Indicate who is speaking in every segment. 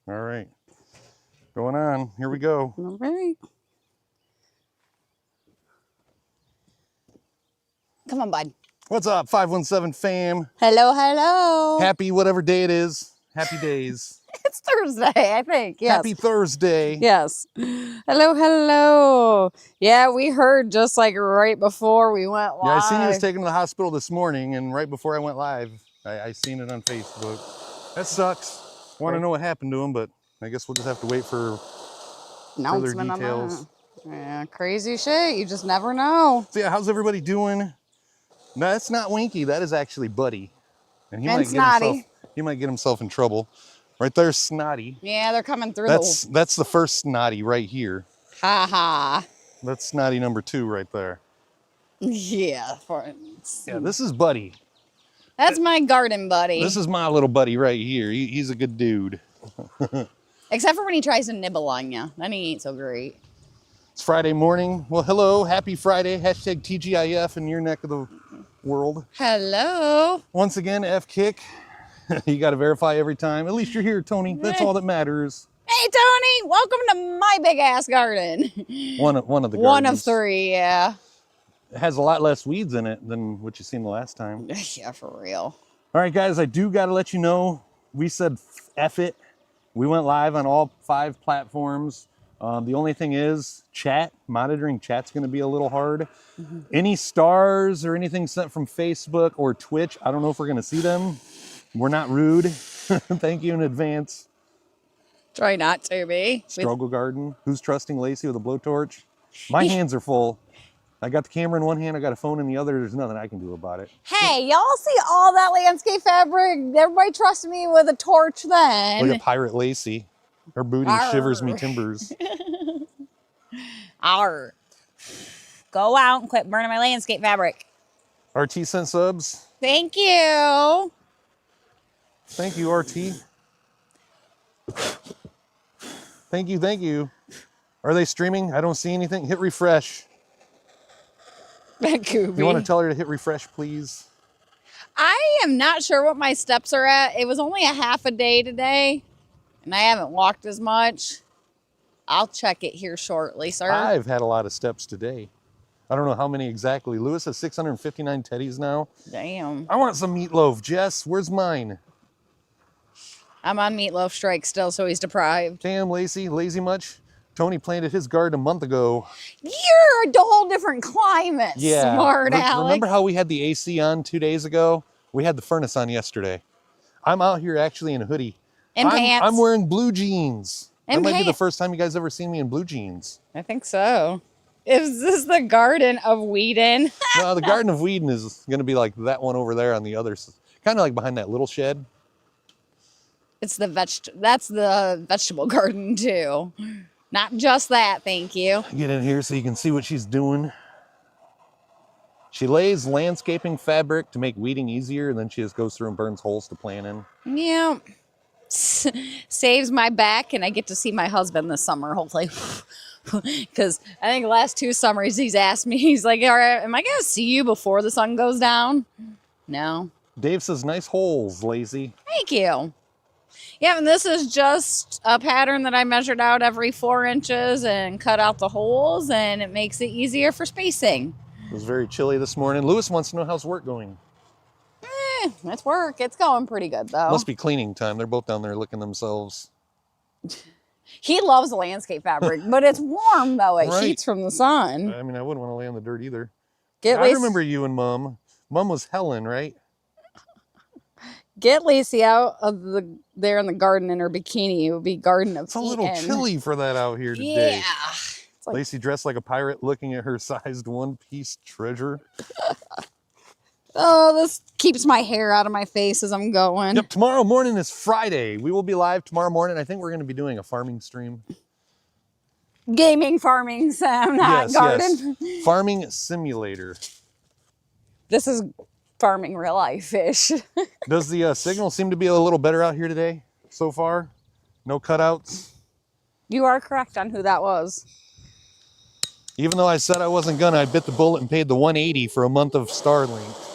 Speaker 1: All right. Going on. Here we go.
Speaker 2: All right. Come on, bud.
Speaker 1: What's up, 517 fam?
Speaker 2: Hello, hello.
Speaker 1: Happy whatever day it is. Happy days.
Speaker 2: It's Thursday, I think. Yes.
Speaker 1: Happy Thursday.
Speaker 2: Yes. Hello, hello. Yeah, we heard just like right before we went live.
Speaker 1: Yeah, I seen you was taken to the hospital this morning, and right before I went live, I seen it on Facebook. That sucks. Want to know what happened to him, but I guess we'll just have to wait for further details.
Speaker 2: Yeah, crazy shit. You just never know.
Speaker 1: So yeah, how's everybody doing? No, that's not Winky. That is actually Buddy, and he might get himself in trouble. Right there's Snotty.
Speaker 2: Yeah, they're coming through.
Speaker 1: That's the first Snotty right here.
Speaker 2: Ha ha.
Speaker 1: That's Snotty number 2 right there.
Speaker 2: Yeah.
Speaker 1: Yeah, this is Buddy.
Speaker 2: That's my garden buddy.
Speaker 1: This is my little buddy right here. He's a good dude.
Speaker 2: Except for when he tries to nibble on you. Then he ain't so great.
Speaker 1: It's Friday morning. Well, hello. Happy Friday. Hashtag TGIF in your neck of the world.
Speaker 2: Hello.
Speaker 1: Once again, F-Kick. You got to verify every time. At least you're here, Tony. That's all that matters.
Speaker 2: Hey, Tony. Welcome to my big-ass garden.
Speaker 1: One of the gardens.
Speaker 2: One of 3, yeah.
Speaker 1: It has a lot less weeds in it than what you seen the last time.
Speaker 2: Yeah, for real.
Speaker 1: All right, guys, I do got to let you know, we said F it. We went live on all 5 platforms. The only thing is monitoring chat's going to be a little hard. Mm-hmm. Any stars or anything sent from Facebook or Twitch, I don't know if we're going to see them. We're not rude. Thank you in advance.
Speaker 2: Try not to be.
Speaker 1: Struggle Garden. Who's trusting Lacey with a blowtorch? My hands are full. I got the camera in one hand, I got a phone in the other. There's nothing I can do about it.
Speaker 2: Hey, y'all see all that landscape fabric? Everybody trust me with a torch then.
Speaker 1: Look at Pirate Lacey. Her booty shivers me timbers.
Speaker 2: Arr. Go out and quit burning my landscape fabric.
Speaker 1: RT sent subs.
Speaker 2: Thank you.
Speaker 1: Thank you, RT. Thank you, thank you. Are they streaming? I don't see anything. Hit refresh. You want to tell her to hit refresh, please?
Speaker 2: I am not sure what my steps are at. It was only a half a day today, and I haven't walked as much. I'll check it here shortly, sir.
Speaker 1: I've had a lot of steps today. I don't know how many exactly. Lewis has 659 teddies now.
Speaker 2: Damn.
Speaker 1: I want some meatloaf. Jess, where's mine?
Speaker 2: I'm on meatloaf strike still, so he's deprived.
Speaker 1: Damn, Lacey. Lazy much? Tony planted his garden a month ago.
Speaker 2: You're a whole different climate,
Speaker 1: yeah.
Speaker 2: Smart Alex.
Speaker 1: Remember how we had the AC on 2 days ago? We had the furnace on yesterday. I'm out here actually in a hoodie.
Speaker 2: And pants.
Speaker 1: I'm wearing blue jeans.
Speaker 2: And
Speaker 1: that might be the first time you guys ever seen me in blue jeans.
Speaker 2: I think so. Is this the Garden of Whedon?
Speaker 1: No, the Garden of Whedon is going to be like that one over there on the other side. Kind of like behind that little shed.
Speaker 2: It's that's the vegetable garden too. Not just that, thank you.
Speaker 1: Get in here so you can see what she's doing. She lays landscaping fabric to make weeding easier, and then she just goes through and burns holes to plant in.
Speaker 2: Yeah. Saves my back, and I get to see my husband this summer, hopefully. Because I think the last 2 summers he's asked me, he's like, all right, am I going to see you before the sun goes down? No.
Speaker 1: Dave says, nice holes, Lazy.
Speaker 2: Thank you. Yeah, and this is just a pattern that I measured out every 4 inches and cut out the holes, and it makes it easier for spacing.
Speaker 1: It was very chilly this morning. Lewis wants to know how's work going.
Speaker 2: It's work. It's going pretty good, though.
Speaker 1: Must be cleaning time. They're both down there licking themselves.
Speaker 2: He loves landscape fabric, but it's warm, though. It
Speaker 1: right.
Speaker 2: heats from the sun.
Speaker 1: I mean, I wouldn't want to lay on the dirt either. I remember you and Mom. Mom was Helen, right?
Speaker 2: Get Lacey out of there in the garden in her bikini. It would be Garden of
Speaker 1: It's a little chilly for that out here today.
Speaker 2: Yeah.
Speaker 1: Like, Lacey dressed like a pirate looking at her sized one-piece treasure.
Speaker 2: Oh, this keeps my hair out of my face as I'm going.
Speaker 1: Yep, tomorrow morning is Friday. We will be live tomorrow morning. I think we're going to be doing a farming stream.
Speaker 2: Gaming, farming, Sam, not garden.
Speaker 1: Yes. Farming simulator.
Speaker 2: This is farming real life fish.
Speaker 1: Does the signal seem to be a little better out here today so far? No cutouts?
Speaker 2: You are correct on who that was.
Speaker 1: Even though I said I wasn't gonna, I bit the bullet and paid the $180 for a month of Starlink.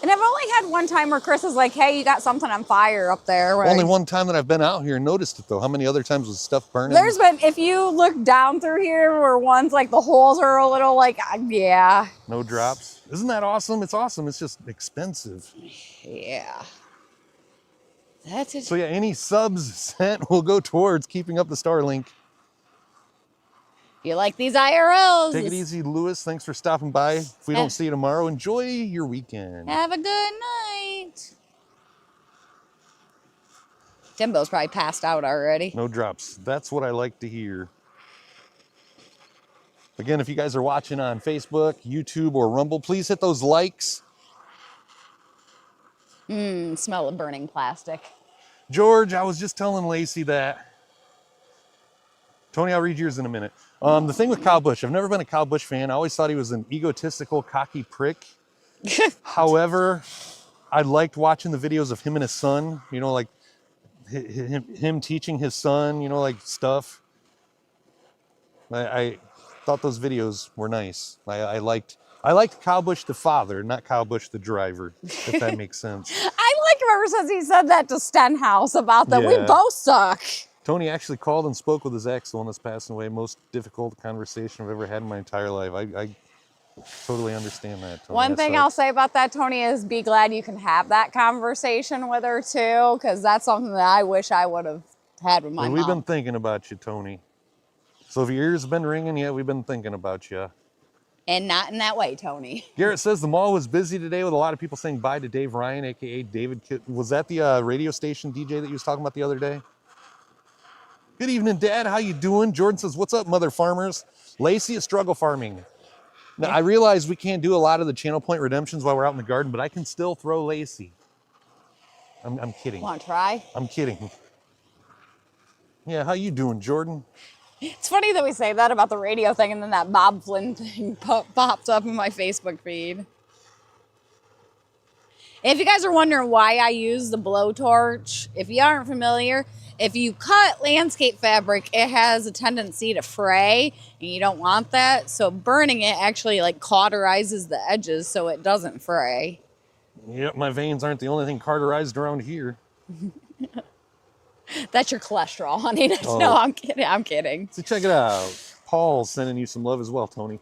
Speaker 2: And I've only had one time where Chris is like, hey, you got something on fire up there. Where
Speaker 1: Only one time that I've been out here and noticed it though. How many other times was stuff burning?
Speaker 2: there's been, if you look down through here where one's like the holes are a little like, yeah.
Speaker 1: No drops. Isn't that awesome? It's awesome. It's just expensive.
Speaker 2: Yeah. That's it.
Speaker 1: So yeah, any subs sent will go towards keeping up the Starlink.
Speaker 2: You like these IRLs?
Speaker 1: Take it easy, Lewis. Thanks for stopping by. If we don't see you tomorrow, enjoy your weekend.
Speaker 2: Have a good night. Timbo's probably passed out already.
Speaker 1: No drops. That's what I like to hear. Again, if you guys are watching on Facebook, YouTube, or Rumble, please hit those likes.
Speaker 2: Smell of burning plastic.
Speaker 1: George, I was just telling Lacey that. Tony, I'll read yours in a minute. The thing with Kyle Busch, I've never been a Kyle Busch fan. I always thought he was an egotistical, cocky prick. However, I liked watching the videos of him and his son, you know, like him teaching his son, you know, like stuff. I thought those videos were nice. I liked Kyle Busch the father, not Kyle Busch the driver, if that makes sense.
Speaker 2: I like him ever since he said that to Stenhouse about that we
Speaker 1: Yeah.
Speaker 2: both suck.
Speaker 1: Tony actually called and spoke with his ex, the one that's passing away. Most difficult conversation I've ever had in my entire life. I totally understand that, Tony.
Speaker 2: One
Speaker 1: That
Speaker 2: thing
Speaker 1: sucks.
Speaker 2: I'll say about that, Tony, is be glad you can have that conversation with her too, because that's something that I wish I would have had with my
Speaker 1: And
Speaker 2: mom.
Speaker 1: we've been thinking about you, Tony. So if your ears have been ringing, yeah, we've been thinking about you.
Speaker 2: And not in that way, Tony.
Speaker 1: Garrett says the mall was busy today with a lot of people saying bye to Dave Ryan, aka David Kitt. Was that the radio station DJ that you was talking about the other day? Good evening, Dad. How you doing? Jordan says, what's up, mother farmers? Lacey is struggle farming. Now, I realize we can't do a lot of the channel point redemptions while we're out in the garden, but I can still throw Lacey. I'm kidding.
Speaker 2: Want to try?
Speaker 1: I'm kidding. Yeah, how you doing, Jordan?
Speaker 2: It's funny that we say that about the radio thing and then that Bob Flynn thing pops up in my Facebook feed. If you guys are wondering why I use the blowtorch, if you aren't familiar, if you cut landscape fabric, it has a tendency to fray, and you don't want that. So burning it actually like cauterizes the edges so it doesn't fray.
Speaker 1: Yep, my veins aren't the only thing cauterized around here.
Speaker 2: That's your cholesterol, honey.
Speaker 1: Oh.
Speaker 2: No, I'm kidding. I'm kidding.
Speaker 1: So check it out. Paul's sending you some love as well, Tony.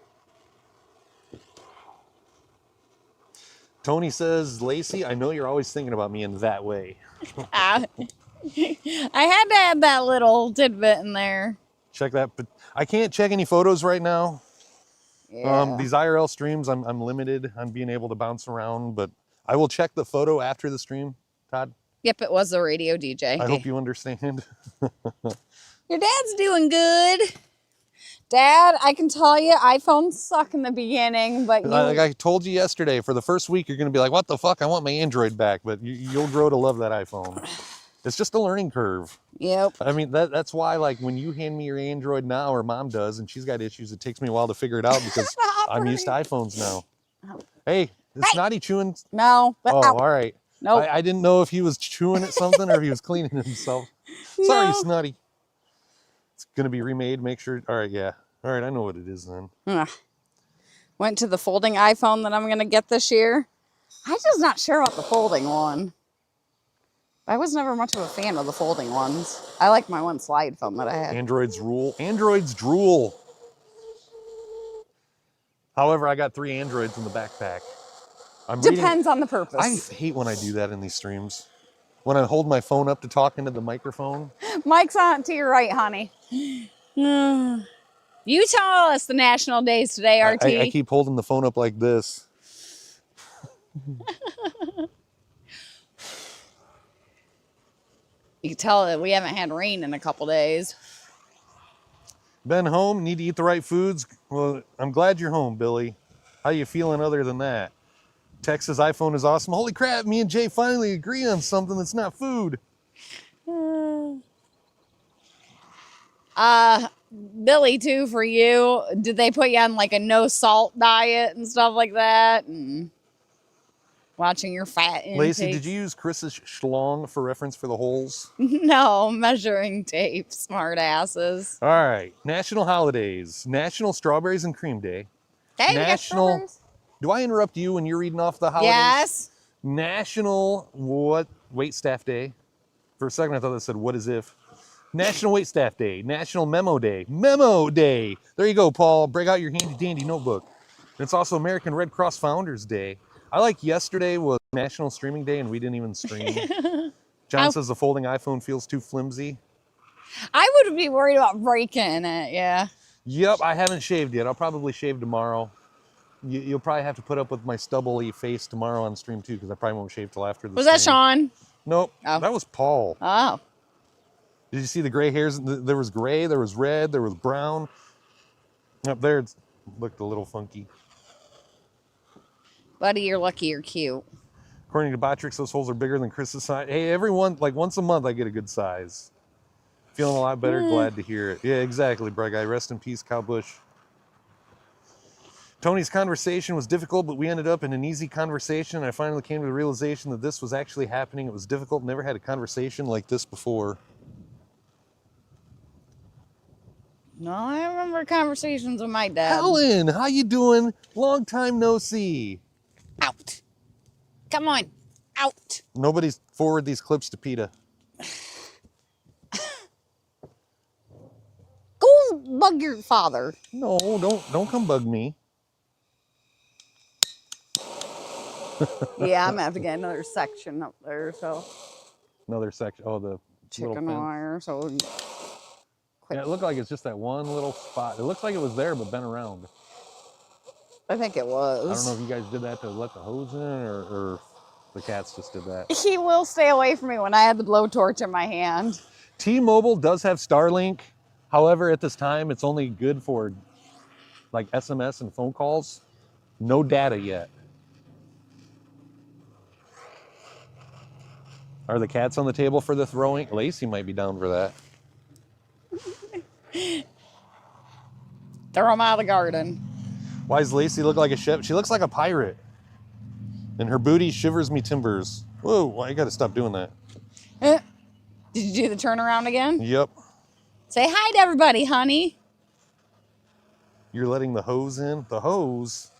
Speaker 1: Tony says, Lacey, I know you're always thinking about me in that way.
Speaker 2: I had to add that little tidbit in there.
Speaker 1: Check that. But I can't check any photos right now.
Speaker 2: Yeah.
Speaker 1: These IRL streams, I'm limited on being able to bounce around, but I will check the photo after the stream, Todd.
Speaker 2: Yep, it was the radio DJ.
Speaker 1: I hope you understand.
Speaker 2: Your dad's doing good. Dad, I can tell you, iPhones suck in the beginning, but you...
Speaker 1: Like I told you yesterday, for the first week, you're going to be like, what the fuck? I want my Android back, but you'll grow to love that iPhone. It's just a learning curve.
Speaker 2: Yep.
Speaker 1: I mean, that's why, like, when you hand me your Android now, or Mom does, and she's got issues, it takes me a while to figure it out because I'm used to iPhones now. Hey, is Snotty chewing?
Speaker 2: No. But,
Speaker 1: Oh, all right.
Speaker 2: Nope.
Speaker 1: I didn't know if he was chewing at something or if he was cleaning himself. Sorry,
Speaker 2: No.
Speaker 1: Snotty. It's going to be remade. Make sure. All right, yeah. All right, I know what it is then.
Speaker 2: Went to the folding iPhone that I'm going to get this year. I'm just not sure about the folding one. I was never much of a fan of the folding ones. I like my one slide phone that I had.
Speaker 1: Androids rule. Androids drool. However, I got 3 Androids in the backpack.
Speaker 2: Depends on the purpose.
Speaker 1: I hate when I do that in these streams. When I hold my phone up to talk into the microphone.
Speaker 2: Mike's on to your right, honey. You tell us the national days today, RT.
Speaker 1: I keep holding the phone up like this.
Speaker 2: You can tell that we haven't had rain in a couple days.
Speaker 1: Been home, need to eat the right foods. Well, I'm glad you're home, Billy. How you feeling other than that? Texas iPhone is awesome. Holy crap, me and Jay finally agree on something that's not food.
Speaker 2: Billy, too, for you. Did they put you on like a no salt diet and stuff like that? And watching your fat intake.
Speaker 1: Lacey, did you use Chris's schlong for reference for the holes?
Speaker 2: No, measuring tape, smart asses.
Speaker 1: All right, national holidays. National Strawberries and Cream Day.
Speaker 2: Hey, we got
Speaker 1: National-
Speaker 2: strawberries.
Speaker 1: Do I interrupt you when you're reading off the holidays?
Speaker 2: Yes.
Speaker 1: National Wait Staff Day. For a second, I thought that said what is if. National Wait Staff Day. National Memo Day. Memo Day. There you go, Paul. Break out your handy dandy notebook. And it's also American Red Cross Founders Day. I like yesterday was National Streaming Day, and we didn't even stream. John says the folding iPhone feels too flimsy.
Speaker 2: I would be worried about breaking it, yeah.
Speaker 1: Yep, I haven't shaved yet. I'll probably shave tomorrow. You'll probably have to put up with my stubbly face tomorrow on stream too, because I probably won't shave till after the
Speaker 2: Was
Speaker 1: stream.
Speaker 2: that Sean?
Speaker 1: Nope,
Speaker 2: Oh.
Speaker 1: that was Paul.
Speaker 2: Oh.
Speaker 1: Did you see the gray hairs? There was gray, there was red, there was brown. Up there, it looked a little funky.
Speaker 2: Buddy, you're lucky you're cute.
Speaker 1: According to Botrix, those holes are bigger than Chris's size. Hey, everyone, like once a month, I get a good size. Feeling a lot better, glad to hear it. Yeah, exactly, Breg Guy. Rest in peace, Cowbush. Tony's conversation was difficult, but we ended up in an easy conversation. I finally came to the realization that this was actually happening. It was difficult. Never had a conversation like this before.
Speaker 2: No, I remember conversations with my dad.
Speaker 1: Helen, how you doing? Long time no see.
Speaker 2: Out. Come on. Out.
Speaker 1: Nobody's forward these clips to PETA.
Speaker 2: Go bug your father.
Speaker 1: No, don't come bug me.
Speaker 2: Yeah, I'm gonna have to get another section up there, so
Speaker 1: Another section. Oh, the
Speaker 2: chicken
Speaker 1: little fence.
Speaker 2: wire. So
Speaker 1: Yeah, it looked like it's just that one little spot. It looks like it was there, but bent around.
Speaker 2: I think it was.
Speaker 1: I don't know if you guys did that to let the hose in, or the cats just did that.
Speaker 2: He will stay away from me when I had the blowtorch in my hand.
Speaker 1: T-Mobile does have Starlink. However, at this time, it's only good for like SMS and phone calls. No data yet. Are the cats on the table for the throwing? Lacey might be down for that.
Speaker 2: Throw them out of the garden.
Speaker 1: Why does Lacey look like a chef? She looks like a pirate. And her booty shivers me timbers. Whoa, well, I gotta stop doing that.
Speaker 2: Did you do the turnaround again?
Speaker 1: Yep.
Speaker 2: Say hi to everybody, honey.
Speaker 1: You're letting the hose in? The hose?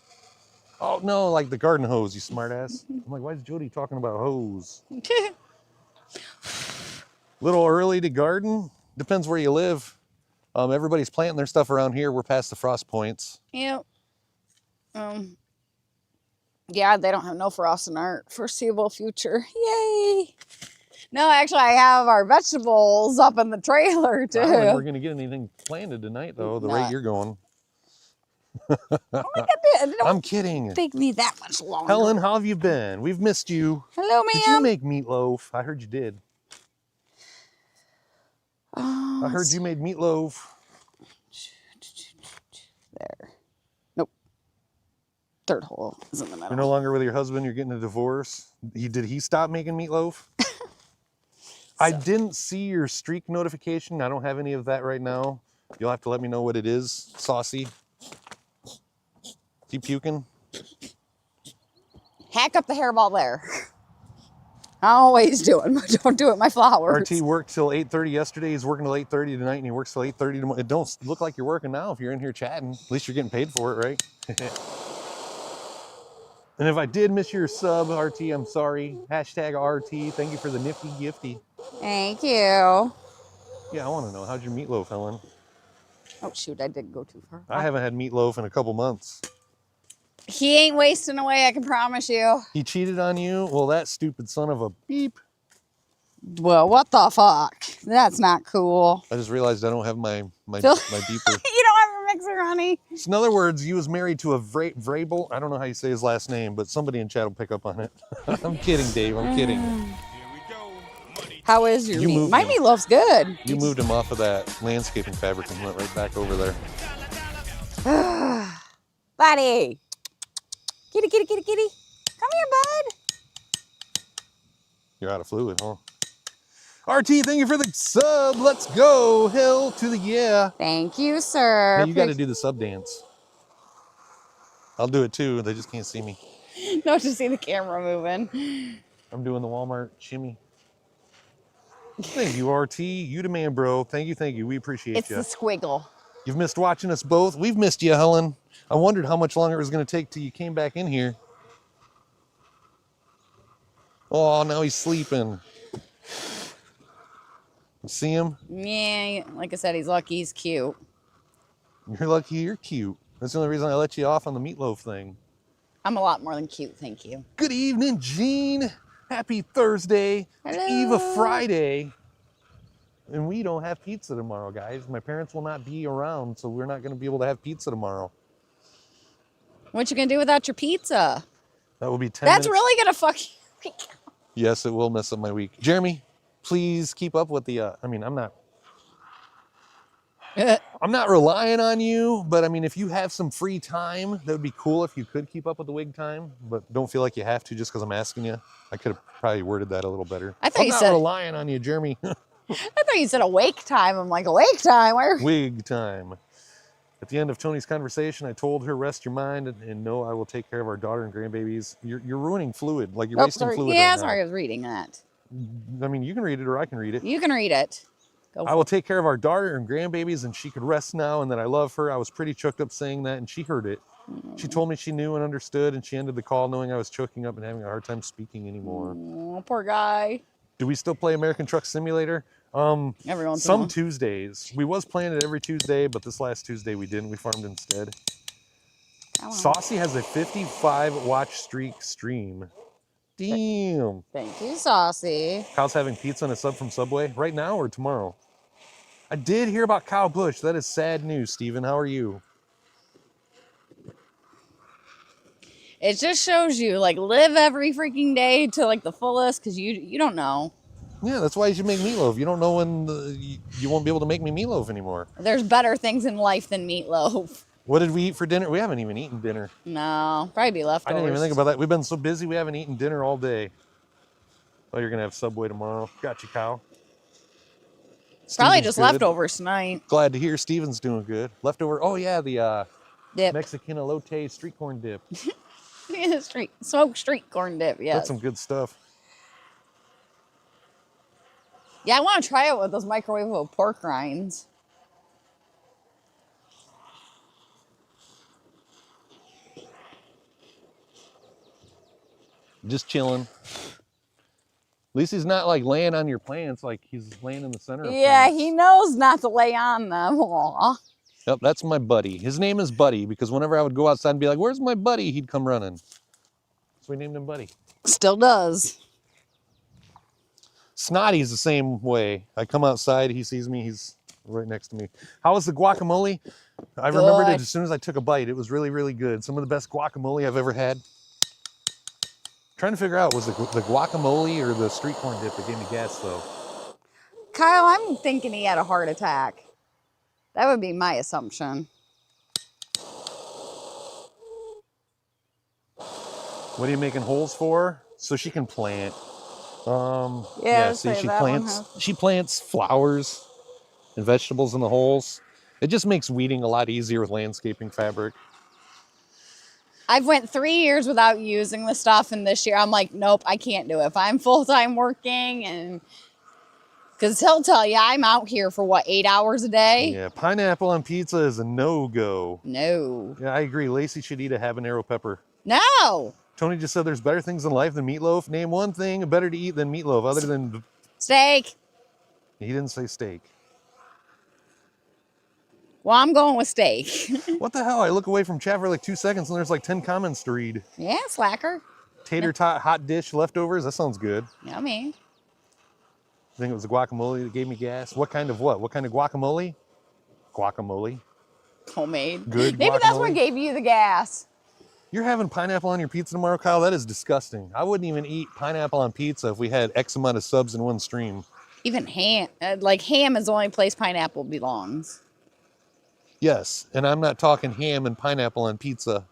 Speaker 1: Oh, no, like the garden hose, you smartass. I'm like, why is Jody talking about hose? Little early to garden? Depends where you live. Everybody's planting their stuff around here. We're past the frost points.
Speaker 2: Yep. Yeah, they don't have no frost in our foreseeable future. Yay! No, actually, I have our vegetables up in the trailer too.
Speaker 1: I don't think we're gonna get anything planted tonight, though. The rate you're going.
Speaker 2: Oh my God, it don't
Speaker 1: I'm kidding.
Speaker 2: take me that much longer.
Speaker 1: Helen, how have you been? We've missed you.
Speaker 2: Hello, ma'am.
Speaker 1: Did you make meatloaf? I heard you did. I heard you made meatloaf.
Speaker 2: There. Nope. Third hole is in the middle.
Speaker 1: You're no longer with your husband. You're getting a divorce. Did he stop making meatloaf? I didn't see your streak notification. I don't have any of that right now. You'll have to let me know what it is. Saucy. Keep puking.
Speaker 2: Hack up the hairball there. I always do it. Don't do it, my flowers.
Speaker 1: RT worked till 8:30 yesterday. He's working till 8:30 tonight, and he works till 8:30 tomorrow. It don't look like you're working now if you're in here chatting. At least you're getting paid for it, right? And if I did miss your sub, RT, I'm sorry. Hashtag RT. Thank you for the nifty gifty.
Speaker 2: Thank you.
Speaker 1: Yeah, I want to know. How's your meatloaf, Helen?
Speaker 2: Oh, shoot, I did go too far.
Speaker 1: I haven't had meatloaf in a couple months.
Speaker 2: He ain't wasting away, I can promise you.
Speaker 1: He cheated on you? Well, that stupid son of a beep.
Speaker 2: Well, what the fuck? That's not cool.
Speaker 1: I just realized I don't have my beeper.
Speaker 2: You don't have a mixer, honey.
Speaker 1: So in other words, you was married to a Vrabel. I don't know how you say his last name, but somebody in chat will pick up on it. I'm kidding, Dave. I'm kidding.
Speaker 2: How is your
Speaker 1: You
Speaker 2: meat?
Speaker 1: moved
Speaker 2: My
Speaker 1: him.
Speaker 2: meatloaf's good.
Speaker 1: You moved him off of that landscaping fabric and went right back over there.
Speaker 2: Buddy. Kitty, kitty, kitty, kitty. Come here, bud.
Speaker 1: You're out of fluid, huh? RT, thank you for the sub. Let's go. Hell to the yeah.
Speaker 2: Thank you, sir.
Speaker 1: Hey, you got to do the sub dance. I'll do it too. They just can't see me.
Speaker 2: Don't you see the camera moving?
Speaker 1: I'm doing the Walmart shimmy. Thank you, RT. You the man, bro. Thank you, thank you. We appreciate
Speaker 2: It's
Speaker 1: you.
Speaker 2: the squiggle.
Speaker 1: You've missed watching us both. We've missed you, Helen. I wondered how much longer it was going to take till you came back in here. Oh, now he's sleeping. You see him?
Speaker 2: Yeah, like I said, he's lucky he's cute.
Speaker 1: You're lucky you're cute. That's the only reason I let you off on the meatloaf thing.
Speaker 2: I'm a lot more than cute, thank you.
Speaker 1: Good evening, Gene. Happy Thursday.
Speaker 2: Hello.
Speaker 1: The eve of Friday. And we don't have pizza tomorrow, guys. My parents will not be around, so we're not going to be able to have pizza tomorrow.
Speaker 2: What you gonna do without your pizza?
Speaker 1: That will be 10
Speaker 2: That's
Speaker 1: minutes.
Speaker 2: really gonna fuck you.
Speaker 1: Yes, it will mess up my week. Jeremy, please keep up with the, I'm not relying on you, but I mean, if you have some free time, that would be cool if you could keep up with the wig time, but don't feel like you have to just because I'm asking you. I could have probably worded that a little better.
Speaker 2: I thought
Speaker 1: I'm
Speaker 2: you
Speaker 1: not
Speaker 2: said-
Speaker 1: relying on you, Jeremy.
Speaker 2: I thought you said awake time. I'm like, awake time? Where?
Speaker 1: Wig time. At the end of Tony's conversation, I told her, rest your mind and know I will take care of our daughter and grandbabies. You're ruining fluid, like you're wasting
Speaker 2: sorry.
Speaker 1: fluid
Speaker 2: Yeah,
Speaker 1: right
Speaker 2: sorry,
Speaker 1: now.
Speaker 2: I was reading that.
Speaker 1: I mean, you can read it or I can read it.
Speaker 2: You can read it. Go
Speaker 1: I will take care of our daughter and grandbabies and she could rest now and that I love her. I was pretty choked up saying that and she heard it. She told me she knew and understood and she ended the call knowing I was choking up and having a hard time speaking anymore.
Speaker 2: Oh, poor guy.
Speaker 1: Do we still play American Truck Simulator?
Speaker 2: Every once in a
Speaker 1: Some
Speaker 2: while.
Speaker 1: Tuesdays. We was playing it every Tuesday, but this last Tuesday we didn't. We farmed instead. Saucy has a 55 watch streak stream. Damn.
Speaker 2: Thank you, Saucy.
Speaker 1: Kyle's having pizza and a sub from Subway right now or tomorrow? I did hear about Kyle Busch. That is sad news, Steven. How are you?
Speaker 2: It just shows you, like, live every freaking day to, like, the fullest, because you don't know.
Speaker 1: Yeah, that's why you should make meatloaf. You don't know when you won't be able to make me meatloaf anymore.
Speaker 2: There's better things in life than meatloaf.
Speaker 1: What did we eat for dinner? We haven't even eaten dinner.
Speaker 2: No, probably be
Speaker 1: I
Speaker 2: leftovers.
Speaker 1: didn't even think about that. We've been so busy, we haven't eaten dinner all day. Oh, you're going to have Subway tomorrow. Got you, Kyle.
Speaker 2: Probably
Speaker 1: Steven's
Speaker 2: just
Speaker 1: good.
Speaker 2: leftovers tonight.
Speaker 1: Glad to hear Steven's doing good. Leftover. Oh, yeah, the
Speaker 2: Dip.
Speaker 1: Mexican elote street corn dip.
Speaker 2: Smoked street corn dip, yes.
Speaker 1: That's some good stuff.
Speaker 2: Yeah, I want to try it with those microwavable pork rinds.
Speaker 1: Just chilling. At least he's not like laying on your plants, like he's laying in the center of
Speaker 2: Yeah,
Speaker 1: plants.
Speaker 2: he knows not to lay on them. Aw.
Speaker 1: Yep, that's my buddy. His name is Buddy because whenever I would go outside and be like, where's my buddy? He'd come running. So we named him Buddy.
Speaker 2: Still does.
Speaker 1: Snotty's the same way. I come outside, he sees me, he's right next to me. How was the guacamole? I remembered it
Speaker 2: Good.
Speaker 1: as soon as I took a bite. It was really, really good. Some of the best guacamole I've ever had. Trying to figure out, was the guacamole or the street corn dip that gave me gas though?
Speaker 2: Kyle, I'm thinking he had a heart attack. That would be my assumption.
Speaker 1: What are you making holes for? So she can plant.
Speaker 2: Yeah,
Speaker 1: see,
Speaker 2: say that one
Speaker 1: she plants flowers and vegetables in the holes. It just makes weeding a lot easier with landscaping fabric.
Speaker 2: I've went 3 years without using the stuff, and this year I'm like, nope, I can't do it. If I'm full-time working, and because he'll tell you I'm out here for what, 8 hours a day?
Speaker 1: Yeah, pineapple on pizza is a no-go.
Speaker 2: No.
Speaker 1: Yeah, I agree. Lacey should eat a habanero pepper.
Speaker 2: No.
Speaker 1: Tony just said there's better things in life than meatloaf. Name one thing better to eat than meatloaf other than...
Speaker 2: Steak.
Speaker 1: He didn't say steak.
Speaker 2: Well, I'm going with steak.
Speaker 1: What the hell? I look away from chat for like 2 seconds and there's like 10 comments to read.
Speaker 2: Yeah, slacker.
Speaker 1: Tater tot hot dish leftovers. That sounds good.
Speaker 2: Yummy.
Speaker 1: I think it was the guacamole that gave me gas. What kind of what? What kind of guacamole? Guacamole.
Speaker 2: Homemade.
Speaker 1: Good
Speaker 2: Maybe that's what
Speaker 1: guacamole?
Speaker 2: gave you the gas.
Speaker 1: You're having pineapple on your pizza tomorrow, Kyle? That is disgusting. I wouldn't even eat pineapple on pizza if we had X amount of subs in one stream.
Speaker 2: Even ham. Like ham is the only place pineapple belongs.
Speaker 1: Yes, and I'm not talking ham and pineapple on pizza.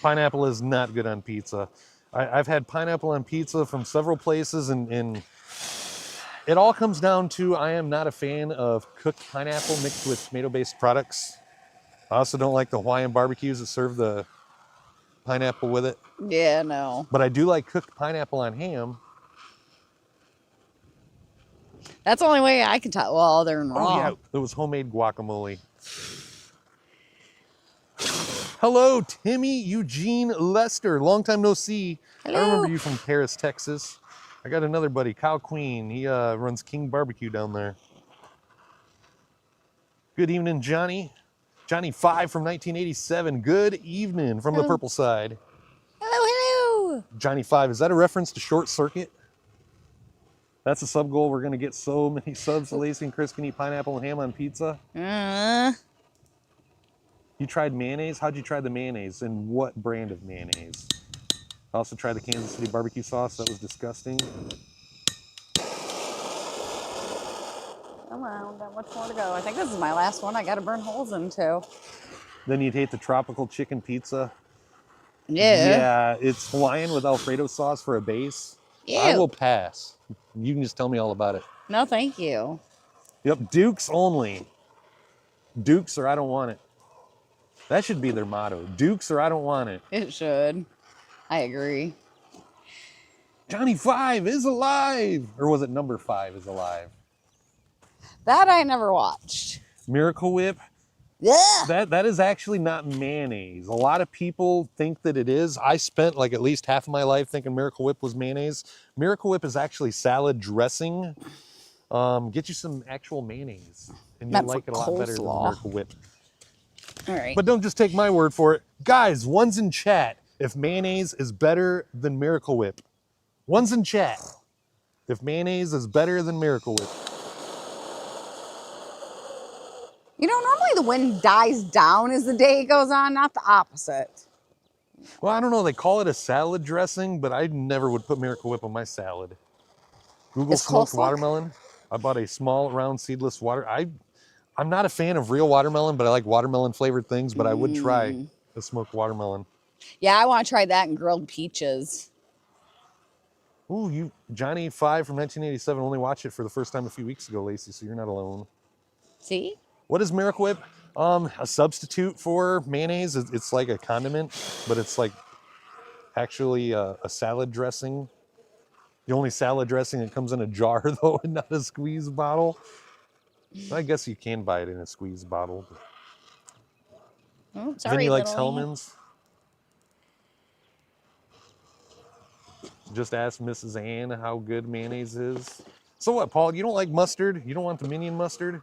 Speaker 1: Pineapple is not good on pizza. I've had pineapple on pizza from several places, and it all comes down to I am not a fan of cooked pineapple mixed with tomato-based products. I also don't like the Hawaiian barbecues that serve the pineapple with it.
Speaker 2: Yeah, no.
Speaker 1: But I do like cooked pineapple on ham.
Speaker 2: That's the only way I can tell. Well, they're raw.
Speaker 1: Oh yeah, it was homemade guacamole. Hello, Timmy Eugene Lester. Long time no see. I remember
Speaker 2: Hello.
Speaker 1: you from Paris, Texas. I got another buddy, Kyle Queen. He runs King Barbecue down there. Good evening, Johnny. Johnny 5 from 1987. Good evening from the
Speaker 2: Hello.
Speaker 1: purple side.
Speaker 2: Hello.
Speaker 1: Johnny 5, is that a reference to Short Circuit? That's a sub goal. We're going to get so many subs. Lacey and Chris can eat pineapple and ham on pizza. You tried mayonnaise? How'd you try the mayonnaise? And what brand of mayonnaise? I also tried the Kansas City barbecue sauce. That was disgusting.
Speaker 2: Come on, got much more to go. I think this is my last one I got to burn holes into.
Speaker 1: Then you'd hate the tropical chicken pizza.
Speaker 2: Yeah.
Speaker 1: Yeah, it's Hawaiian with Alfredo sauce for a base.
Speaker 2: Ew.
Speaker 1: I will pass. You can just tell me all about it.
Speaker 2: No, thank you.
Speaker 1: Yep, Dukes only. Dukes or I don't want it. That should be their motto. Dukes or I don't want it.
Speaker 2: It should. I agree.
Speaker 1: Johnny 5 is alive. Or was it number 5 is alive?
Speaker 2: That I never watched.
Speaker 1: Miracle Whip.
Speaker 2: Yeah.
Speaker 1: That is actually not mayonnaise. A lot of people think that it is. I spent like at least half of my life thinking Miracle Whip was mayonnaise. Miracle Whip is actually salad dressing. Get you some actual mayonnaise, and you'll like it a lot better than Miracle Whip.
Speaker 2: All right.
Speaker 1: But don't just take my word for it. Guys, one's in chat if mayonnaise is better than Miracle Whip. One's in chat if mayonnaise is better than Miracle Whip.
Speaker 2: You know, normally the wind dies down as the day goes on, not the opposite.
Speaker 1: Well, I don't know. They call it a salad dressing, but I never would put Miracle Whip on my salad. Google
Speaker 2: Is
Speaker 1: smoked
Speaker 2: coleslaw?
Speaker 1: watermelon. I bought a small, round, seedless I'm not a fan of real watermelon, but I like watermelon flavored things, but I would try the smoked watermelon.
Speaker 2: Yeah, I want to try that and grilled peaches.
Speaker 1: Ooh, Johnny 5 from 1987 only watched it for the first time a few weeks ago, Lacey, so you're not alone.
Speaker 2: See?
Speaker 1: What is Miracle Whip? A substitute for mayonnaise. It's like a condiment, but it's like actually a salad dressing. The only salad dressing that comes in a jar, though, and not a squeeze bottle. I guess you can buy it in a squeeze bottle.
Speaker 2: Oh, sorry,
Speaker 1: Vinny likes
Speaker 2: little
Speaker 1: Hellman's. Just ask Mrs. Ann how good mayonnaise is. So what, Paul? You don't like mustard? You don't want the minion mustard?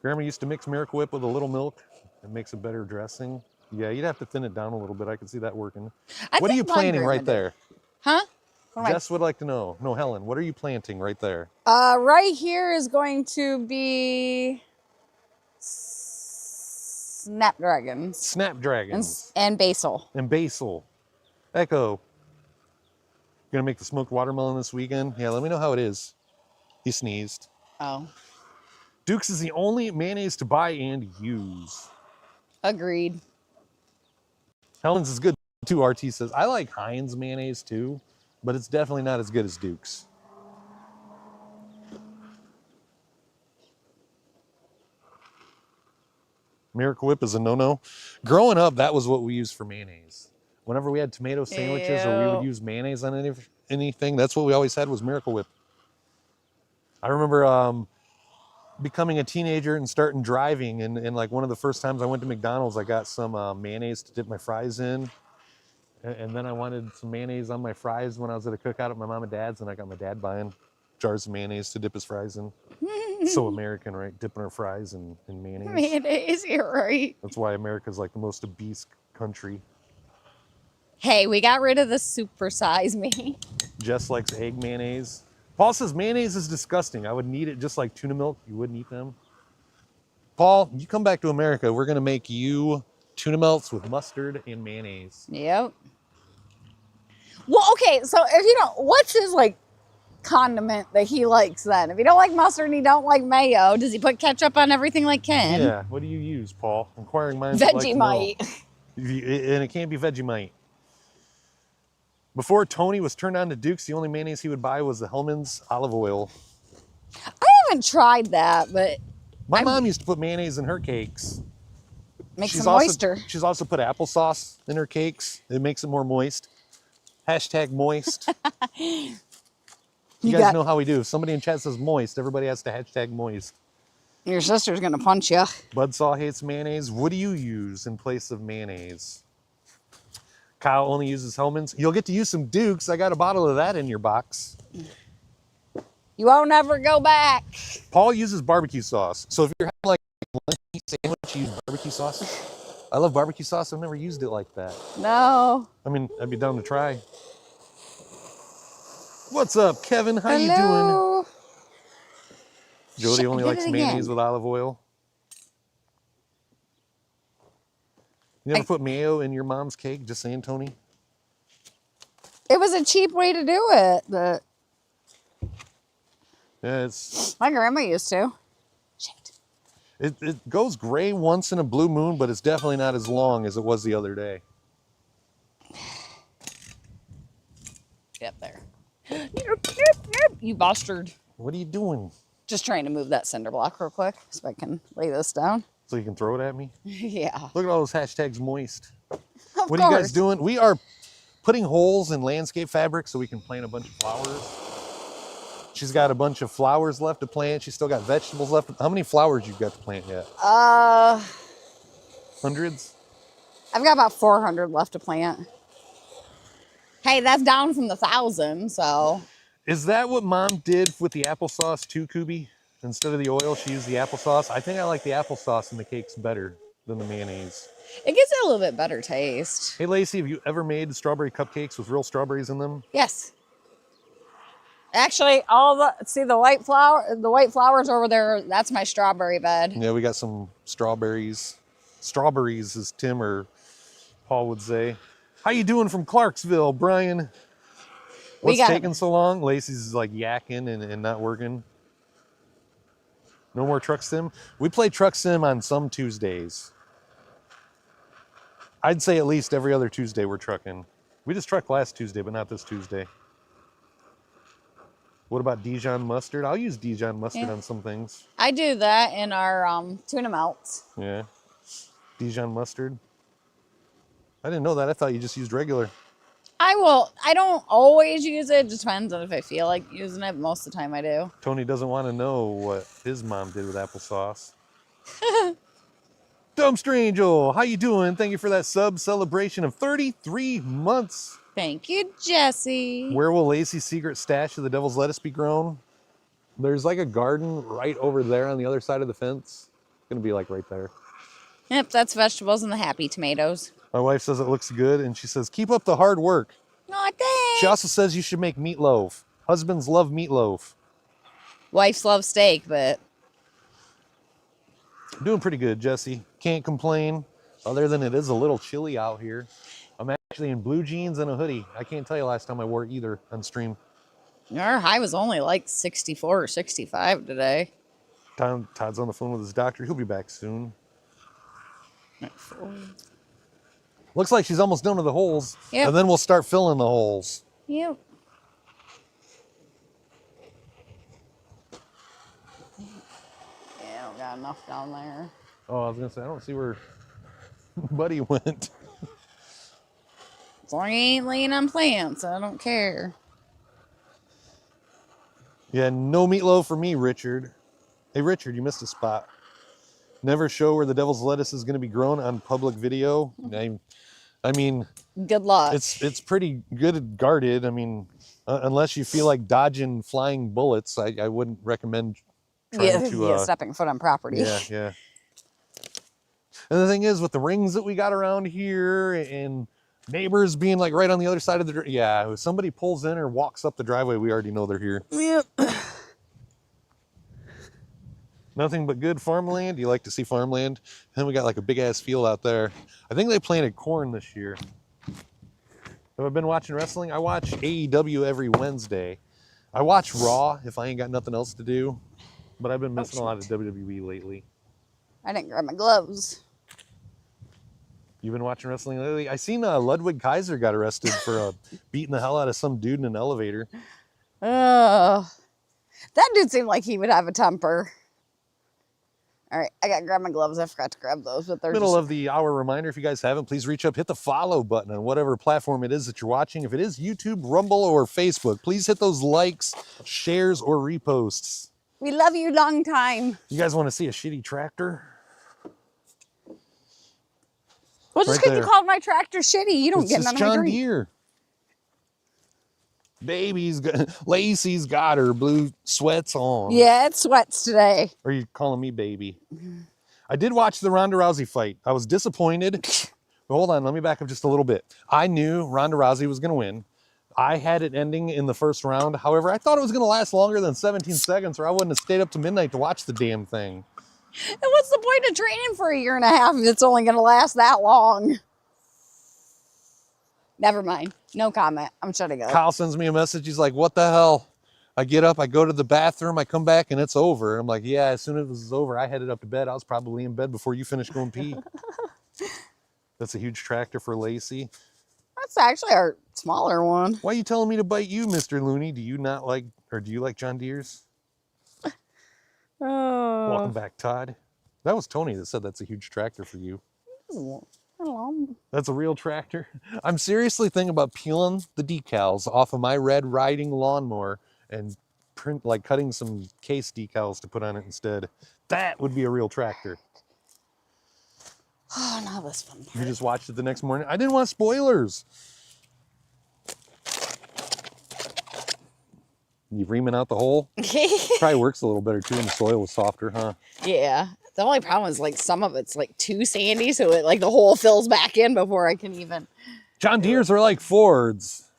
Speaker 1: Grandma used to mix Miracle Whip with a little milk. It makes a better dressing. Yeah, you'd have to thin it down a little bit. I can see that working. What are you planting right there?
Speaker 2: Huh?
Speaker 1: Jess would like to know. No, Helen, what are you planting right there?
Speaker 2: Right here is going to be snapdragons.
Speaker 1: Snapdragons.
Speaker 2: And basil.
Speaker 1: And basil. Echo. Gonna make the smoked watermelon this weekend? Yeah, let me know how it is. He sneezed.
Speaker 2: Oh.
Speaker 1: Duke's is the only mayonnaise to buy and use.
Speaker 2: Agreed.
Speaker 1: Helen's is good too, RT says. I like Heinz mayonnaise too, but it's definitely not as good as Duke's. Miracle Whip is a no-no. Growing up, that was what we used for mayonnaise. Whenever we had tomato sandwiches or we would use mayonnaise on anything, that's what we always had was Miracle Whip. I remember becoming a teenager and starting driving, and like one of the first times I went to McDonald's, I got some mayonnaise to dip my fries in. And then I wanted some mayonnaise on my fries when I was at a cookout at my mom and dad's, and I got my dad buying jars of mayonnaise to dip his fries in. So American, right? Dipping our fries in mayonnaise.
Speaker 2: Mayonnaise, you're right.
Speaker 1: That's why America's like the most obese country.
Speaker 2: Hey, we got rid of the supersize me.
Speaker 1: Jess likes egg mayonnaise. Paul says mayonnaise is disgusting. I would need it just like tuna milk. You wouldn't eat them. Paul, you come back to America, we're gonna make you tuna melts with mustard and mayonnaise.
Speaker 2: Yep. Well, okay, so if you don't, what's his like condiment that he likes then? If you don't like mustard and you don't like mayo, does he put ketchup on everything like Ken?
Speaker 1: Yeah, what do you use, Paul? Inquiring minds would like to know.
Speaker 2: Vegemite.
Speaker 1: And it can't be Vegemite. Before Tony was turned on to Duke's, the only mayonnaise he would buy was the Hellman's olive oil.
Speaker 2: I haven't tried that, but
Speaker 1: My mom used to put mayonnaise in her cakes.
Speaker 2: makes some moisture.
Speaker 1: She's also put applesauce in her cakes. It makes it more moist. Hashtag moist. You guys know how we do. If somebody in chat says moist, everybody has to hashtag moist.
Speaker 2: Your sister's gonna punch you.
Speaker 1: Budsaw hates mayonnaise. What do you use in place of mayonnaise? Kyle only uses Hellman's. You'll get to use some Dukes. I got a bottle of that in your box.
Speaker 2: You won't ever go back.
Speaker 1: Paul uses barbecue sauce. So if you're having like a lunch meat sandwich, you use barbecue sauce. I love barbecue sauce. I've never used it like that.
Speaker 2: No.
Speaker 1: I mean, I'd be down to try. What's up, Kevin? How you doing?
Speaker 2: Hello.
Speaker 1: Jody
Speaker 2: Shit,
Speaker 1: only
Speaker 2: I did
Speaker 1: likes
Speaker 2: it
Speaker 1: mayonnaise
Speaker 2: again.
Speaker 1: with olive oil. You ever put mayo in your mom's cake? Just saying, Tony.
Speaker 2: It was a cheap way to do it, but
Speaker 1: Yeah, it's
Speaker 2: my grandma used to. Shit.
Speaker 1: it goes gray once in a blue moon, but it's definitely not as long as it was the other day.
Speaker 2: Get there. You bastard.
Speaker 1: What are you doing?
Speaker 2: Just trying to move that cinder block real quick so I can lay this down.
Speaker 1: So you can throw it at me?
Speaker 2: Yeah.
Speaker 1: Look at all those hashtags moist.
Speaker 2: Of
Speaker 1: What are you guys doing? We are putting holes in landscape fabric so we can plant a bunch of flowers. She's got a bunch of flowers left to plant. She's still got vegetables left. How many flowers you've got to plant yet? Hundreds?
Speaker 2: I've got about 400 left to plant. Hey, that's down from the 1,000, so.
Speaker 1: Is that what Mom did with the applesauce too, Kubi? Instead of the oil, she used the applesauce. I think I like the applesauce in the cakes better than the mayonnaise.
Speaker 2: It gives it a little bit better taste.
Speaker 1: Hey, Lacey, have you ever made strawberry cupcakes with real strawberries in them?
Speaker 2: Yes. Actually, the white flowers over there, that's my strawberry bed.
Speaker 1: Yeah, we got some strawberries. Strawberries, as Tim or Paul would say. How you doing from Clarksville, Brian? What's taking so long? Lacey's like yakking and not working. No more truck sim? We play truck sim on some Tuesdays. I'd say at least every other Tuesday we're trucking. We just trucked last Tuesday, but not this Tuesday. What about Dijon mustard? I'll use Dijon mustard on some things.
Speaker 2: I do that in our tuna melts.
Speaker 1: Yeah. Dijon mustard. I didn't know that. I thought you just used regular.
Speaker 2: I don't always use it. It just depends on if I feel like using it. Most of the time I do.
Speaker 1: Tony doesn't want to know what his mom did with applesauce. Dumpster Angel, how you doing? Thank you for that sub celebration of 33 months.
Speaker 2: Thank you, Jesse.
Speaker 1: Where will Lacey's secret stash of the devil's lettuce be grown? There's like a garden right over there on the other side of the fence. It's gonna be like right there.
Speaker 2: Yep, that's vegetables and the happy tomatoes.
Speaker 1: My wife says it looks good, and she says, keep up the hard work.
Speaker 2: Aw, thanks.
Speaker 1: She also says you should make meatloaf. Husbands love meatloaf.
Speaker 2: Wives love steak, but
Speaker 1: Doing pretty good, Jesse. Can't complain, other than it is a little chilly out here. I'm actually in blue jeans and a hoodie. I can't tell you last time I wore either on stream.
Speaker 2: our high was only like 64 or 65 today.
Speaker 1: Todd's on the phone with his doctor. He'll be back soon. Looks like she's almost done with the holes.
Speaker 2: Yep.
Speaker 1: And then we'll start filling the holes.
Speaker 2: Yep. Yeah, I don't got enough down there.
Speaker 1: Oh, I was gonna say, I don't see where Buddy went.
Speaker 2: As long as he ain't laying on plants, I don't care.
Speaker 1: Yeah, no meatloaf for me, Richard. Hey, Richard, you missed a spot. Never show where the devil's lettuce is going to be grown on public video. I mean,
Speaker 2: Good luck.
Speaker 1: it's pretty good guarded. I mean, unless you feel like dodging flying bullets, I wouldn't recommend trying to.
Speaker 2: Stepping foot on property.
Speaker 1: Yeah. And the thing is, with the rings that we got around here and neighbors being like right on the other side of the, if somebody pulls in or walks up the driveway, we already know they're here.
Speaker 2: Yep.
Speaker 1: Nothing but good farmland. You like to see farmland. And then we got like a big ass field out there. I think they planted corn this year. Have I been watching wrestling? I watch AEW every Wednesday. I watch Raw if I ain't got nothing else to do. But I've been missing a lot of WWE lately.
Speaker 2: I didn't grab my gloves.
Speaker 1: You've been watching wrestling lately? I seen Ludwig Kaiser got arrested for beating the hell out of some dude in an elevator.
Speaker 2: That dude seemed like he would have a temper. All right, I got to grab my gloves. I forgot to grab those, but they're
Speaker 1: Middle of the hour reminder, if you guys haven't, please reach up, hit the follow button on whatever platform it is that you're watching. If it is YouTube, Rumble, or Facebook, please hit those likes, shares, or reposts.
Speaker 2: We love you long time.
Speaker 1: You guys want to see a shitty tractor?
Speaker 2: Well, just
Speaker 1: Right
Speaker 2: because you
Speaker 1: there.
Speaker 2: called my tractor shitty, you don't
Speaker 1: It's
Speaker 2: get
Speaker 1: just
Speaker 2: none of my
Speaker 1: John
Speaker 2: drink.
Speaker 1: Deere. Lacey's got her blue sweats on.
Speaker 2: Yeah, it sweats today.
Speaker 1: Or are you calling me baby? I did watch the Ronda Rousey fight. I was disappointed. But hold on, let me back up just a little bit. I knew Ronda Rousey was going to win. I had it ending in the first round. However, I thought it was going to last longer than 17 seconds or I wouldn't have stayed up to midnight to watch the damn thing.
Speaker 2: And what's the point of training for a year and a half if it's only going to last that long? Never mind. No comment. I'm shutting up.
Speaker 1: Kyle sends me a message. He's like, what the hell? I get up, I go to the bathroom, I come back, and it's over. I'm like, yeah, as soon as it was over, I headed up to bed. I was probably in bed before you finished going pee. That's a huge tractor for Lacey.
Speaker 2: That's actually our smaller one.
Speaker 1: Why are you telling me to bite you, Mr. Looney? Do you not like, or do you like John Deere's? Welcome back, Todd. That was Tony that said that's a huge tractor for you.
Speaker 2: Hello.
Speaker 1: That's a real tractor. I'm seriously thinking about peeling the decals off of my red riding lawnmower and cutting some case decals to put on it instead. That would be a real tractor.
Speaker 2: Oh, not this fun part.
Speaker 1: You just watched it the next morning. I didn't want spoilers. You reaming out the hole? Probably works a little better too when the soil was softer, huh?
Speaker 2: Yeah. The only problem is like some of it's like too sandy, so it like the hole fills back in before I can even.
Speaker 1: John Deere's are like Fords.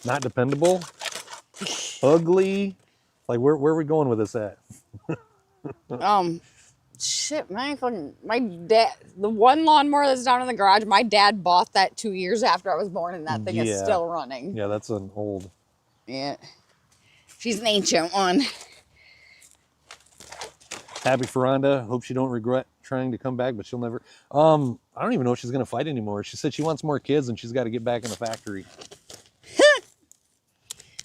Speaker 1: Not dependable. Ugly. Like where are we going with this at?
Speaker 2: Shit, my dad, the one lawnmower that's down in the garage, my dad bought that 2 years after I was born, and that thing is still running.
Speaker 1: Yeah, that's an old.
Speaker 2: Yeah. She's an ancient one.
Speaker 1: Happy for Rhonda. Hope she don't regret trying to come back, but she'll never. I don't even know if she's gonna fight anymore. She said she wants more kids and she's got to get back in the factory.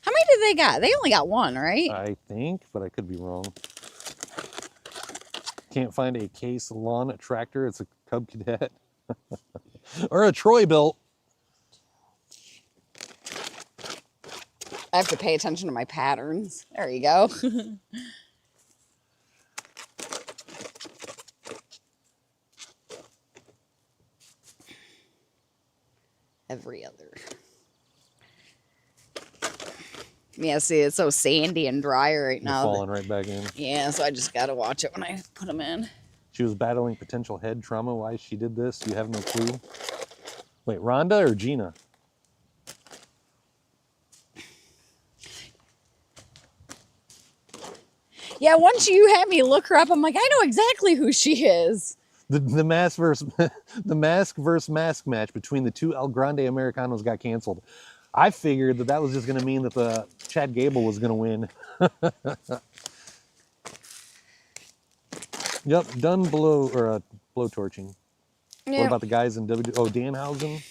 Speaker 2: How many did they got? They only got one, right?
Speaker 1: I think, but I could be wrong. Can't find a Case lawn tractor. It's a Cub Cadet or a Troy built.
Speaker 2: I have to pay attention to my patterns. There you go. Every other. Yeah, see, it's so sandy and dry right now.
Speaker 1: Falling right back in.
Speaker 2: Yeah, so I just got to watch it when I put them in.
Speaker 1: She was battling potential head trauma. Why she did this, you have no clue. Wait, Rhonda or Gina?
Speaker 2: Yeah, once you had me look her up, I'm like, I know exactly who she is.
Speaker 1: The mask versus mask match between the two El Grande Americanos got canceled. I figured that was just going to mean that the Chad Gable was going to win. Yep, done blow torching. Yeah. What about the guys in Danhausen?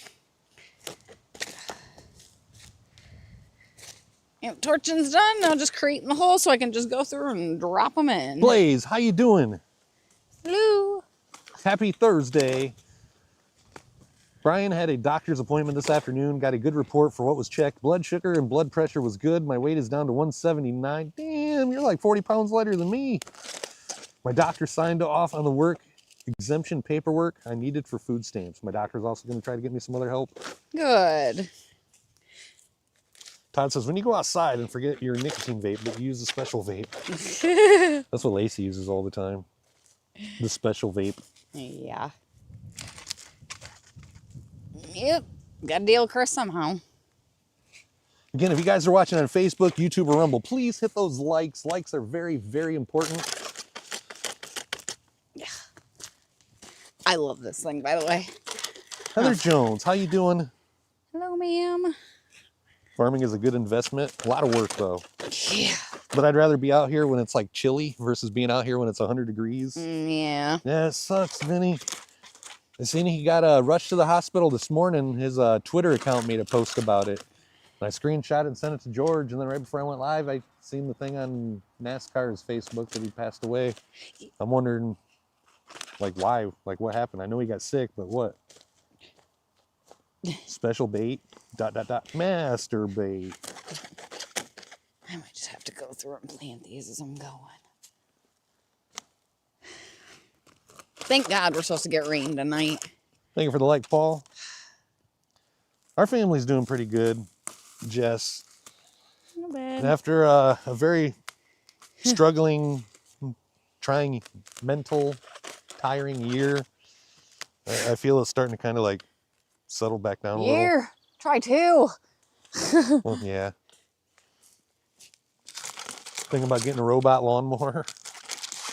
Speaker 2: Yep, torching's done. Now just creating the hole so I can just go through and drop them in.
Speaker 1: Blaze, how you doing?
Speaker 2: Hello.
Speaker 1: Happy Thursday. Brian had a doctor's appointment this afternoon, got a good report for what was checked. Blood sugar and blood pressure was good. My weight is down to 179. Damn, you're like 40 pounds lighter than me. My doctor signed off on the work exemption paperwork I needed for food stamps. My doctor's also going to try to get me some other help.
Speaker 2: Good.
Speaker 1: Todd says, when you go outside and forget your nicotine vape, but you use a special vape. That's what Lacey uses all the time. The special vape.
Speaker 2: Yeah. Yep. Got to deal with Chris somehow.
Speaker 1: Again, if you guys are watching on Facebook, YouTube, or Rumble, please hit those likes. Likes are very, very important.
Speaker 2: Yeah. I love this thing, by the way.
Speaker 1: Heather Jones, how you doing?
Speaker 2: Hello, ma'am.
Speaker 1: Farming is a good investment. A lot of work, though.
Speaker 2: Yeah.
Speaker 1: But I'd rather be out here when it's like chilly versus being out here when it's 100 degrees.
Speaker 2: Yeah.
Speaker 1: Yeah, it sucks, Vinny. I seen he got rushed to the hospital this morning. His Twitter account made a post about it. And I screenshot it and sent it to George. And then right before I went live, I seen the thing on NASCAR's Facebook that he passed away. I'm wondering, like, why? Like, what happened? I know he got sick, but what? Special bait, ... master bait.
Speaker 2: I might just have to go through and plant these as I'm going. Thank God we're supposed to get rain tonight.
Speaker 1: Thank you for the like, Paul. Our family's doing pretty good, Jess.
Speaker 2: Not bad.
Speaker 1: And after a very struggling, trying, mental, tiring year, I feel it's starting to kind of like settle back down a little.
Speaker 2: Year. Try 2.
Speaker 1: Well, yeah. Thinking about getting a robot lawnmower.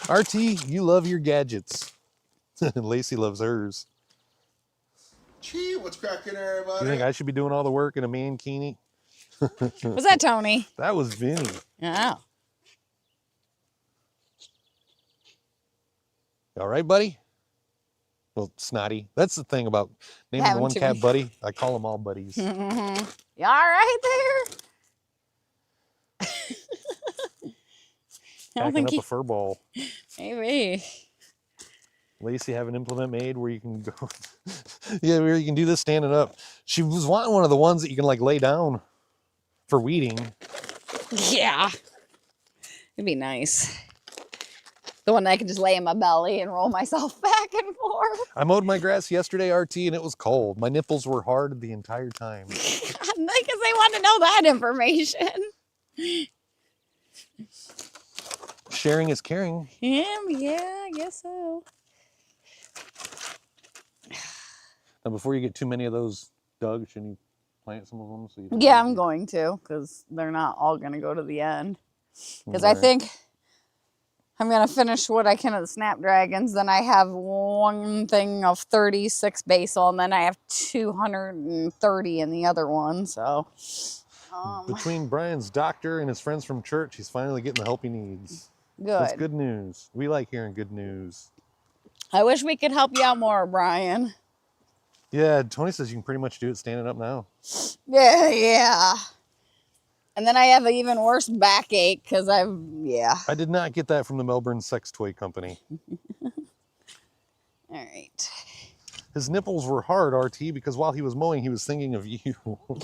Speaker 1: RT, you love your gadgets. Lacey loves hers.
Speaker 3: Gee, what's cracking, everybody?
Speaker 1: You think I should be doing all the work in a mankini?
Speaker 2: Was that Tony?
Speaker 1: That was Vinny.
Speaker 2: Oh.
Speaker 1: All right, buddy? Well, Snotty. That's the thing about naming the
Speaker 2: Having
Speaker 1: one
Speaker 2: too
Speaker 1: cat
Speaker 2: many-
Speaker 1: Buddy. I call them all buddies.
Speaker 2: Mm-hmm. You all right there? I don't
Speaker 1: Packing
Speaker 2: think
Speaker 1: up a fur ball.
Speaker 2: maybe.
Speaker 1: Lacey have an implement made where you can go. Yeah, where you can do this standing up. She was wanting one of the ones that you can like lay down for weeding.
Speaker 2: Yeah. It'd be nice. The one that I can just lay in my belly and roll myself back and forth.
Speaker 1: I mowed my grass yesterday, RT, and it was cold. My nipples were hard the entire time.
Speaker 2: Because they want to know that information.
Speaker 1: Sharing is caring.
Speaker 2: Yeah, I guess so.
Speaker 1: Now, before you get too many of those dug, shouldn't you plant some of them? So you don't
Speaker 2: Yeah,
Speaker 1: lose
Speaker 2: I'm
Speaker 1: your-
Speaker 2: going to, because they're not all going to go to the end. Because I
Speaker 1: Alright.
Speaker 2: think I'm going to finish what I can of the Snapdragons. Then I have one thing of 36 basal, and then I have 230 in the other one. So,
Speaker 1: Between Brian's doctor and his friends from church, he's finally getting the help he needs. That's
Speaker 2: good.
Speaker 1: good news. We like hearing good news.
Speaker 2: I wish we could help you out more, Brian.
Speaker 1: Yeah, Tony says you can pretty much do it standing up now.
Speaker 2: Yeah. And then I have an even worse backache because yeah.
Speaker 1: I did not get that from the Melbourne Sex Toy Company.
Speaker 2: All right.
Speaker 1: His nipples were hard, RT, because while he was mowing, he was thinking of you.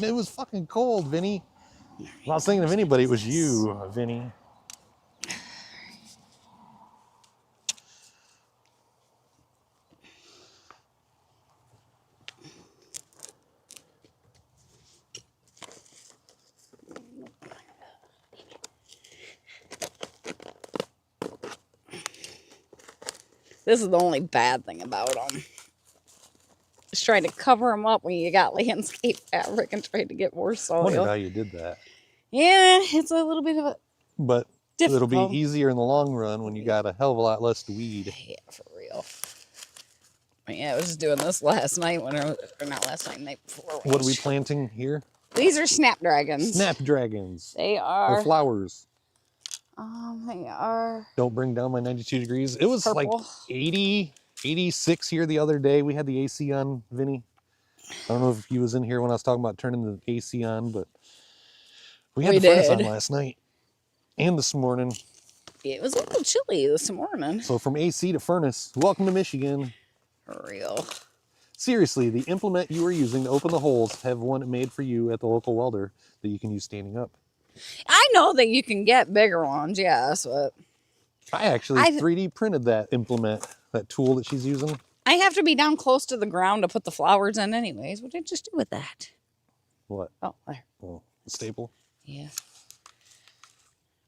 Speaker 1: It was fucking cold, Vinny. If I was thinking of anybody, it was you, Vinny.
Speaker 2: This is the only bad thing about them. Just trying to cover them up when you got landscape fabric and trying to get more
Speaker 1: I wondered how
Speaker 2: soil.
Speaker 1: you did that.
Speaker 2: Yeah, it's a little bit of a
Speaker 1: But
Speaker 2: difficult.
Speaker 1: it'll be easier in the long run when you got a hell of a lot less to weed.
Speaker 2: Yeah, for real. Yeah, I was just doing this last night when or not last night, night before.
Speaker 1: What are we planting here?
Speaker 2: These are snapdragons.
Speaker 1: Snapdragons.
Speaker 2: They
Speaker 1: Or
Speaker 2: are.
Speaker 1: flowers.
Speaker 2: They are.
Speaker 1: Don't bring down my 92 degrees. It was like
Speaker 2: Purple.
Speaker 1: 80, 86 here the other day. We had the AC on, Vinny. I don't know if he was in here when I was talking about turning the AC on, but we had
Speaker 2: We
Speaker 1: the furnace on
Speaker 2: did.
Speaker 1: last night and this morning.
Speaker 2: It was a little chilly this morning.
Speaker 1: So from AC to furnace, welcome to Michigan.
Speaker 2: For real.
Speaker 1: Seriously, the implement you are using to open the holes have one made for you at the local welder that you can use standing up.
Speaker 2: I know that you can get bigger ones, yes, but
Speaker 1: I actually 3D printed that implement, that tool that she's using.
Speaker 2: I have to be down close to the ground to put the flowers in anyways. What did I just do with that?
Speaker 1: What?
Speaker 2: Oh, there.
Speaker 1: Oh, the staple?
Speaker 2: Yeah.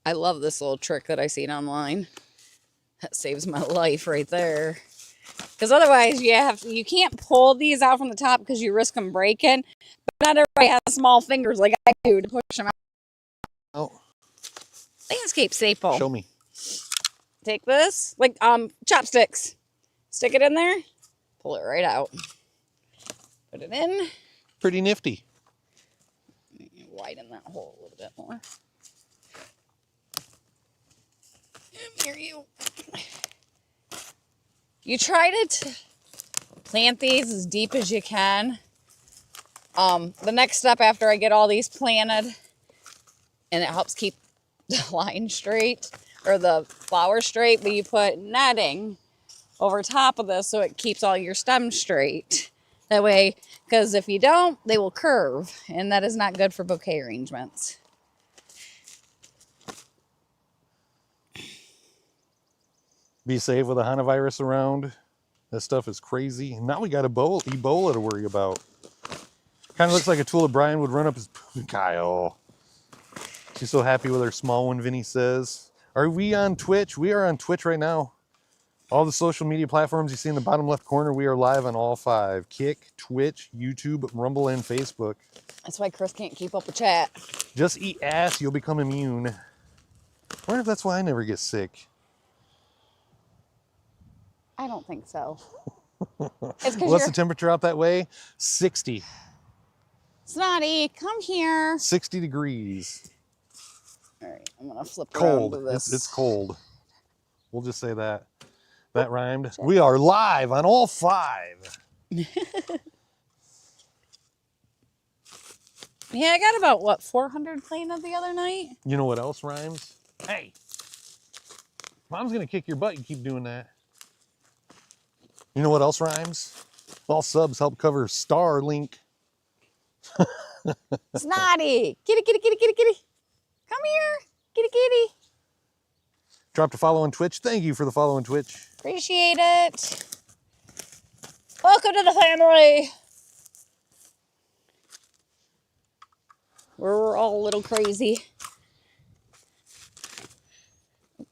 Speaker 2: I love this little trick that I seen online. That saves my life right there. Because otherwise you can't pull these out from the top because you risk them breaking. But not everybody has small fingers like I do to push them out.
Speaker 1: Oh,
Speaker 2: Landscape staple.
Speaker 1: show me.
Speaker 2: Take this, like chopsticks. Stick it in there. Pull it right out. Put it in.
Speaker 1: Pretty nifty.
Speaker 2: Widen that hole a little bit more. Here you try to plant these as deep as you can. The next step after I get all these planted, and it helps keep the line straight or the flower straight, but you put netting over top of this so it keeps all your stems straight. That way, because if you don't, they will curve, and that is not good for bouquet arrangements.
Speaker 1: Be safe with a hantavirus around. That stuff is crazy. And now we got Ebola to worry about. Kind of looks like a tool that Brian would run up his... Kyle. She's so happy with her small one, Vinny says. Are we on Twitch? We are on Twitch right now. All the social media platforms you see in the bottom left corner, we are live on all 5. Kick, Twitch, YouTube, Rumble, and Facebook.
Speaker 2: That's why Chris can't keep up with chat.
Speaker 1: Just eat ass, you'll become immune. I wonder if that's why I never get sick.
Speaker 2: I don't think so. It's because
Speaker 1: What's the temperature out that way? 60.
Speaker 2: Snotty, come here.
Speaker 1: 60 degrees.
Speaker 2: All right, I'm gonna flip
Speaker 1: Cold.
Speaker 2: around to this.
Speaker 1: It's cold. We'll just say that. That rhymed. We are live on all 5.
Speaker 2: Yeah, I got about, what, 400 playing it the other night?
Speaker 1: You know what else rhymes? Hey, Mom's gonna kick your butt. You keep doing that. You know what else rhymes? All subs help cover Starlink.
Speaker 2: Snotty, kitty, kitty, kitty, kitty, kitty. Come here, kitty, kitty.
Speaker 1: Dropped a follow on Twitch. Thank you for the follow on Twitch.
Speaker 2: Appreciate it. Welcome to the family. We're all a little crazy.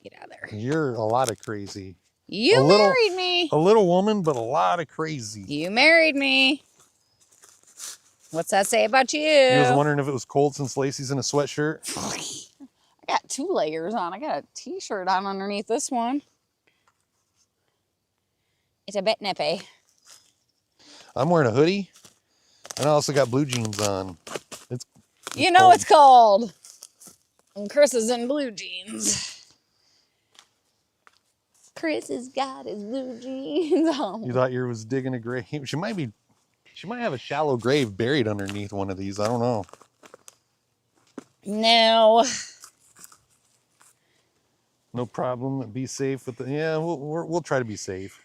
Speaker 2: Get out of there.
Speaker 1: You're a lot of crazy.
Speaker 2: You married me.
Speaker 1: A little woman, but a lot of crazy.
Speaker 2: You married me. What's that say about you?
Speaker 1: You was wondering if it was cold since Lacey's in a sweatshirt.
Speaker 2: I got 2 layers on. I got a t-shirt on underneath this one. It's a bit nippy.
Speaker 1: I'm wearing a hoodie, and I also got blue jeans on. It's
Speaker 2: You know
Speaker 1: cold.
Speaker 2: it's cold. And Chris is in blue jeans. Chris has got his blue jeans on.
Speaker 1: You thought you was digging a grave. She might have a shallow grave buried underneath one of these. I don't know.
Speaker 2: No.
Speaker 1: No problem. Be safe with the. Yeah, we'll try to be safe.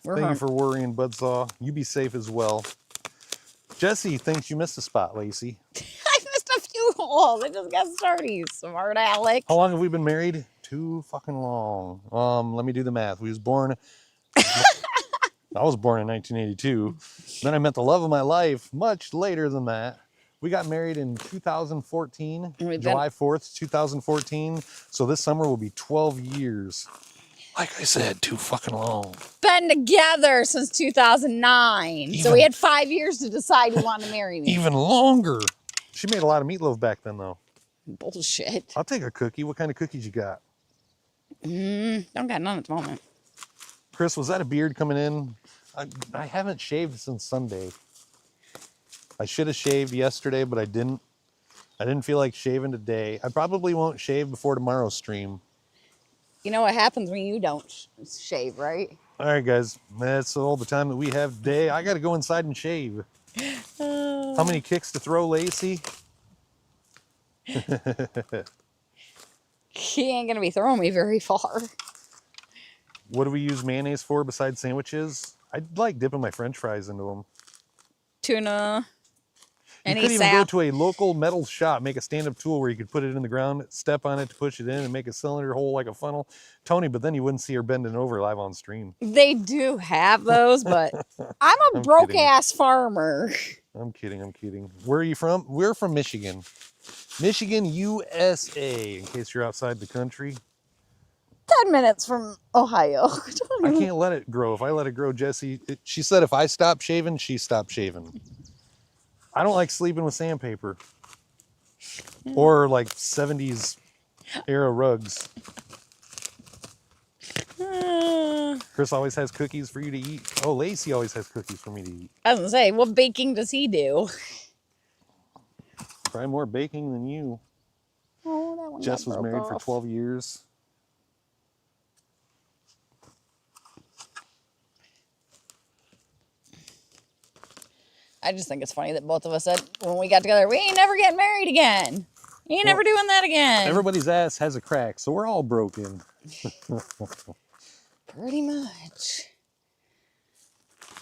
Speaker 2: We're
Speaker 1: Thank you
Speaker 2: home.
Speaker 1: for worrying, Buzzsaw. You be safe as well. Jesse thinks you missed a spot, Lacey.
Speaker 2: I missed a few holes. I just got started. Smart Alec.
Speaker 1: How long have we been married? Too fucking long. Let me do the math. We was born. I was born in 1982. Then I met the love of my life much later than that. We got married in 2014, July 4th, 2014. So this summer will be 12 years. Like I said, too fucking long.
Speaker 2: Been together since 2009. So we had 5 years to decide who wanted to marry me.
Speaker 1: Even longer. She made a lot of meatloaf back then, though.
Speaker 2: Bullshit.
Speaker 1: I'll take a cookie. What kind of cookies you got?
Speaker 2: Don't got none at the moment.
Speaker 1: Chris, was that a beard coming in? I haven't shaved since Sunday. I should have shaved yesterday, but I didn't. I didn't feel like shaving today. I probably won't shave before tomorrow's stream.
Speaker 2: You know what happens when you don't shave, right?
Speaker 1: All right, guys. That's all the time that we have today. I got to go inside and shave. How many kicks to throw, Lacey?
Speaker 2: He ain't going to be throwing me very far.
Speaker 1: What do we use mayonnaise for besides sandwiches? I'd like dipping my french fries into them.
Speaker 2: Tuna.
Speaker 1: You
Speaker 2: Any
Speaker 1: could even go
Speaker 2: sap.
Speaker 1: to a local metal shop, make a stand-up tool where you could put it in the ground, step on it to push it in, and make a cylinder hole like a funnel. Tony, but then you wouldn't see her bending over live on stream.
Speaker 2: They do have those, but I'm a broke-ass farmer.
Speaker 1: I'm kidding, I'm kidding. Where are you from? We're from Michigan. Michigan, USA, in case you're outside the country.
Speaker 2: 10 minutes from Ohio.
Speaker 1: I can't let it grow. If I let it grow, Jesse, she said if I stop shaving, she stopped shaving. I don't like sleeping with sandpaper or like 70s era rugs. Chris always has cookies for you to eat. Oh, Lacey always has cookies for me to eat.
Speaker 2: I was going to say, what baking does he do?
Speaker 1: Probably more baking than you.
Speaker 2: Oh, that one
Speaker 1: Jess
Speaker 2: got
Speaker 1: was
Speaker 2: broke
Speaker 1: married for
Speaker 2: off.
Speaker 1: 12 years.
Speaker 2: I just think it's funny that both of us said when we got together, we ain't never getting married again. We ain't never doing that again.
Speaker 1: Everybody's ass has a crack, so we're all broken.
Speaker 2: Pretty much.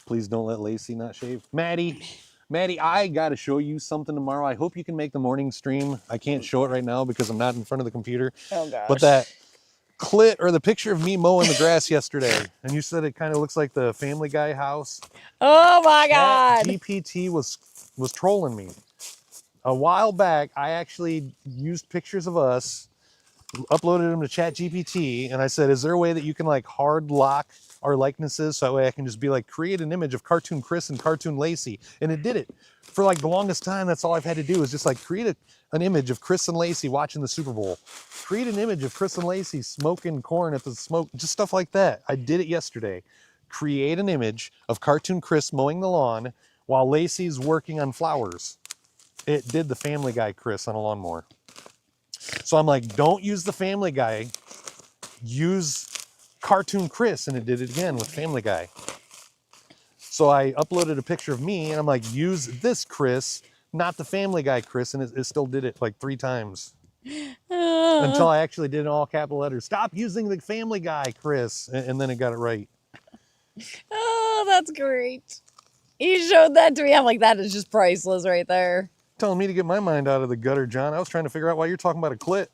Speaker 1: Please don't let Lacey not shave. Maddie, I got to show you something tomorrow. I hope you can make the morning stream. I can't show it right now because I'm not in front of the computer.
Speaker 2: Oh, gosh.
Speaker 1: But that Clit, or the picture of me mowing the grass yesterday, and you said it kind of looks like the Family Guy house.
Speaker 2: Oh my God.
Speaker 1: GPT was trolling me. A while back, I actually used pictures of us, uploaded them to ChatGPT, and I said, is there a way that you can like hard lock our likenesses so that way I can just be like, create an image of Cartoon Chris and Cartoon Lacey? And it did it. For like the longest time, that's all I've had to do is just like create an image of Chris and Lacey watching the Super Bowl. Create an image of Chris and Lacey smoking corn at the smoke, just stuff like that. I did it yesterday. Create an image of Cartoon Chris mowing the lawn while Lacey's working on flowers. It did the Family Guy Chris on a lawnmower. So I'm like, don't use the Family Guy, use Cartoon Chris, and it did it again with Family Guy. So I uploaded a picture of me, and I'm like, use this Chris, not the Family Guy Chris, and it still did it like 3 times. Until I actually did it in all capital letters. Stop using the Family Guy Chris, and then it got it right.
Speaker 2: Oh, that's great. You showed that to me. I'm like, that is just priceless right there.
Speaker 1: Telling me to get my mind out of the gutter, John. I was trying to figure out why you're talking about a clit.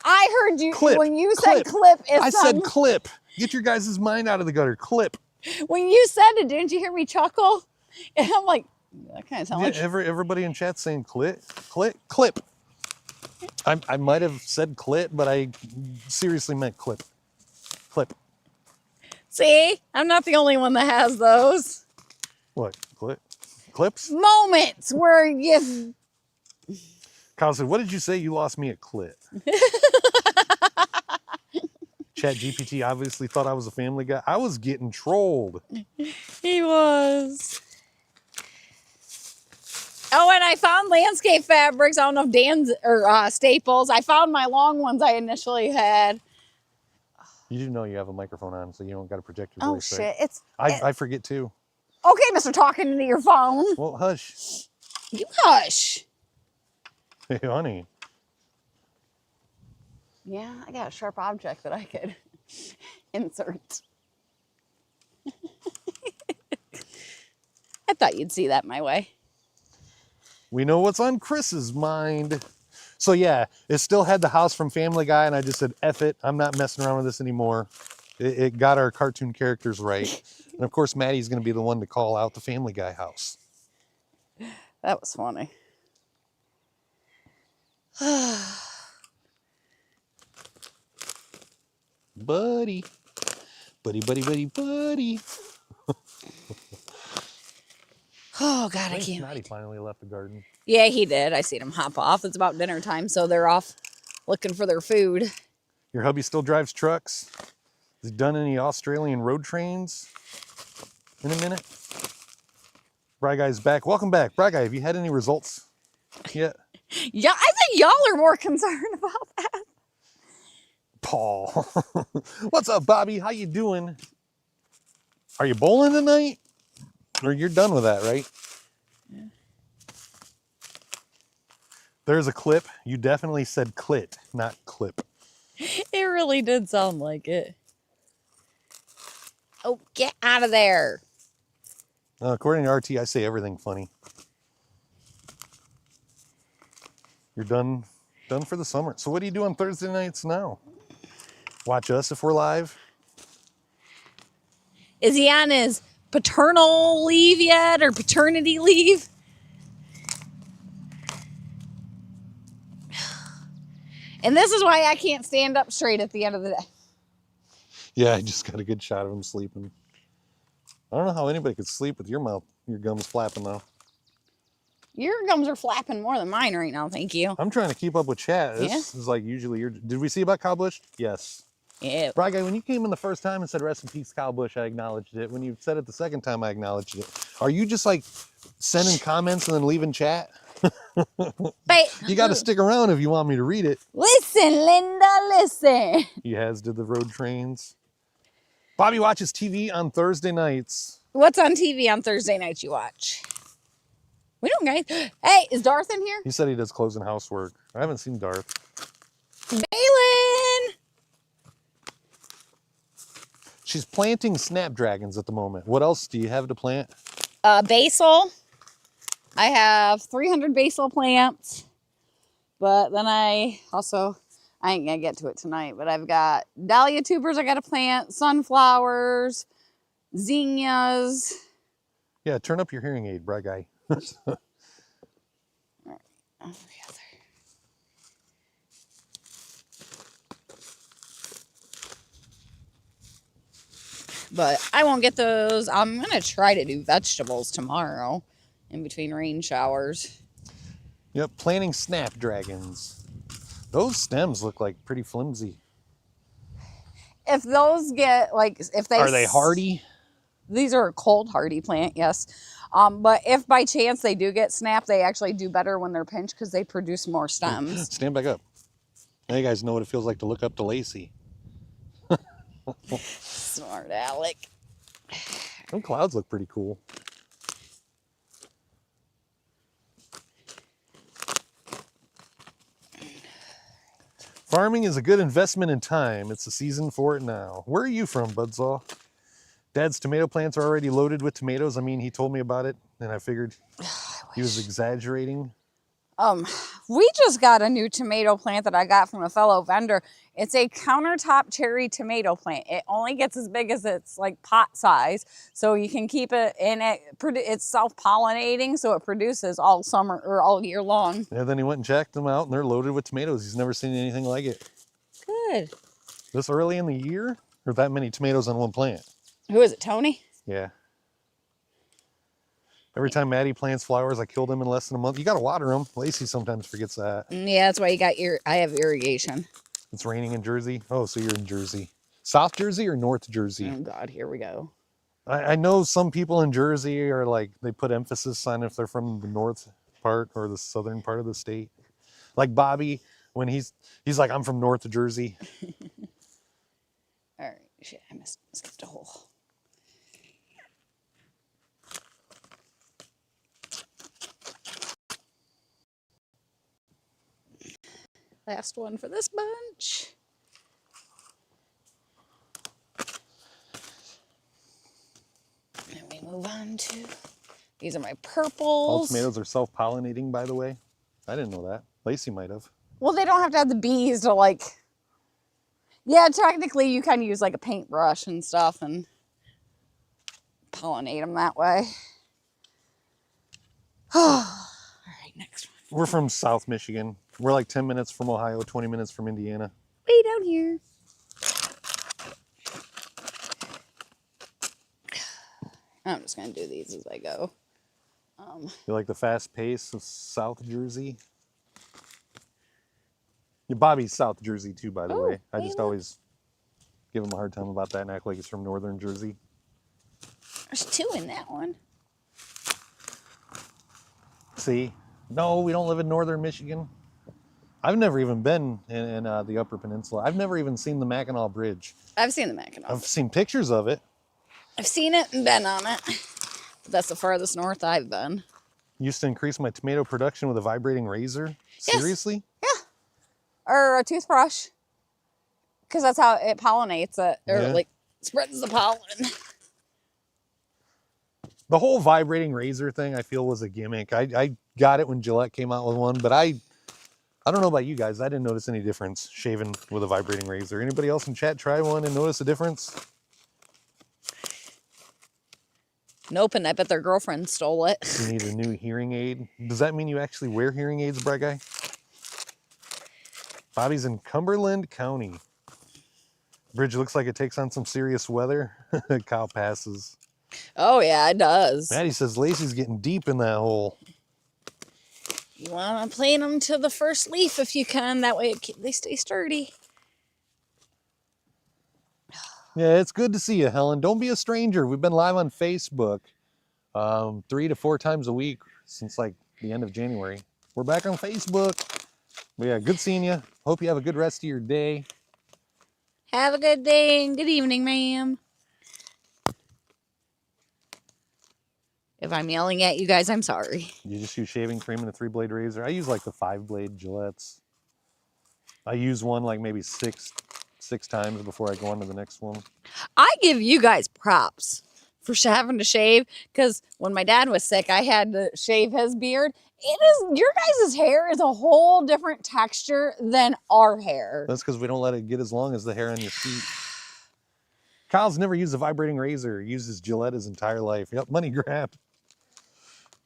Speaker 2: I heard you
Speaker 1: Clip,
Speaker 2: when you said clip.
Speaker 1: I said clip. Get your guys' mind out of the gutter. Clip.
Speaker 2: When you said it, didn't you hear me chuckle? And I'm like, that kind of sounds like.
Speaker 1: Everybody in chat saying clit, clip. I might have said clit, but I seriously meant clip. Clip.
Speaker 2: See, I'm not the only one that has those
Speaker 1: What? Clip? Clips?
Speaker 2: moments where you.
Speaker 1: Kyle said, what did you say? You lost me at clit. Chat GPT obviously thought I was a Family Guy. I was getting trolled.
Speaker 2: He was. Oh, and I found landscape fabrics. I don't know if Dan's or Staples. I found my long ones I initially had.
Speaker 1: You do know you have a microphone on, so you don't got to project your voice.
Speaker 2: Oh
Speaker 1: Right?
Speaker 2: shit!
Speaker 1: I forget too.
Speaker 2: Okay, Mr. Talking into your phone.
Speaker 1: Well, hush.
Speaker 2: You hush.
Speaker 1: Hey, honey.
Speaker 2: Yeah, I got a sharp object that I could insert. I thought you'd see that my way.
Speaker 1: We know what's on Chris's mind. So yeah, it still had the house from Family Guy, and I just said, F it, I'm not messing around with this anymore. It got our cartoon characters right. And of course, Maddie's gonna be the one to call out the Family Guy house.
Speaker 2: That was funny.
Speaker 1: Buddy. Buddy.
Speaker 2: Oh, God, I
Speaker 1: I think
Speaker 2: can't.
Speaker 1: Maddie finally left the garden.
Speaker 2: Yeah, he did. I seen him hop off. It's about dinner time, so they're off looking for their food.
Speaker 1: Your hubby still drives trucks? Has he done any Australian road trains in a minute? Bry Guy's back. Welcome back. Bry Guy, have you had any results yet?
Speaker 2: Yeah, I think y'all are more concerned about that.
Speaker 1: Paul. What's up, Bobby? How you doing? Are you bowling tonight? Or you're done with that, right?
Speaker 2: Yeah.
Speaker 1: There's a clip. You definitely said clit, not clip.
Speaker 2: It really did sound like it. Oh, get out of there.
Speaker 1: According to RT, I say everything funny. You're done for the summer. So what do you do on Thursday nights now? Watch us if we're live?
Speaker 2: Is he on his paternal leave yet or paternity leave? And this is why I can't stand up straight at the end of the day.
Speaker 1: Yeah, I just got a good shot of him sleeping. I don't know how anybody could sleep with your gums flapping though.
Speaker 2: Your gums are flapping more than mine right now, thank you.
Speaker 1: I'm trying to keep up with chat. This is like usually did we see about Kyle Busch? Yes.
Speaker 2: Yeah.
Speaker 1: Bry Guy, when you came in the first time and said rest in peace Kyle Busch, I acknowledged it. When you said it the second time, I acknowledged it. Are you just like sending comments and then leaving chat?
Speaker 2: But
Speaker 1: You got to stick around if you want me to read it.
Speaker 2: listen, Linda, listen.
Speaker 1: He did the road trains. Bobby watches TV on Thursday nights.
Speaker 2: What's on TV on Thursday nights you watch? We don't, guys. Hey, is Darth in here?
Speaker 1: He said he does closing housework. I haven't seen Darth.
Speaker 2: Balin!
Speaker 1: She's planting snapdragons at the moment. What else do you have to plant?
Speaker 2: Basil. I have 300 basil plants. But then I I ain't gonna get to it tonight, but I've got dahlia tubers I gotta plant, sunflowers, zinnias.
Speaker 1: Yeah, turn up your hearing aid, bright guy.
Speaker 2: But I won't get those. I'm gonna try to do vegetables tomorrow in between rain showers.
Speaker 1: Yep, planting snapdragons. Those stems look like pretty flimsy.
Speaker 2: If those get like, if they
Speaker 1: Are they hardy?
Speaker 2: These are a cold hardy plant, yes. But if by chance they do get snapped, they actually do better when they're pinched because they produce more stems.
Speaker 1: Stand back up. Now you guys know what it feels like to look up to Lacey.
Speaker 2: Smart Alec.
Speaker 1: Them clouds look pretty cool. Farming is a good investment in time. It's the season for it now. Where are you from, Budsaw? Dad's tomato plants are already loaded with tomatoes. I mean, he told me about it, and I figured he was exaggerating.
Speaker 2: We just got a new tomato plant that I got from a fellow vendor. It's a countertop cherry tomato plant. It only gets as big as it's like pot size, so you can keep it in it. It's self-pollinating, so it produces all summer or all year long.
Speaker 1: Yeah, then he went and checked them out, and they're loaded with tomatoes. He's never seen anything like it.
Speaker 2: Good.
Speaker 1: This early in the year, or that many tomatoes on one plant?
Speaker 2: Who is it, Tony?
Speaker 1: Yeah. Every time Maddie plants flowers, I kill them in less than a month. You got to water them. Lacey sometimes forgets that.
Speaker 2: Yeah, that's why you got I have irrigation.
Speaker 1: It's raining in Jersey. Oh, so you're in Jersey. South Jersey or North Jersey?
Speaker 2: Oh, God, here we go.
Speaker 1: I know some people in Jersey are like, they put emphasis on if they're from the north part or the southern part of the state. Like Bobby, when he's like, I'm from North Jersey.
Speaker 2: All right, shit, I skipped a hole. Last one for this bunch. And we move on to, these are my purples.
Speaker 1: All tomatoes are self-pollinating, by the way. I didn't know that. Lacey might have.
Speaker 2: Well, they don't have to have the bees to like, yeah, technically you kind of use like a paintbrush and stuff and pollinate them that way. All right, next one.
Speaker 1: We're from South Michigan. We're like 10 minutes from Ohio, 20 minutes from Indiana.
Speaker 2: Way down here. I'm just going to do these as I go.
Speaker 1: You like the fast pace of South Jersey? Yeah, Bobby's South Jersey too, by the way. I just always give him a hard time about that and act like he's from Northern Jersey.
Speaker 2: There's two in that one.
Speaker 1: See? No, we don't live in Northern Michigan. I've never even been in the Upper Peninsula. I've never even seen the Mackinac Bridge.
Speaker 2: I've seen the Mackinac.
Speaker 1: I've seen pictures of it.
Speaker 2: I've seen it and been on it. But that's the farthest north I've been.
Speaker 1: Used to increase my tomato production with a vibrating razor.
Speaker 2: Yes.
Speaker 1: Seriously?
Speaker 2: Yeah. Or a toothbrush. Because that's how it pollinates it. Or like spreads the pollen.
Speaker 1: The whole vibrating razor thing, I feel, was a gimmick. I got it when Gillette came out with one, but I don't know about you guys. I didn't notice any difference shaving with a vibrating razor. Anybody else in chat try one and notice a difference?
Speaker 2: Nope, and I bet their girlfriend stole it.
Speaker 1: You need a new hearing aid. Does that mean you actually wear hearing aids, bright guy? Bobby's in Cumberland County. Bridge looks like it takes on some serious weather. Cow passes.
Speaker 2: Oh, yeah, it does.
Speaker 1: Maddie says Lacey's getting deep in that hole.
Speaker 2: You want to plant them to the first leaf if you can. That way they stay sturdy.
Speaker 1: Yeah, it's good to see you, Helen. Don't be a stranger. We've been live on Facebook 3 to 4 times a week since like the end of January. We're back on Facebook. But yeah, good seeing you. Hope you have a good rest of your day.
Speaker 2: Have a good day and good evening, ma'am. If I'm yelling at you guys, I'm sorry.
Speaker 1: You just use shaving cream and a 3-blade razor. I use like the 5-blade Gillettes. I use one like maybe six times before I go on to the next one.
Speaker 2: I give you guys props for having to shave, because when my dad was sick, I had to shave his beard, Your guys' hair is a whole different texture than our hair.
Speaker 1: That's because we don't let it get as long as the hair on your feet. Kyle's never used a vibrating razor. He uses Gillette his entire life. Yep, money grab.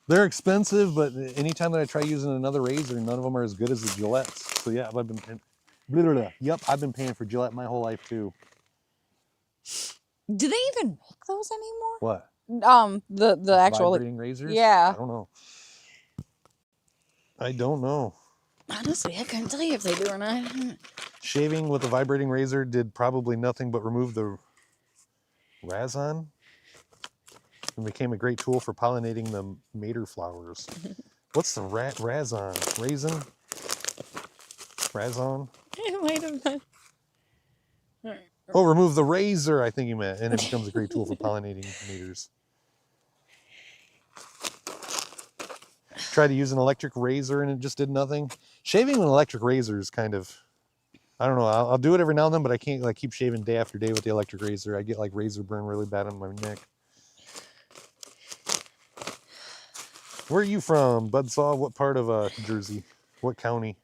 Speaker 1: They're expensive, but anytime that I try using another razor, none of them are as good as the Gillette's. So yeah, I've been paying for Gillette my whole life too.
Speaker 2: Do they even make those anymore?
Speaker 1: What?
Speaker 2: The actual
Speaker 1: vibrating razors?
Speaker 2: Yeah.
Speaker 1: I don't know.
Speaker 2: Honestly, I couldn't tell you if they do or not.
Speaker 1: Shaving with a vibrating razor did probably nothing but remove the razon and became a great tool for pollinating the mater flowers. What's the razon? Raisin? Razon?
Speaker 2: It might have been.
Speaker 1: Oh, remove the razor, I think you meant, and it becomes a great tool for pollinating maters. Tried to use an electric razor and it just did nothing. Shaving with an electric razor is kind of, I don't know, I'll do it every now and then, but I can't like keep shaving day after day with the electric razor. I get like razor burn really bad on my neck. Where are you from, Budsaw? What part of Jersey? What county?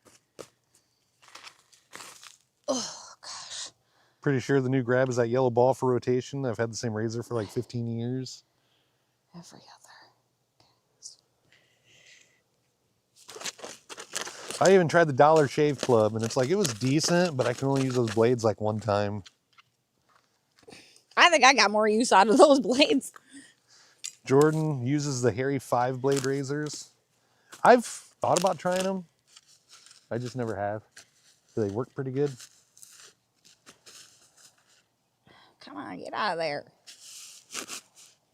Speaker 2: Oh, gosh.
Speaker 1: Pretty sure the new grab is that yellow ball for rotation. I've had the same razor for like 15 years.
Speaker 2: Every other.
Speaker 1: I even tried the Dollar Shave Club, and it's like, it was decent, but I can only use those blades like one time.
Speaker 2: I think I got more use out of those blades.
Speaker 1: Jordan uses the hairy 5-blade razors. I've thought about trying them. I just never have. Do they work pretty good?
Speaker 2: Come on, get out of there.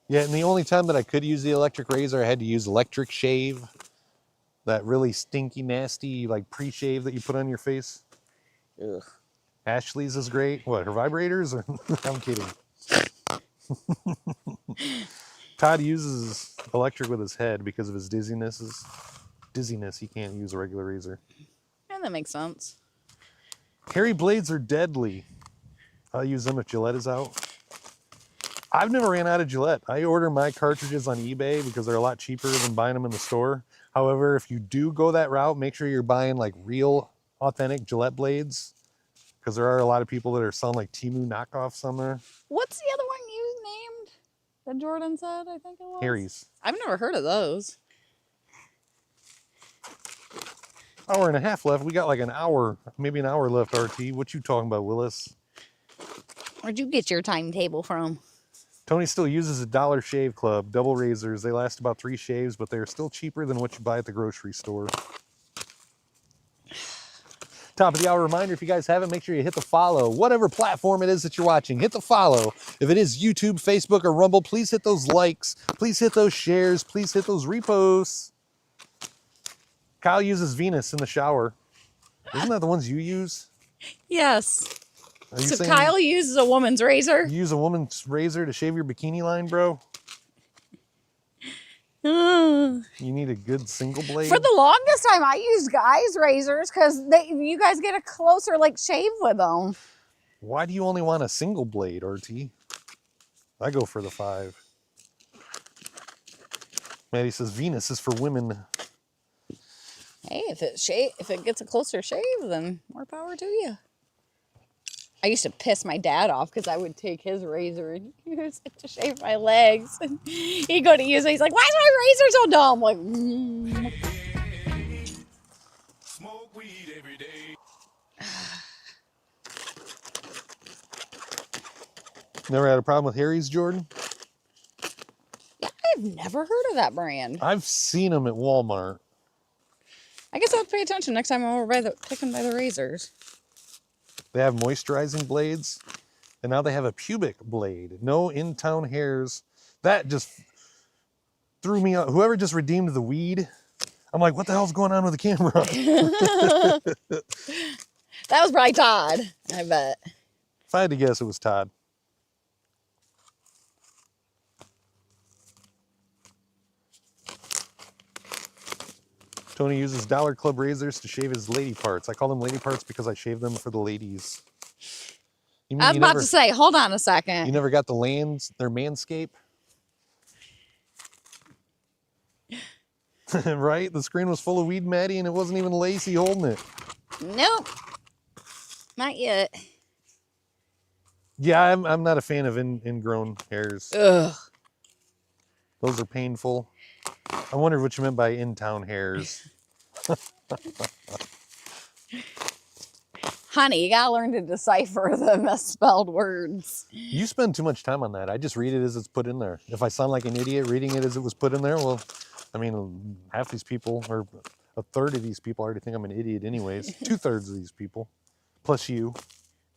Speaker 1: Yeah, and the only time that I could use the electric razor, I had to use electric shave. That really stinky, nasty, like pre-shave that you put on your face.
Speaker 2: Ugh.
Speaker 1: Ashley's is great. What, her vibrators? Or I'm kidding. Todd uses electric with his head because of his dizziness. He can't use a regular razor.
Speaker 2: And that makes sense.
Speaker 1: Hairy blades are deadly. I'll use them if Gillette is out. I've never ran out of Gillette. I order my cartridges on eBay because they're a lot cheaper than buying them in the store. However, if you do go that route, make sure you're buying like real, authentic Gillette blades, because there are a lot of people that are selling like Temu knockoffs on there.
Speaker 2: What's the other one you named that Jordan said, I think it was?
Speaker 1: Harry's.
Speaker 2: I've never heard of those.
Speaker 1: Hour and a half left. We got like an hour, maybe an hour left, RT. What you talking about, Willis?
Speaker 2: Where'd you get your timetable from?
Speaker 1: Tony still uses a Dollar Shave Club, double razors. They last about 3 shaves, but they're still cheaper than what you buy at the grocery store. Top of the hour reminder, if you guys haven't, make sure you hit the follow. Whatever platform it is that you're watching, hit the follow. If it is YouTube, Facebook, or Rumble, please hit those likes. Please hit those shares. Please hit those reposts. Kyle uses Venus in the shower. Isn't that the ones you use?
Speaker 2: Yes.
Speaker 1: Are you
Speaker 2: So
Speaker 1: saying
Speaker 2: Kyle uses a woman's razor?
Speaker 1: you use a woman's razor to shave your bikini line, bro?
Speaker 2: For
Speaker 1: You need a good single blade?
Speaker 2: the longest time, I used guys' razors because you guys get a closer like shave with them.
Speaker 1: Why do you only want a single blade, RT? I go for the 5. Maddie says Venus is for women.
Speaker 2: Hey, if it gets a closer shave, then more power to you. I used to piss my dad off because I would take his razor and use it to shave my legs. And he'd go to use it. He's like, "Why is my razor so dull?" I'm like,
Speaker 3: Smoke weed every day.
Speaker 1: Never had a problem with Harry's, Jordan?
Speaker 2: Yeah, I've never heard of that brand.
Speaker 1: I've seen them at Walmart.
Speaker 2: I guess I'll pay attention next time I'm over picking by the razors.
Speaker 1: They have moisturizing blades, and now they have a pubic blade. No in-town hairs. That just threw me out. Whoever just redeemed the weed, I'm like, what the hell's going on with the camera?
Speaker 2: That was probably Todd, I bet.
Speaker 1: If I had to guess, it was Todd. Tony uses Dollar Club razors to shave his lady parts. I call them lady parts because I shave them for the ladies. You mean
Speaker 2: I was about to say, hold on a second.
Speaker 1: You never got their Manscape? Right? The screen was full of weed, Maddie, and it wasn't even Lacey holding it.
Speaker 2: Nope. Not yet.
Speaker 1: Yeah, I'm not a fan of ingrown hairs.
Speaker 2: Ugh.
Speaker 1: Those are painful. I wondered what you meant by in-town hairs.
Speaker 2: Honey, you gotta learn to decipher the misspelled words.
Speaker 1: You spend too much time on that. I just read it as it's put in there. If I sound like an idiot reading it as it was put in there, well, I mean, half these people, or a third of these people already think I'm an idiot anyways. 2/3 of these people, plus you.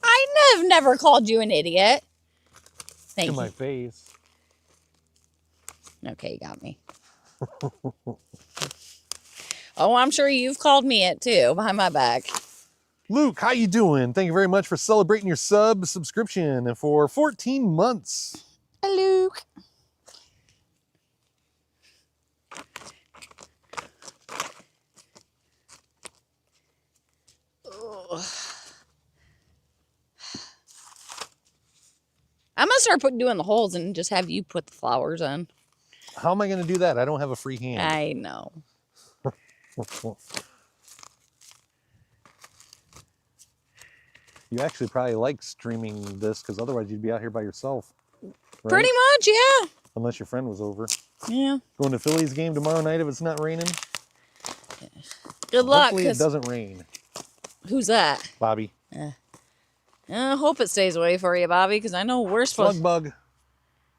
Speaker 2: I have never called you an idiot. Thank
Speaker 1: In
Speaker 2: you.
Speaker 1: my face.
Speaker 2: Okay, you got me. Oh, I'm sure you've called me it too, behind my back.
Speaker 1: Luke, how you doing? Thank you very much for celebrating your subscription for 14 months.
Speaker 2: Hi, Luke. Ugh. I'm gonna start doing the holes and just have you put the flowers in.
Speaker 1: How am I going to do that? I don't have a free hand.
Speaker 2: I know.
Speaker 1: You actually probably like streaming this because otherwise you'd be out here by yourself. Right?
Speaker 2: Pretty much, yeah.
Speaker 1: Unless your friend was over.
Speaker 2: Yeah.
Speaker 1: Going to Phillies game tomorrow night if it's not raining.
Speaker 2: Good luck.
Speaker 1: Hopefully it
Speaker 2: 'Cause
Speaker 1: doesn't rain.
Speaker 2: who's that?
Speaker 1: Bobby.
Speaker 2: I hope it stays away for you, Bobby, because I know we're supposed.
Speaker 1: Slug bug.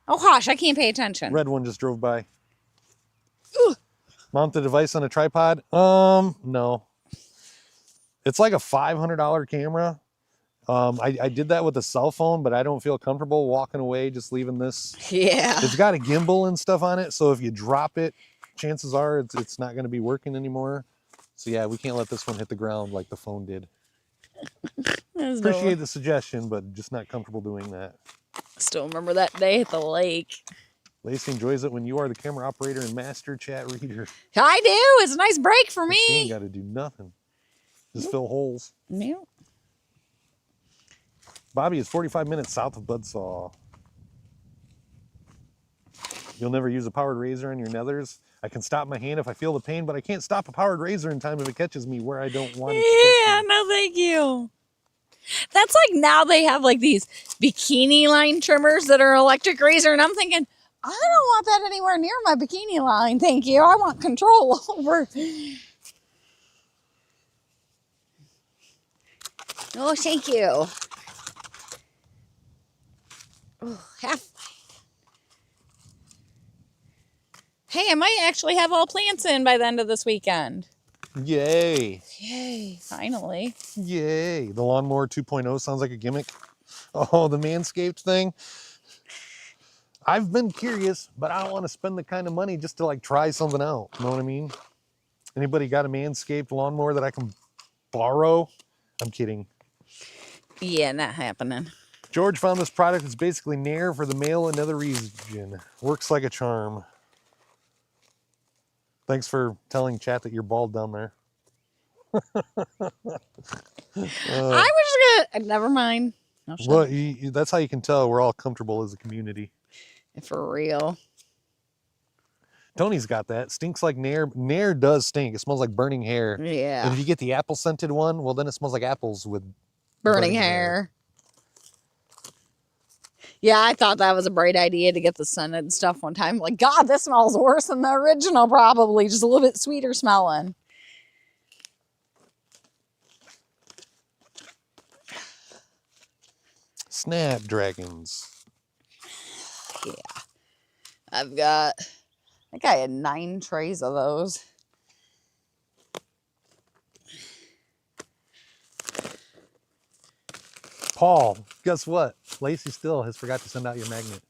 Speaker 2: Oh gosh, I can't pay attention.
Speaker 1: Red one just drove by.
Speaker 2: Ooh.
Speaker 1: Mount the device on a tripod? No. It's like a $500 camera. I did that with a cell phone, but I don't feel comfortable walking away just leaving this.
Speaker 2: Yeah.
Speaker 1: It's got a gimbal and stuff on it, so if you drop it, chances are it's not going to be working anymore. So yeah, we can't let this one hit the ground like the phone did. Appreciate the suggestion, but just not comfortable doing that.
Speaker 2: Still remember that day at the lake.
Speaker 1: Lacey enjoys it when you are the camera operator and master chat reader.
Speaker 2: I do. It's a nice break for
Speaker 1: She ain't
Speaker 2: me.
Speaker 1: got to do nothing. Just fill holes.
Speaker 2: Yeah.
Speaker 1: Bobby is 45 minutes south of Buzzsaw. You'll never use a powered razor on your nethers. I can stop my hand if I feel the pain, but I can't stop a powered razor in time if it catches me where I don't want it to
Speaker 2: Yeah,
Speaker 1: catch me.
Speaker 2: no thank you. That's like now they have like these bikini line trimmers that are electric razor, and I'm thinking, I don't want that anywhere near my bikini line. Thank you. I want control over. Oh, thank you. Oh, Hey, I might actually have all plants in by the end of this weekend.
Speaker 1: Yay.
Speaker 2: Yay, finally.
Speaker 1: Yay. The lawnmower 2.0 sounds like a gimmick. Oh, the Manscaped thing. I've been curious, but I don't want to spend the kind of money just to like try something out. You know what I mean? Anybody got a Manscaped lawnmower that I can borrow? I'm kidding.
Speaker 2: Yeah, not happening.
Speaker 1: George found this product that's basically Nair for the male and nether region. Works like a charm. Thanks for telling chat that you're bald down there.
Speaker 2: I was just gonna. Never mind. No, shut
Speaker 1: Well,
Speaker 2: up.
Speaker 1: that's how you can tell we're all comfortable as a community.
Speaker 2: For real.
Speaker 1: Tony's got that. Stinks like Nair. Nair does stink. It smells like burning hair.
Speaker 2: Yeah.
Speaker 1: And if you get the apple scented one, well, then it smells like apples with
Speaker 2: Burning hair. Yeah, I thought that was a bright idea to get the scented stuff one time. Like, God, this smells worse than the original, probably. Just a little bit sweeter smelling.
Speaker 1: Snapdragons.
Speaker 2: Yeah. I think I had 9 trays of those.
Speaker 1: Paul, guess what? Lacey still has forgot to send out your magnet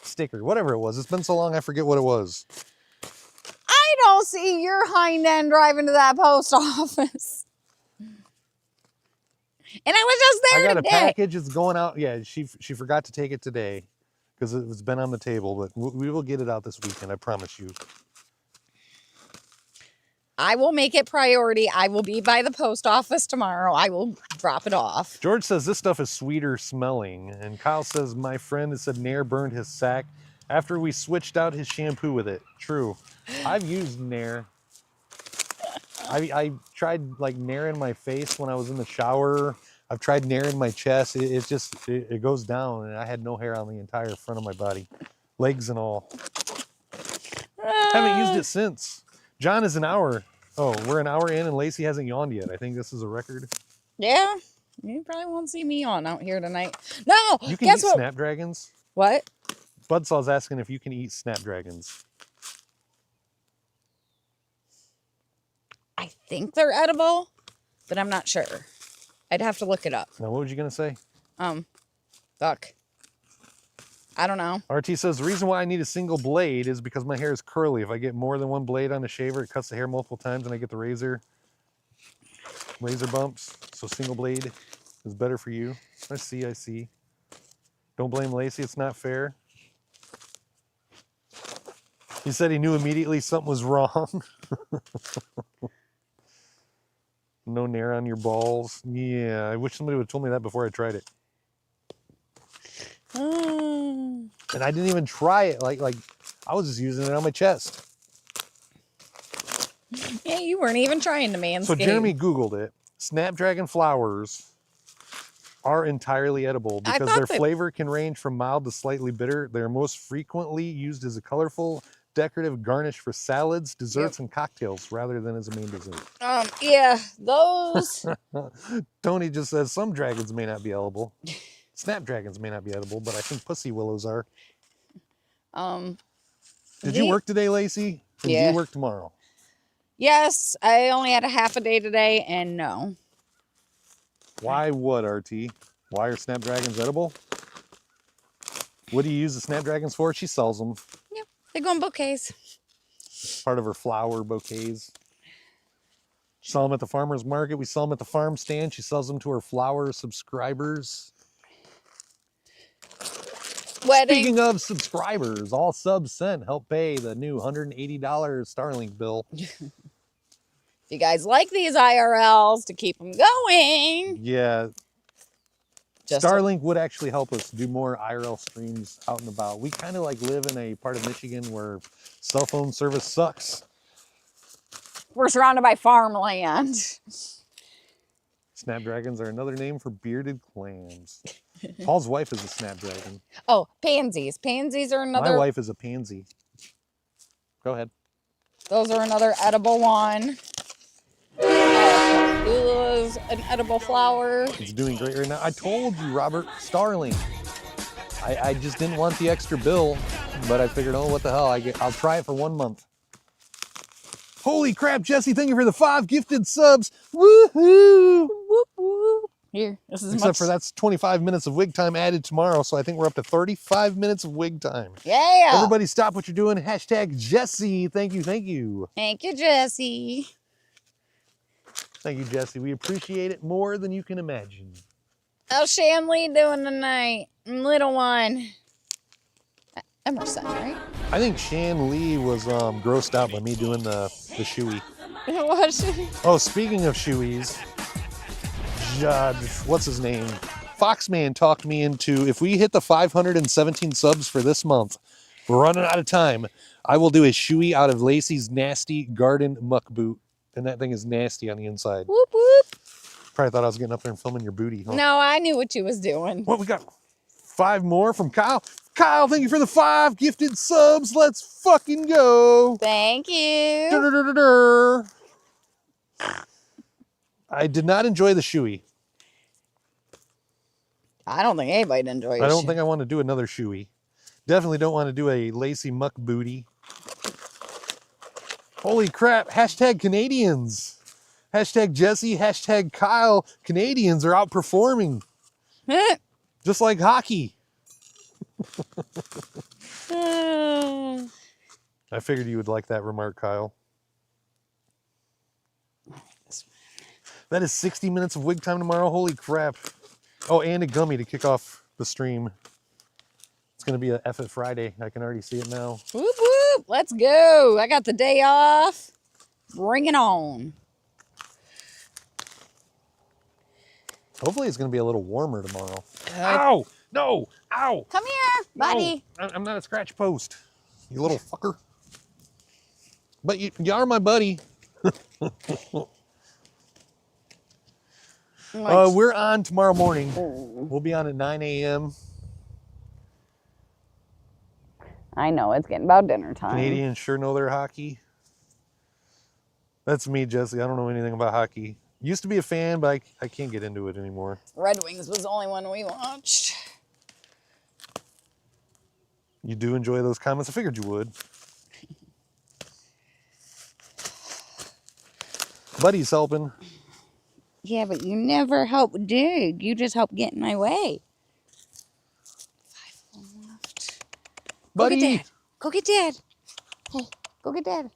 Speaker 1: sticker, whatever it was. It's been so long, I forget what it was.
Speaker 2: I don't see your hind end driving to that post office. And I was just there
Speaker 1: I got
Speaker 2: today.
Speaker 1: a package. It's going out. Yeah, she forgot to take it today because it's been on the table, but we will get it out this weekend. I promise you.
Speaker 2: I will make it priority. I will be by the post office tomorrow. I will drop it off.
Speaker 1: George says this stuff is sweeter smelling. And Kyle says, my friend has said Nair burned his sack After we switched out his shampoo with it. True. I've used Nair. I tried like Nair in my face when I was in the shower. I've tried Nair in my chest. It goes down, and I had no hair on the entire front of my body, legs and all. Haven't used it since. John is an hour. Oh, we're an hour in, and Lacey hasn't yawned yet. I think this is a record.
Speaker 2: Yeah, you probably won't see me on out here tonight. No,
Speaker 1: You can
Speaker 2: guess
Speaker 1: eat
Speaker 2: what?
Speaker 1: snapdragons.
Speaker 2: What?
Speaker 1: Budsaw's asking if you can eat snapdragons.
Speaker 2: I think they're edible, but I'm not sure. I'd have to look it up.
Speaker 1: Now, what was you gonna say?
Speaker 2: Fuck. I don't know.
Speaker 1: RT says the reason why I need a single blade is because my hair is curly. If I get more than one blade on a shaver, it cuts the hair multiple times, and I get the razor bumps. So single blade is better for you. I see. Don't blame Lacey. It's not fair. He said he knew immediately something was wrong. No Nair on your balls. Yeah, I wish somebody would have told me that before I tried it. And I didn't even try it. Like I was just using it on my chest.
Speaker 2: Yeah, you weren't even trying to manscape.
Speaker 1: So Jeremy Googled it. Snapdragon flowers are entirely edible because their flavor can range from mild to slightly bitter. They're most frequently used as a colorful, decorative garnish for salads, desserts, and cocktails rather than as a main dessert.
Speaker 2: Yeah, those.
Speaker 1: Tony just says some dragons may not be edible. Snapdragons may not be edible, but I think pussy willows are. Did you work today, Lacey? Or
Speaker 2: Yeah.
Speaker 1: Do you work tomorrow?
Speaker 2: Yes, I only had a half a day today, and no.
Speaker 1: Why would, RT? Why are snapdragons edible? What do you use the snapdragons for? She sells them.
Speaker 2: Yep, they go in bouquets.
Speaker 1: Part of her flower bouquets. She sells them at the farmer's market. We sell them at the farm stand. She sells them to her flower subscribers.
Speaker 2: Wedding.
Speaker 1: Speaking of subscribers, all subs sent help pay the new $180 Starlink bill.
Speaker 2: If you guys like these IRLs to keep them going.
Speaker 1: Yeah.
Speaker 2: Just
Speaker 1: Starlink would actually help us do more IRL streams out and about. We kind of like live in a part of Michigan where cell phone service sucks.
Speaker 2: We're surrounded by farmland.
Speaker 1: Snapdragons are another name for bearded clams. Paul's wife is a snapdragon.
Speaker 2: Oh, pansies. Pansies are another.
Speaker 1: My wife is a pansy. Go ahead.
Speaker 2: Those are another edible one. Calendula's an edible flower.
Speaker 1: It's doing great right now. I told you, Robert, Starlink. I just didn't want the extra bill, but I figured, oh, what the hell? I'll try it for 1 month. Holy crap, Jesse, thank you for the 5 gifted subs. Woohoo!
Speaker 2: Whoop, whoop. Here, this is
Speaker 1: Except for that's 25 minutes of wig time added tomorrow, so I think we're up to 35 minutes of wig time.
Speaker 2: Yeah.
Speaker 1: Everybody stop what you're doing. Hashtag Jesse. Thank you, thank you.
Speaker 2: Thank you, Jesse.
Speaker 1: Thank you, Jesse. We appreciate it more than you can imagine.
Speaker 2: How's Shanley doing tonight? Little one. Emerson, right?
Speaker 1: I think Shan Lee was grossed out by me doing the shoey.
Speaker 2: Was she?
Speaker 1: Oh, speaking of shoeys, what's his name? Foxman talked me into, if we hit the 517 subs for this month, we're running out of time, I will do a shoey out of Lacey's nasty garden muck boot. And that thing is nasty on the inside.
Speaker 2: Whoop, whoop.
Speaker 1: Probably thought I was getting up there and filming your booty, huh?
Speaker 2: No, I knew what you was doing.
Speaker 1: What, we got 5 more from Kyle? Kyle, thank you for the 5 gifted subs. Let's fucking go.
Speaker 2: Thank you.
Speaker 1: Dur-dur-dur-dur-dur. I did not enjoy the shoey.
Speaker 2: I don't think anybody enjoys it.
Speaker 1: I don't think I want to do another shoey. Definitely don't want to do a Lacey muck booty. Holy crap. Hashtag Canadians. Hashtag Jesse. Hashtag Kyle. Canadians are outperforming. Just like hockey. I figured you would like that remark, Kyle. That is 60 minutes of wig time tomorrow. Holy crap. Oh, and a gummy to kick off the stream. It's going to be a F It Friday. I can already see it now.
Speaker 2: Whoop, whoop. Let's go. I got the day off. Bring it on.
Speaker 1: Hopefully it's going to be a little warmer tomorrow. Ow! No! Ow!
Speaker 2: Come here. Buddy.
Speaker 1: No, I'm not a scratch post, you little fucker. But you are my buddy. We're on tomorrow morning. We'll be on at 9 a.m.
Speaker 2: I know, it's getting about dinner time.
Speaker 1: Canadians sure know their hockey. That's me, Jesse. I don't know anything about hockey. Used to be a fan, but I can't get into it anymore.
Speaker 2: Red Wings was the only one we watched.
Speaker 1: You do enjoy those comments. I figured you would. Buddy's helping.
Speaker 2: Yeah, but you never help dig. You just help get in my way. 5 left.
Speaker 1: Buddy.
Speaker 2: Go get Dad. Go get Dad. Hey, go get Dad.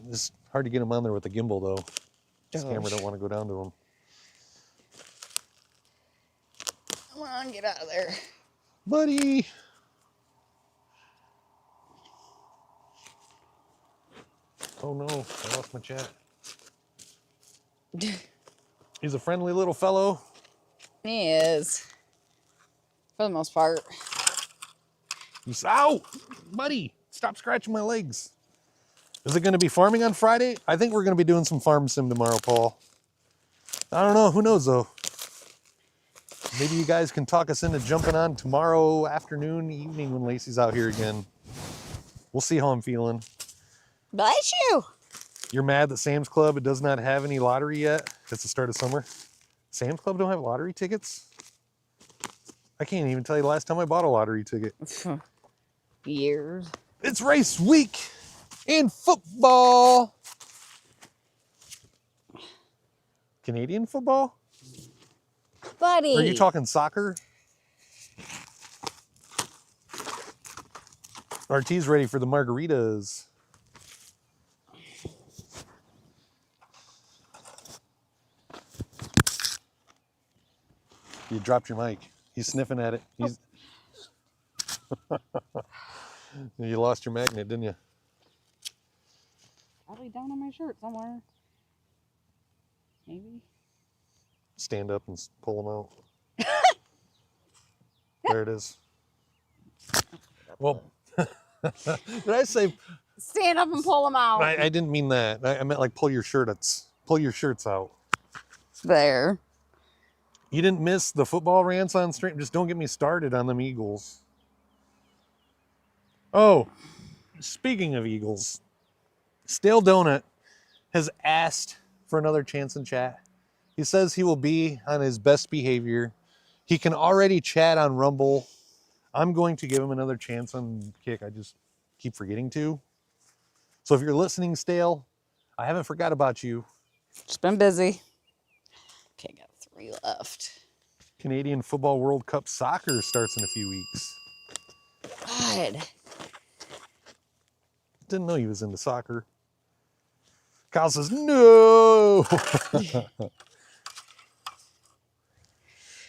Speaker 1: It's hard to get him on there with the gimbal, though. This camera don't want to go down to him.
Speaker 2: Come on, get out of there.
Speaker 1: Buddy. Oh no, I lost my chat. He's a friendly little fellow.
Speaker 2: He is. For the most part.
Speaker 1: He's, ow! Buddy, stop scratching my legs. Is it going to be farming on Friday? I think we're going to be doing some farm sim tomorrow, Paul. I don't know. Who knows, though? Maybe you guys can talk us into jumping on tomorrow afternoon, evening when Lacey's out here again. We'll see how I'm feeling.
Speaker 2: Bless you.
Speaker 1: You're mad that Sam's Club does not have any lottery yet? It's the start of summer. Sam's Club don't have lottery tickets? I can't even tell you the last time I bought a lottery ticket.
Speaker 2: Years.
Speaker 1: It's race week in football. Canadian football?
Speaker 2: Buddy.
Speaker 1: Are you talking soccer? RT's ready for the margaritas. You dropped your mic. He's sniffing at it. He's You lost your magnet, didn't you?
Speaker 2: Probably down on my shirt somewhere. Maybe.
Speaker 1: Stand up and pull them out. There it is. Well, did I say?
Speaker 2: Stand up and pull them out.
Speaker 1: I didn't mean that. I meant like pull your shirts out.
Speaker 2: There.
Speaker 1: You didn't miss the football rants on stream? Just don't get me started on them Eagles. Oh, speaking of Eagles, Stale Donut has asked for another chance in chat. He says he will be on his best behavior. He can already chat on Rumble. I'm going to give him another chance on Kick. I just keep forgetting to. So if you're listening, Stale, I haven't forgot about you.
Speaker 2: Just been busy. Okay, got 3 left.
Speaker 1: Canadian Football World Cup Soccer starts in a few weeks.
Speaker 2: God.
Speaker 1: Didn't know he was into soccer. Kyle says, no.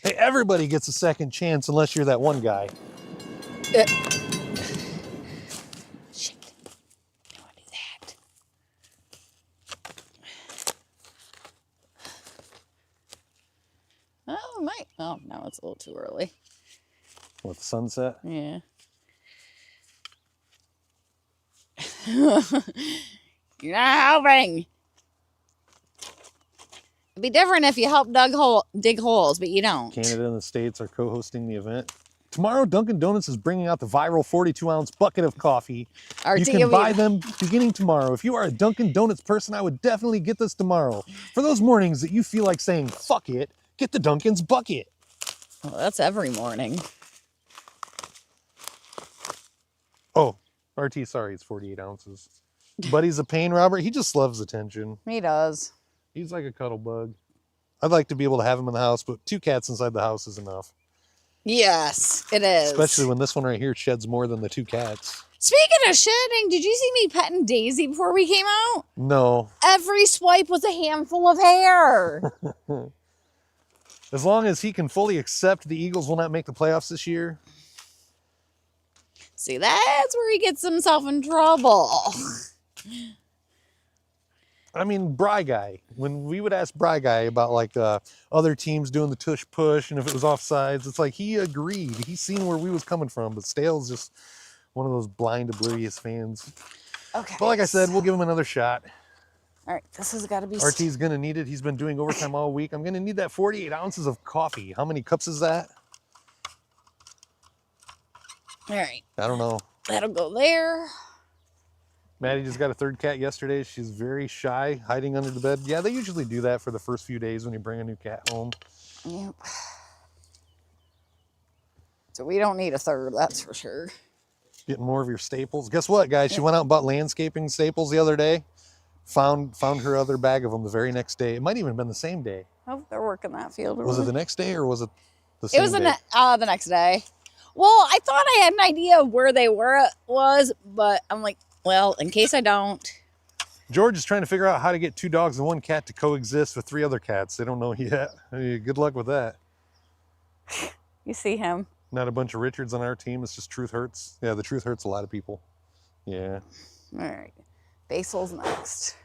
Speaker 1: Hey, everybody gets a second chance unless you're that one guy.
Speaker 2: Shit. Don't want to do that. Oh, might. Oh, no, it's a little too early.
Speaker 1: With the sunset?
Speaker 2: Yeah. You're not helping. It'd be different if you help dig holes, but you don't.
Speaker 1: Canada and the States are co-hosting the event. Tomorrow, Dunkin' Donuts is bringing out the viral 42-ounce bucket of coffee. You can buy them beginning tomorrow. If you are a Dunkin' Donuts person, I would definitely get this tomorrow. For those mornings that you feel like saying, fuck it, get the Dunkin's bucket.
Speaker 2: Well, that's every morning.
Speaker 1: Oh, RT, sorry, it's 48 ounces. Buddy's a pain, Robert. He just loves attention.
Speaker 2: He does.
Speaker 1: He's like a cuddle bug. I'd like to be able to have him in the house, but 2 cats inside the house is enough.
Speaker 2: Yes, it is.
Speaker 1: Especially when this one right here sheds more than the 2 cats.
Speaker 2: Speaking of shedding, did you see me petting Daisy before we came out?
Speaker 1: No.
Speaker 2: Every swipe was a handful of hair.
Speaker 1: As long as he can fully accept the Eagles will not make the playoffs this year.
Speaker 2: See, that's where he gets himself in trouble.
Speaker 1: I mean, Bry Guy. When we would ask Bry Guy about like other teams doing the tush push and if it was offsides, it's like he agreed. He's seen where we was coming from, but Stale's just one of those blind, oblivious fans.
Speaker 2: Okay.
Speaker 1: But like I said, we'll give him another shot.
Speaker 2: All right, this has got to be.
Speaker 1: RT's gonna need it. He's been doing overtime all week. I'm gonna need that 48 ounces of coffee. How many cups is that?
Speaker 2: All right,
Speaker 1: I don't know.
Speaker 2: that'll go there.
Speaker 1: Maddie just got a third cat yesterday. She's very shy, hiding under the bed. Yeah, they usually do that for the first few days when you bring a new cat home.
Speaker 2: Yep. So we don't need a third, that's for sure.
Speaker 1: Getting more of your staples. Guess what, guys? She went out and bought landscaping staples the other day. Found her other bag of them the very next day. It might even have been the same day.
Speaker 2: Oh, they're working that field.
Speaker 1: Was it the next day or was it the same
Speaker 2: It was
Speaker 1: day?
Speaker 2: the next day. Well, I thought I had an idea of where they was, but I'm like, well, in case I don't.
Speaker 1: George is trying to figure out how to get 2 dogs and 1 cat to coexist with 3 other cats. They don't know yet. Hey, good luck with that.
Speaker 2: You see him.
Speaker 1: Not a bunch of Richards on our team. It's just Truth Hurts. Yeah, the Truth hurts a lot of people. Yeah.
Speaker 2: All right. Basil's next.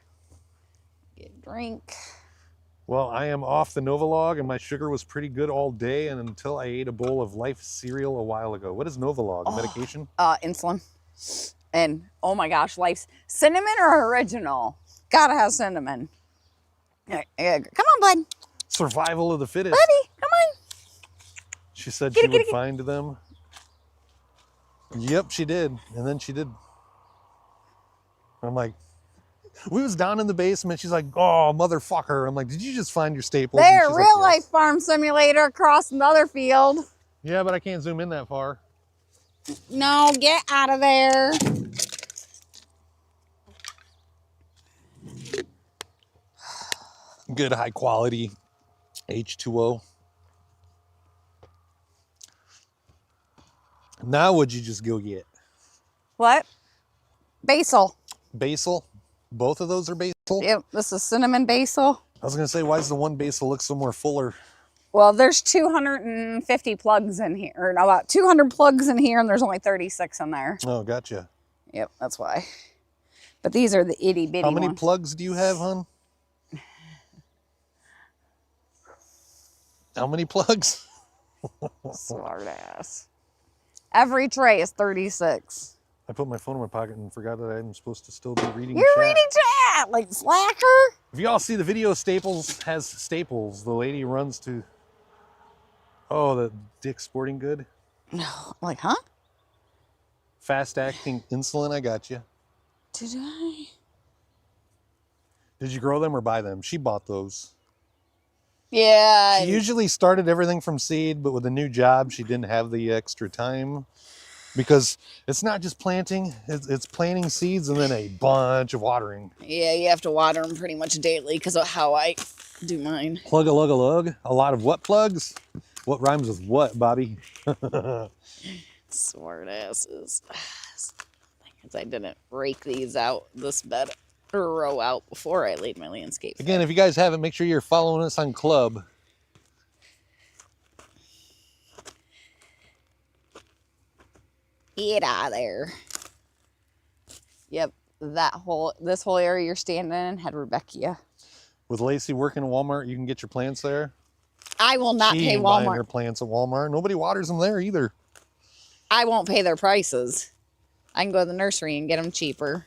Speaker 2: Get a drink.
Speaker 1: Well, I am off the Novolog and my sugar was pretty good all day and until I ate a bowl of Life cereal a while ago. What is Novolog? Medication?
Speaker 2: Insulin. And oh my gosh, Life's cinnamon or original? Gotta have cinnamon. Come on, bud.
Speaker 1: Survival of the fittest.
Speaker 2: Buddy, come on.
Speaker 1: She said
Speaker 2: Get
Speaker 1: she
Speaker 2: it, get
Speaker 1: would
Speaker 2: it.
Speaker 1: find them. Yep, she did. And then she did. I'm like, we was down in the basement. She's like, oh, motherfucker. I'm like, did you just find your staples? And
Speaker 2: There,
Speaker 1: she's
Speaker 2: real
Speaker 1: like,
Speaker 2: life farm simulator across another field.
Speaker 1: yeah, but I can't zoom in that far.
Speaker 2: No, get out of there.
Speaker 1: Good high quality H2O. Now what'd you just go get?
Speaker 2: What? Basil.
Speaker 1: Basil? Both of those are basil?
Speaker 2: Yep, this is cinnamon basil.
Speaker 1: I was gonna say, why does the one basil look so more fuller?
Speaker 2: Well, there's 250 plugs in here, or about 200 plugs in here, and there's only 36 in there.
Speaker 1: Oh, gotcha.
Speaker 2: Yep, that's why. But these are the itty bitty
Speaker 1: How many
Speaker 2: ones.
Speaker 1: plugs do you have, hon? How many plugs?
Speaker 2: Smart ass. Every tray is 36.
Speaker 1: I put my phone in my pocket and forgot that I'm supposed to still be reading
Speaker 2: You're
Speaker 1: chat.
Speaker 2: reading chat, like slacker.
Speaker 1: If y'all see the video, Staples has staples. The lady runs to, oh, the Dick's Sporting Good.
Speaker 2: No, like, huh?
Speaker 1: Fast acting insulin, I got you.
Speaker 2: Did I?
Speaker 1: Did you grow them or buy them? She bought those.
Speaker 2: Yeah.
Speaker 1: She usually started everything from seed, but with a new job, she didn't have the extra time. Because it's not just planting, it's planting seeds and then a bunch of watering.
Speaker 2: Yeah, you have to water them pretty much daily because of how I do mine.
Speaker 1: Plug a lug a lug. A lot of what plugs? What rhymes with what, Bobby?
Speaker 2: Smart asses. Because I didn't rake these out, this bed or row out before I laid my landscape.
Speaker 1: Again, if you guys haven't, make sure you're following us on Club.
Speaker 2: Get out of there. Yep, this whole area you're standing in had Rebecca.
Speaker 1: With Lacey working at Walmart, you can get your plants there.
Speaker 2: I will not
Speaker 1: She
Speaker 2: pay
Speaker 1: ain't buying
Speaker 2: Walmart.
Speaker 1: her plants at Walmart. Nobody waters them there either.
Speaker 2: I won't pay their prices. I can go to the nursery and get them cheaper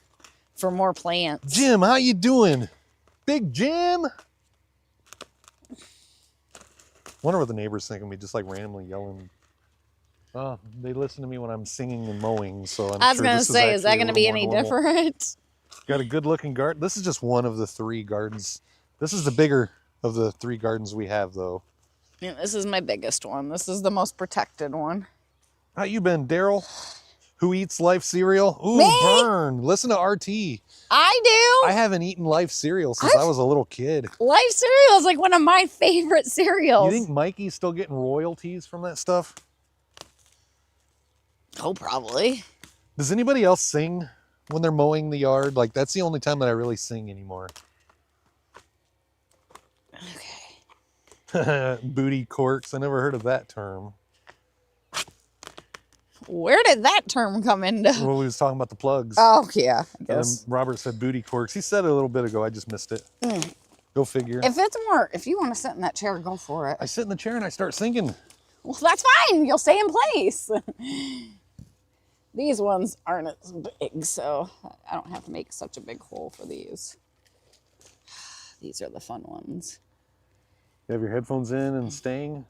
Speaker 2: for more plants.
Speaker 1: Jim, how you doing? Big Jim? Wonder what the neighbors think of me just like randomly yelling. Oh, they listen to me when I'm singing and mowing, so I'm
Speaker 2: I was
Speaker 1: sure
Speaker 2: going to
Speaker 1: this
Speaker 2: say, is that
Speaker 1: actually
Speaker 2: going to be
Speaker 1: a
Speaker 2: any
Speaker 1: little more normal.
Speaker 2: different?
Speaker 1: Got a good looking garden. This is just one of the 3 gardens. This is the bigger of the 3 gardens we have though.
Speaker 2: Yeah, this is my biggest one. This is the most protected one.
Speaker 1: How you been, Daryl? Who eats Life cereal? Ooh,
Speaker 2: Me?
Speaker 1: burn. Listen to RT.
Speaker 2: I do.
Speaker 1: I haven't eaten Life cereal since I was a little kid.
Speaker 2: Life cereal is like one of my favorite cereals.
Speaker 1: You think Mikey's still getting royalties from that stuff?
Speaker 2: Oh, probably.
Speaker 1: Does anybody else sing when they're mowing the yard? Like, that's the only time that I really sing anymore.
Speaker 2: Okay.
Speaker 1: Booty corks. I never heard of that term.
Speaker 2: Where did that term come into?
Speaker 1: Well, we was talking about the plugs.
Speaker 2: Oh, yeah, I
Speaker 1: And
Speaker 2: guess.
Speaker 1: Robert said booty corks. He said it a little bit ago. I just missed it. Go figure.
Speaker 2: If you want to sit in that chair, go for it.
Speaker 1: I sit in the chair and I start singing.
Speaker 2: Well, that's fine. You'll stay in place. These ones aren't as big, so I don't have to make such a big hole for these. These are the fun ones.
Speaker 1: You have your headphones in and staying?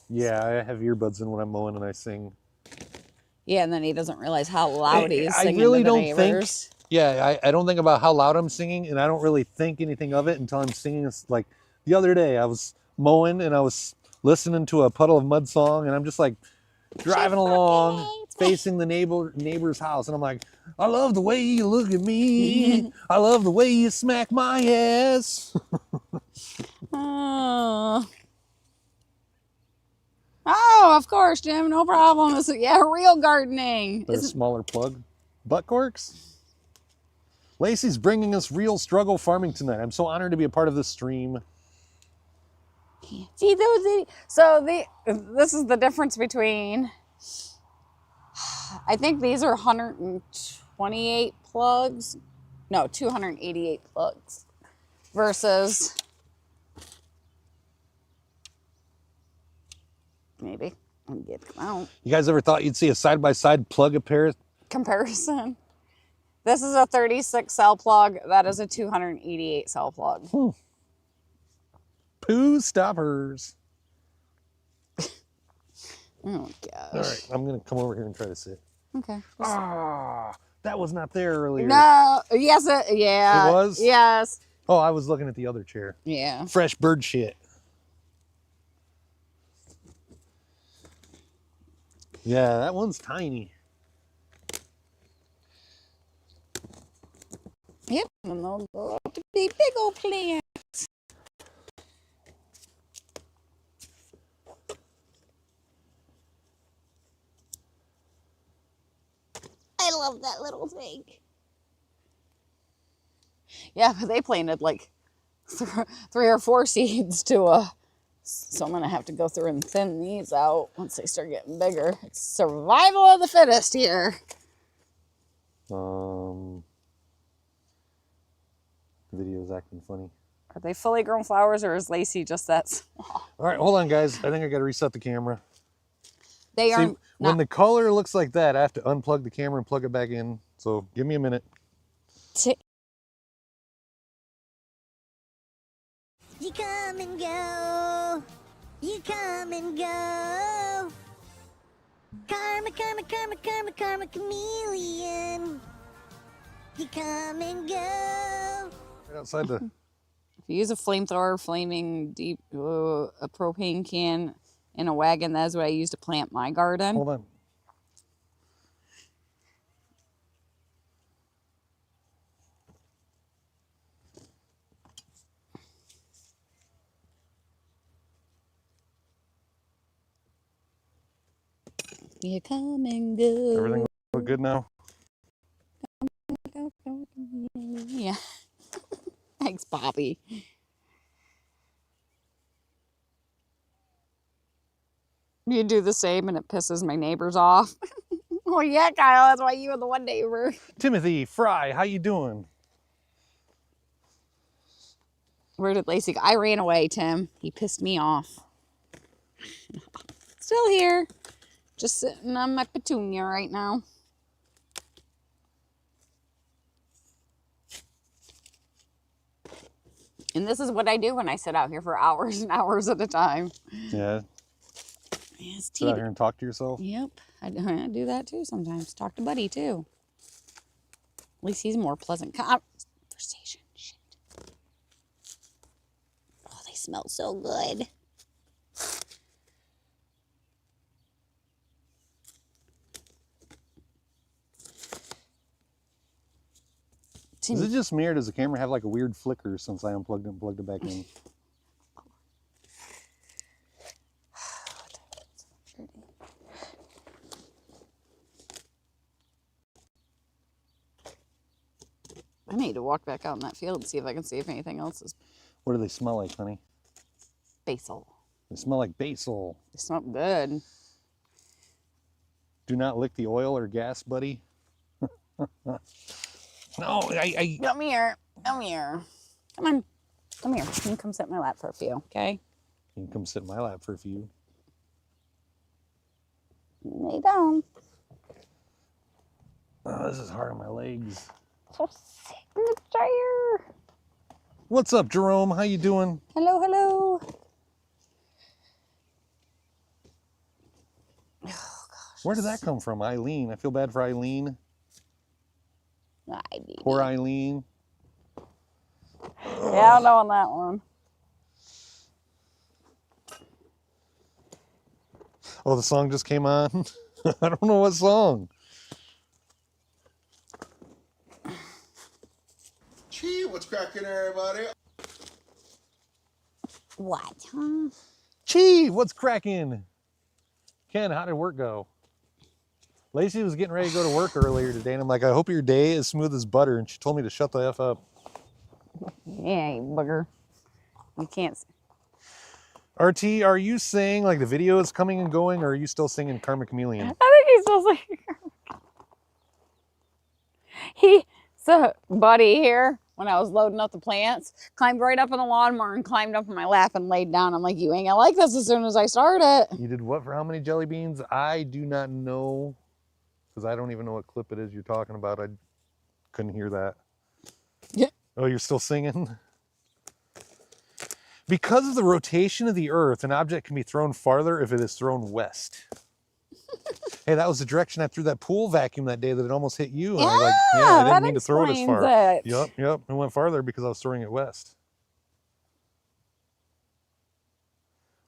Speaker 1: Yeah, I have earbuds in when I'm mowing and I sing.
Speaker 2: Yeah, and then he doesn't realize how loud he's
Speaker 1: I
Speaker 2: singing
Speaker 1: really
Speaker 2: to the
Speaker 1: don't
Speaker 2: neighbors.
Speaker 1: think. Yeah, I don't think about how loud I'm singing, and I don't really think anything of it until I'm singing. It's like the other day, I was mowing and I was listening to a Puddle of Mud song, and I'm just like driving along, facing the neighbor's house, and I'm like, I love the way you look at me. I love the way you smack my ass.
Speaker 2: Oh, of course, Jim. No problem. This is, yeah, real gardening.
Speaker 1: There's a smaller plug. Butt corks? Lacey's bringing us real struggle farming tonight. I'm so honored to be a part of this stream.
Speaker 2: See those? This is the difference between. I think these are 128 plugs. No, 288 plugs versus maybe I'll get them out.
Speaker 1: You guys ever thought you'd see a side-by-side plug
Speaker 2: Comparison. This is a 36 cell plug. That is a 288 cell plug.
Speaker 1: Poo stoppers.
Speaker 2: Oh gosh.
Speaker 1: All right, I'm gonna come over here and try to sit.
Speaker 2: Okay.
Speaker 1: That was not there earlier.
Speaker 2: No. Yes. Yeah.
Speaker 1: It was?
Speaker 2: Yes.
Speaker 1: Oh, I was looking at the other chair.
Speaker 2: Yeah.
Speaker 1: Fresh bird shit. Yeah, that one's tiny.
Speaker 2: Yep. And they'll grow up to be big old plants. I love that little thing. Yeah, but they planted like 3 or 4 seeds to so I'm gonna have to go through and thin these out once they start getting bigger. It's survival of the fittest here.
Speaker 1: The video's acting funny.
Speaker 2: Are they fully grown flowers or is Lacey just that small?
Speaker 1: All right, hold on, guys. I think I got to reset the camera.
Speaker 2: They are
Speaker 1: See, when the color looks like that, I have to unplug the camera and plug it back in. So give me a minute.
Speaker 4: You come and go. You come and go. Karma, karma, karma, karma, karma, chameleon. You come and go.
Speaker 1: Right outside the...
Speaker 2: If you use a flamethrower, flaming deep, a propane can in a wagon, that's what I use to plant my garden.
Speaker 1: Hold on.
Speaker 2: You come and go.
Speaker 1: Everything look good now?
Speaker 2: Yeah. Thanks, Bobby. You do the same and it pisses my neighbors off. Oh yeah, Kyle, that's why you were the one neighbor.
Speaker 1: Timothy Fry, how you doing?
Speaker 2: Where did Lacey go? I ran away, Tim. He pissed me off. Still here. Just sitting on my petunia right now. And this is what I do when I sit out here for hours and hours at a time.
Speaker 1: Yeah.
Speaker 2: Yes,
Speaker 1: Sit out here and talk to yourself.
Speaker 2: Yep, I do that too sometimes. Talk to Buddy too. At least he's more pleasant conversation. Shit. Oh, they smell so good.
Speaker 1: Is it just me or does the camera have like a weird flicker since I unplugged it and plugged it back in? I need to walk back out in that field and see if I can see if anything else is What do they smell like, honey?
Speaker 2: basil.
Speaker 1: They smell like basil.
Speaker 2: They smell good.
Speaker 1: Do not lick the oil or gas, buddy. No, I.
Speaker 2: Come here. Come here. Come on. Come here. You can come sit in my lap for a few, okay?
Speaker 1: You can come sit in my lap for a few.
Speaker 2: Lay down.
Speaker 1: Oh, this is hard on my legs.
Speaker 2: So sit in the chair.
Speaker 1: What's up, Jerome? How you doing?
Speaker 2: Hello, hello.
Speaker 1: Where did that come from? Eileen. I feel bad for Eileen.
Speaker 2: Hi, baby.
Speaker 1: Poor Eileen.
Speaker 2: Yeah, I don't know on that one.
Speaker 1: Oh, the song just came on? I don't know what song.
Speaker 5: Gee, what's cracking, everybody?
Speaker 2: What, huh?
Speaker 1: Chee, what's cracking? Ken, how did work go? Lacey was getting ready to go to work earlier today, and I'm like, I hope your day is smooth as butter. And she told me to shut the F up.
Speaker 2: Yeah, you booger. You can't.
Speaker 1: RT, are you saying like the video is coming and going, or are you still singing Karma Chameleon?
Speaker 2: I think he's still like so buddy here, when I was loading up the plants, climbed right up on the lawnmower and climbed up in my lap and laid down. I'm like, you ain't gonna like this as soon as I start it.
Speaker 1: You did what for how many jelly beans? I do not know, because I don't even know what clip it is you're talking about. I couldn't hear that.
Speaker 2: Yeah.
Speaker 1: Oh, you're still singing? Because of the rotation of the earth, an object can be thrown farther if it is thrown west. Hey, that was the direction I threw that pool vacuum that day that it almost hit you. And I was like, yeah, I didn't mean to throw it as far.
Speaker 2: It.
Speaker 1: Yep. It went farther because I was throwing it west.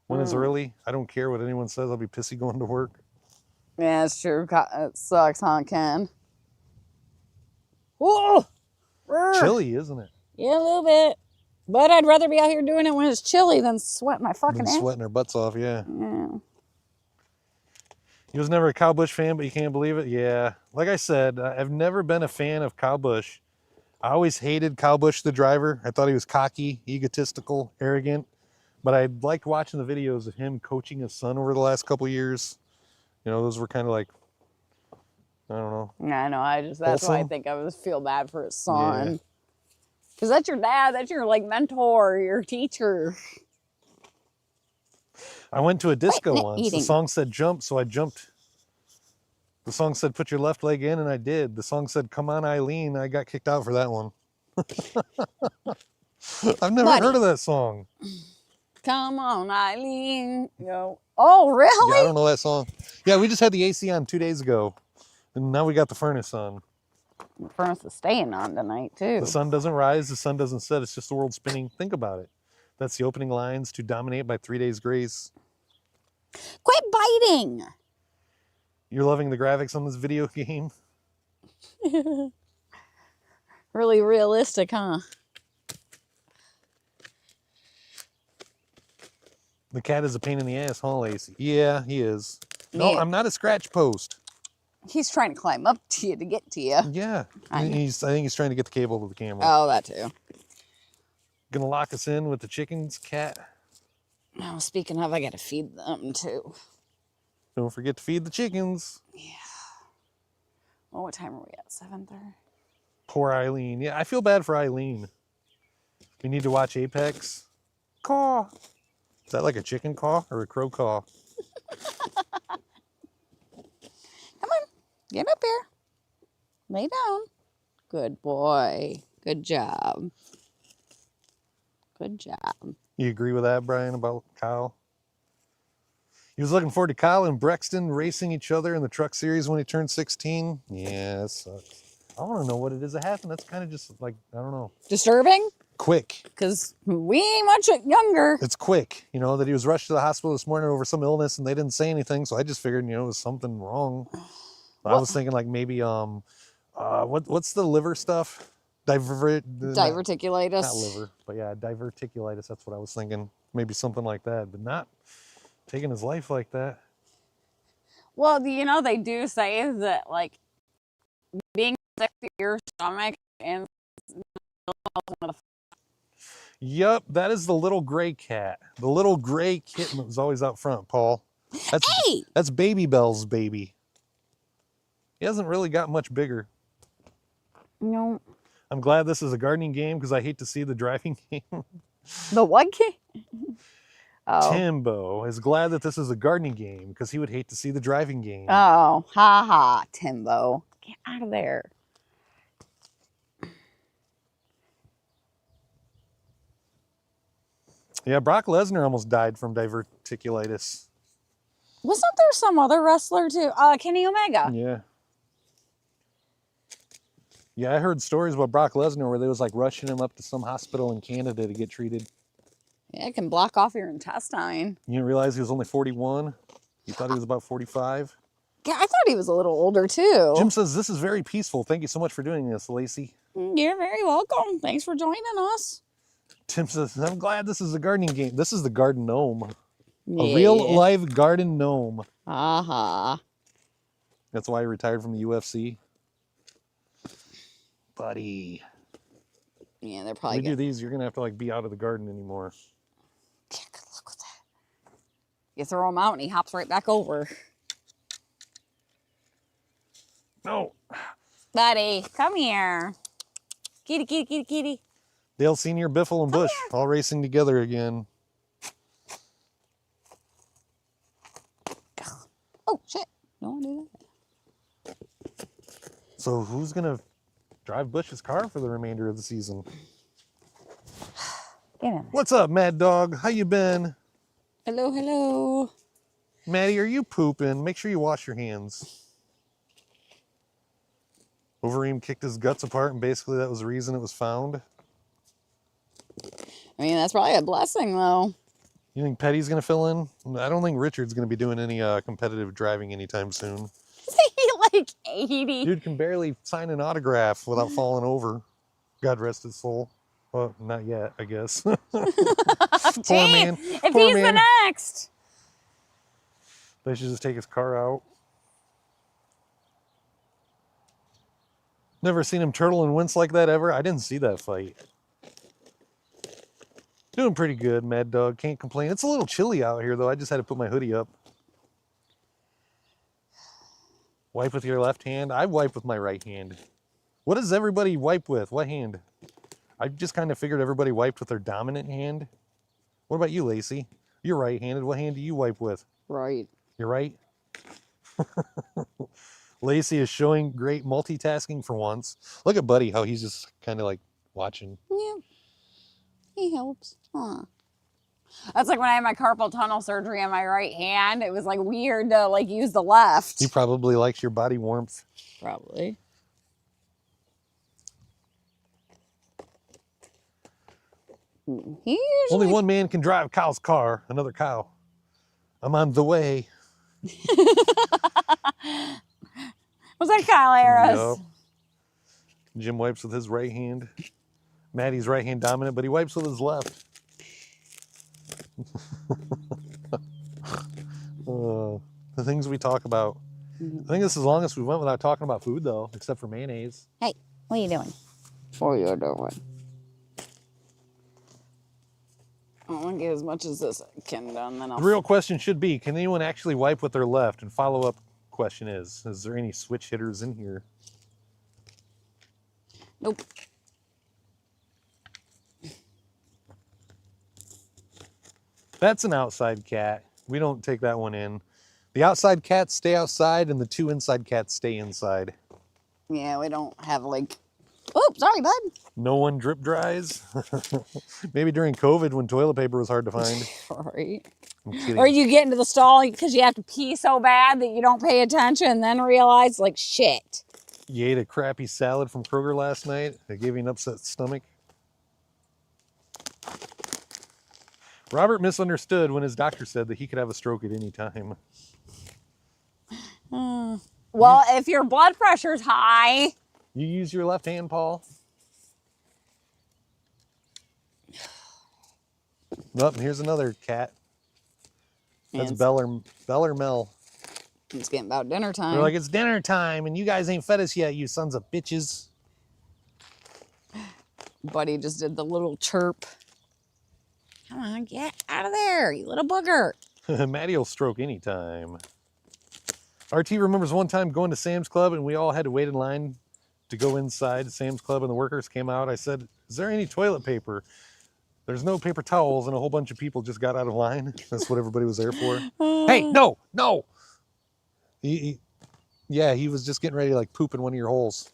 Speaker 1: When it's early, I don't care what anyone says. I'll be pissy going to work.
Speaker 2: Yeah, it's true. It sucks, huh, Ken? Whoa!
Speaker 1: Chilly, isn't it?
Speaker 2: Yeah, a little bit. But I'd rather be out here doing it when it's chilly than sweating my fucking ass.
Speaker 1: Sweating our butts off, yeah.
Speaker 2: Yeah.
Speaker 1: He was never a Kyle Busch fan, but you can't believe it? Yeah. Like I said, I've never been a fan of Kyle Busch. I always hated Kyle Busch, the driver. I thought he was cocky, egotistical, arrogant. But I liked watching the videos of him coaching his son over the last couple of years. You know, those were kind of like, I don't know.
Speaker 2: Yeah, I know. That's why I
Speaker 1: Wholesome?
Speaker 2: think I was feel bad for his son. Because that's your dad. That's your, like, mentor, your teacher.
Speaker 1: I went to a disco
Speaker 2: Quit
Speaker 1: once.
Speaker 2: eating.
Speaker 1: The song said jump, so I jumped. The song said put your left leg in, and I did. The song said come on, Eileen. I got kicked out for that one. I've never heard of that song.
Speaker 2: Come on, Eileen. Go. Oh, really?
Speaker 1: Yeah, I don't know that song. Yeah, we just had the AC on 2 days ago, and now we got the furnace on.
Speaker 2: The furnace is staying on tonight, too.
Speaker 1: The sun doesn't rise, the sun doesn't set. It's just the world spinning. Think about it. That's the opening lines to dominate by 3 days grace.
Speaker 2: Quit biting.
Speaker 1: You're loving the graphics on this video game?
Speaker 2: Really realistic, huh?
Speaker 1: The cat is a pain in the ass, huh, Lacey? Yeah, he is. No,
Speaker 2: Yeah.
Speaker 1: I'm not a scratch post.
Speaker 2: He's trying to climb up to you to get to you.
Speaker 1: Yeah.
Speaker 2: I know.
Speaker 1: I think he's trying to get the cable to the camera.
Speaker 2: Oh, that too.
Speaker 1: Gonna lock us in with the chickens, cat.
Speaker 2: Now, speaking of, I gotta feed them too.
Speaker 1: Don't forget to feed the chickens.
Speaker 2: Well, what time are we at? 7:30?
Speaker 1: Poor Eileen. Yeah, I feel bad for Eileen. We need to watch Apex. Caw. Is that like a chicken caw or a crow caw?
Speaker 2: Come on, get up here. Lay down. Good boy. Good job. Good job.
Speaker 1: You agree with that, Brian, about Kyle? He was looking forward to Kyle and Brexton racing each other in the truck series when he turned 16. Yeah, that sucks. I want to know what it is that happened. That's kind of just like, I don't know.
Speaker 2: Disturbing?
Speaker 1: Quick.
Speaker 2: Because we ain't much younger.
Speaker 1: It's quick, you know, that he was rushed to the hospital this morning over some illness and they didn't say anything. So I just figured, you know, it was something wrong. I was thinking like maybe, what's the liver stuff?
Speaker 2: Diverticulitis.
Speaker 1: Not liver, but yeah, diverticulitis. That's what I was thinking. Maybe something like that, but not taking his life like that.
Speaker 2: Well, you know, they do say that, like, being sick to your stomach and
Speaker 1: Yep, that is the little gray cat. The little gray kitten that was always out front, Paul. That's
Speaker 2: Hey!
Speaker 1: That's Baby Bell's baby. He hasn't really got much bigger.
Speaker 2: No.
Speaker 1: I'm glad this is a gardening game because I hate to see the driving game.
Speaker 2: The what game? Oh.
Speaker 1: Timbo is glad that this is a gardening game because he would hate to see the driving game.
Speaker 2: Oh, ha ha, Timbo. Get out of there.
Speaker 1: Yeah, Brock Lesnar almost died from diverticulitis.
Speaker 2: Wasn't there some other wrestler too? Kenny Omega.
Speaker 1: Yeah. Yeah, I heard stories about Brock Lesnar where they was like rushing him up to some hospital in Canada to get treated.
Speaker 2: Yeah, it can block off your intestine.
Speaker 1: You didn't realize he was only 41? You thought he was about 45?
Speaker 2: Yeah, I thought he was a little older too.
Speaker 1: Jim says, this is very peaceful. Thank you so much for doing this, Lacey.
Speaker 2: You're very welcome. Thanks for joining us.
Speaker 1: Tim says, I'm glad this is a gardening game. This is the garden gnome.
Speaker 2: Yeah.
Speaker 1: A real live garden gnome.
Speaker 2: Aha.
Speaker 1: That's why he retired from the UFC. Buddy.
Speaker 2: Yeah, they're
Speaker 1: If
Speaker 2: probably
Speaker 1: we do
Speaker 2: good.
Speaker 1: these, you're going to have to like be out of the garden anymore.
Speaker 2: Yeah, good luck with that. You throw him out and he hops right back over.
Speaker 1: No.
Speaker 2: Buddy, come here. Kitty, kitty, kitty, kitty.
Speaker 1: Dale Sr., Biffle, and Bush all racing together again.
Speaker 2: Oh, shit. Don't do that.
Speaker 1: So who's going to drive Bush's car for the remainder of the season?
Speaker 2: Get in there.
Speaker 1: What's up, Mad Dog? How you been?
Speaker 2: Hello, hello.
Speaker 1: Maddie, are you pooping? Make sure you wash your hands. Overeem kicked his guts apart, and basically that was the reason it was found.
Speaker 2: I mean, that's probably a blessing, though.
Speaker 1: You think Petty's going to fill in? I don't think Richard's going to be doing any competitive driving anytime soon.
Speaker 2: Is he like 80?
Speaker 1: Dude can barely sign an autograph without falling over. God rest his soul. Well, not yet, I guess. Poor man.
Speaker 2: If
Speaker 1: Poor
Speaker 2: he's
Speaker 1: man.
Speaker 2: the next.
Speaker 1: They should just take his car out. Never seen him turtle and wince like that ever. I didn't see that fight. Doing pretty good, Mad Dog. Can't complain. It's a little chilly out here, though. I just had to put my hoodie up. Wipe with your left hand. I wipe with my right hand. What does everybody wipe with? What hand? I just kind of figured everybody wiped with their dominant hand. What about you, Lacey? You're right-handed. What hand do you wipe with?
Speaker 2: Right.
Speaker 1: You're right. Lacey is showing great multitasking for once. Look at Buddy, how he's just kind of like watching.
Speaker 2: Yeah. He helps. Huh. That's like when I had my carpal tunnel surgery on my right hand. It was like weird to like use the left.
Speaker 1: He probably likes your body warmth.
Speaker 2: Probably. He usually...
Speaker 1: Only one man can drive Kyle's car, another cow. I'm on the way.
Speaker 2: Was that Kyle Harris?
Speaker 1: Yup. Jim wipes with his right hand. Maddie's right hand dominant, but he wipes with his left. The things we talk about. I think this is the longest we went without talking about food, though, except for mayonnaise.
Speaker 2: Hey, what are you doing? What are you doing? I'm gonna get as much as this I can done, then I'll...
Speaker 1: The real question should be, can anyone actually wipe with their left? And follow-up question is there any switch hitters in here?
Speaker 2: Nope.
Speaker 1: That's an outside cat. We don't take that one in. The outside cats stay outside and the two inside cats stay inside.
Speaker 2: Yeah, we don't have like... Oh, sorry, bud.
Speaker 1: No one drip dries. Maybe during COVID when toilet paper was hard to find.
Speaker 2: Right.
Speaker 1: I'm kidding.
Speaker 2: Or you get into the stall because you have to pee so bad that you don't pay attention and then realize, like, shit.
Speaker 1: You ate a crappy salad from Kroger last night. It gave you an upset stomach. Robert misunderstood when his doctor said that he could have a stroke at any time.
Speaker 2: Well, if your blood pressure's high...
Speaker 1: You use your left hand, Paul? Oh, and here's another cat. That's
Speaker 2: And
Speaker 1: Beller Mel.
Speaker 2: it's getting about dinner time.
Speaker 1: They're like, it's dinner time, and you guys ain't fed us yet, you sons of bitches.
Speaker 2: Buddy just did the little chirp. Come on, get out of there, you little booger.
Speaker 1: Maddie will stroke anytime. RT remembers one time going to Sam's Club and we all had to wait in line to go inside Sam's Club and the workers came out. I said, is there any toilet paper? There's no paper towels, and a whole bunch of people just got out of line. That's what everybody was there for. Hey, no. Yeah, he was just getting ready to like poop in one of your holes.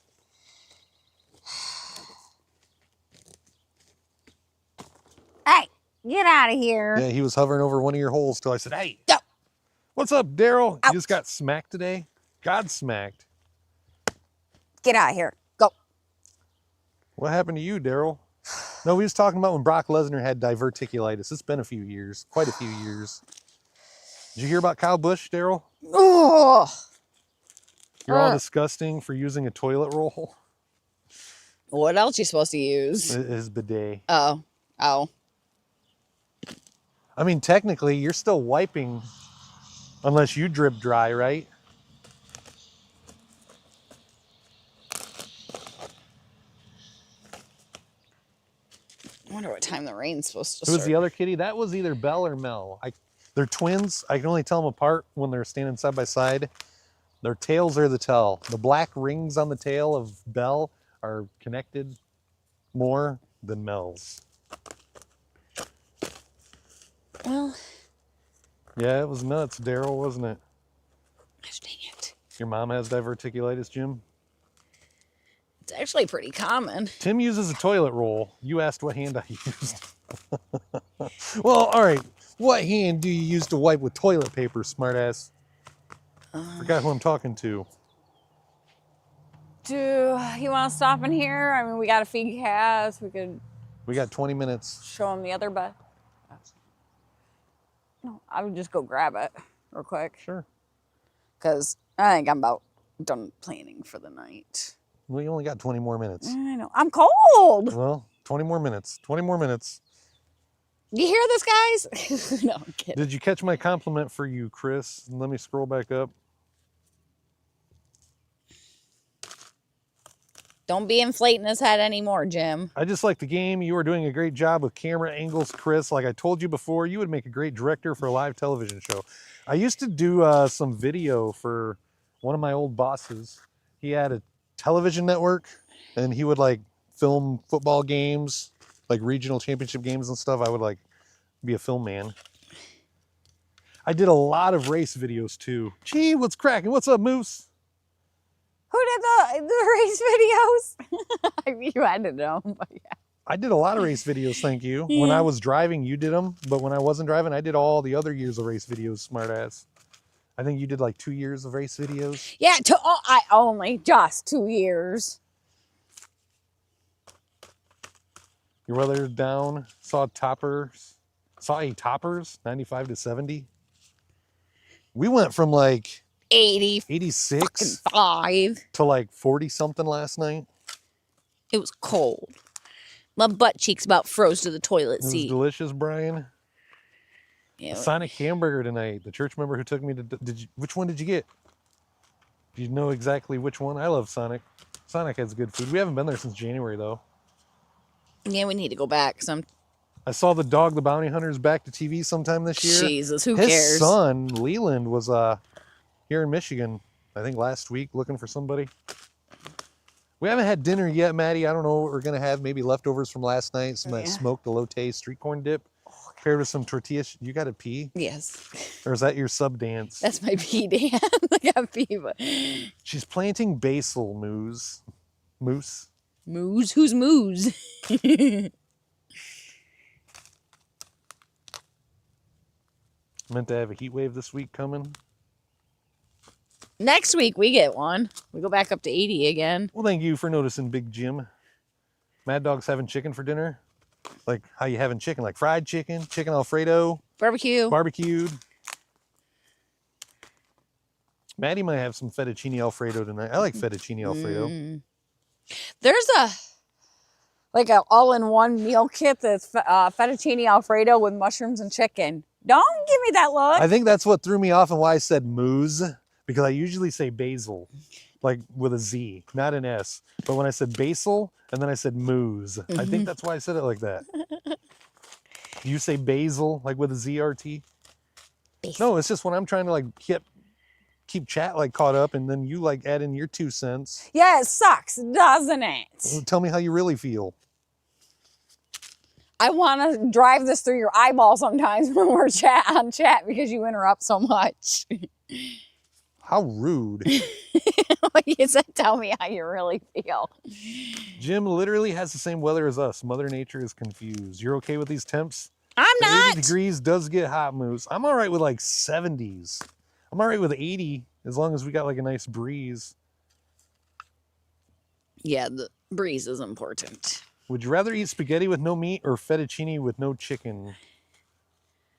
Speaker 2: Hey, get out of here.
Speaker 1: Yeah, he was hovering over one of your holes till I said, hey,
Speaker 2: Go.
Speaker 1: what's up, Daryl?
Speaker 2: Ouch.
Speaker 1: You just got smacked today? God smacked.
Speaker 2: Get out of here. Go.
Speaker 1: What happened to you, Daryl? No, we was talking about when Brock Lesnar had diverticulitis. It's been a few years, quite a few years. Did you hear about Kyle Busch, Daryl?
Speaker 2: Oh.
Speaker 1: You're all disgusting for using a toilet roll.
Speaker 2: What else you supposed to use?
Speaker 1: His bidet.
Speaker 2: Oh.
Speaker 1: I mean, technically, you're still wiping unless you drip dry, right?
Speaker 2: I wonder what time the rain's supposed to
Speaker 1: Who was
Speaker 2: start.
Speaker 1: the other kitty? That was either Belle or Mel. They're twins. I can only tell them apart when they're standing side by side. Their tails are the tell. The black rings on the tail of Belle are connected more than Mel's.
Speaker 2: Well,
Speaker 1: Yeah, it was nuts, Daryl, wasn't it?
Speaker 2: gosh dang it.
Speaker 1: Your mom has diverticulitis, Jim?
Speaker 2: It's actually pretty common.
Speaker 1: Tim uses a toilet roll. You asked what hand I used. Well, all right. What hand do you use to wipe with toilet paper, smartass? Forgot who I'm talking to.
Speaker 2: Do you want to stop in here? I mean, we got to feed cats. We could
Speaker 1: We got 20 minutes.
Speaker 2: show them the other bed. No, I would just go grab it real quick.
Speaker 1: Sure.
Speaker 2: Because I think I'm about done planning for the night.
Speaker 1: We only got 20 more minutes.
Speaker 2: I know. I'm cold.
Speaker 1: Well, 20 more minutes. 20 more minutes.
Speaker 2: You hear this, guys? No, I'm kidding.
Speaker 1: Did you catch my compliment for you, Chris? Let me scroll back up.
Speaker 2: Don't be inflating his head anymore, Jim.
Speaker 1: I just like the game. You are doing a great job with camera angles, Chris. Like I told you before, you would make a great director for a live television show. I used to do some video for one of my old bosses. He had a television network and he would like film football games, like regional championship games and stuff. I would like be a film man. I did a lot of race videos too. Gee, what's cracking? What's up, Moose?
Speaker 2: Who did the race videos? I mean, you had to know, but yeah.
Speaker 1: I did a lot of race videos, thank you. When I was driving, you did them. But when I wasn't driving, I did all the other years of race videos, smartass. I think you did like 2 years of race videos.
Speaker 2: Yeah, I only just 2 years.
Speaker 1: Your weather's down. Saw a toppers, 95 to 70. We went from like 86
Speaker 2: 85.
Speaker 1: to like 40 something last night.
Speaker 2: It was cold. My butt cheeks about froze to the toilet
Speaker 1: It was
Speaker 2: seat.
Speaker 1: delicious, Brian.
Speaker 2: Yeah.
Speaker 1: Sonic hamburger tonight. The church member who took me to, which one did you get? Do you know exactly which one? I love Sonic. Sonic has good food. We haven't been there since January though.
Speaker 2: Yeah, we need to go back.
Speaker 1: I saw the Dog the Bounty Hunter's back to TV sometime this year.
Speaker 2: Jesus, who
Speaker 1: His
Speaker 2: cares?
Speaker 1: son, Leland, was here in Michigan, I think last week, looking for somebody. We haven't had dinner yet, Maddie. I don't know what we're going to have. Maybe leftovers from last night. Some of that smoked elote street corn dip paired with some tortillas. You got to pee?
Speaker 2: Yes.
Speaker 1: Or is that your sub dance?
Speaker 2: That's my pee dance. I got pee, but...
Speaker 1: She's planting basil, Moose. Moose?
Speaker 2: Moose? Who's Moose?
Speaker 1: Meant to have a heat wave this week coming.
Speaker 2: Next week we get one. We go back up to 80 again.
Speaker 1: Well, thank you for noticing, Big Jim. Mad Dog's having chicken for dinner. Like how you having chicken? Like fried chicken, chicken Alfredo,
Speaker 2: Barbecue.
Speaker 1: barbecued. Maddie might have some fettuccine Alfredo tonight. I like fettuccine Alfredo.
Speaker 2: There's like an all-in-one meal kit that's fettuccine Alfredo with mushrooms and chicken. Don't give me that look.
Speaker 1: I think that's what threw me off and why I said moose, because I usually say basil, like with a Z, not an S. But when I said basil and then I said moose, I think that's why I said it like that. Do you say basil, like with a ZRT?
Speaker 2: Basil.
Speaker 1: No, it's just when I'm trying to like keep keep chat like caught up, and then you like add in your 2 cents.
Speaker 2: Yeah, it sucks, doesn't it?
Speaker 1: Tell me how you really feel.
Speaker 2: I want to drive this through your eyeball sometimes when we're on chat because you interrupt so much.
Speaker 1: How rude.
Speaker 2: You said, tell me how you really feel.
Speaker 1: Jim literally has the same weather as us. Mother Nature is confused. You're okay with these temps?
Speaker 2: I'm
Speaker 1: The
Speaker 2: not.
Speaker 1: 80 degrees does get hot, Moose. I'm all right with like 70s. I'm all right with 80 as long as we got like a nice breeze.
Speaker 2: Yeah, the breeze is important.
Speaker 1: Would you rather eat spaghetti with no meat or fettuccine with no chicken?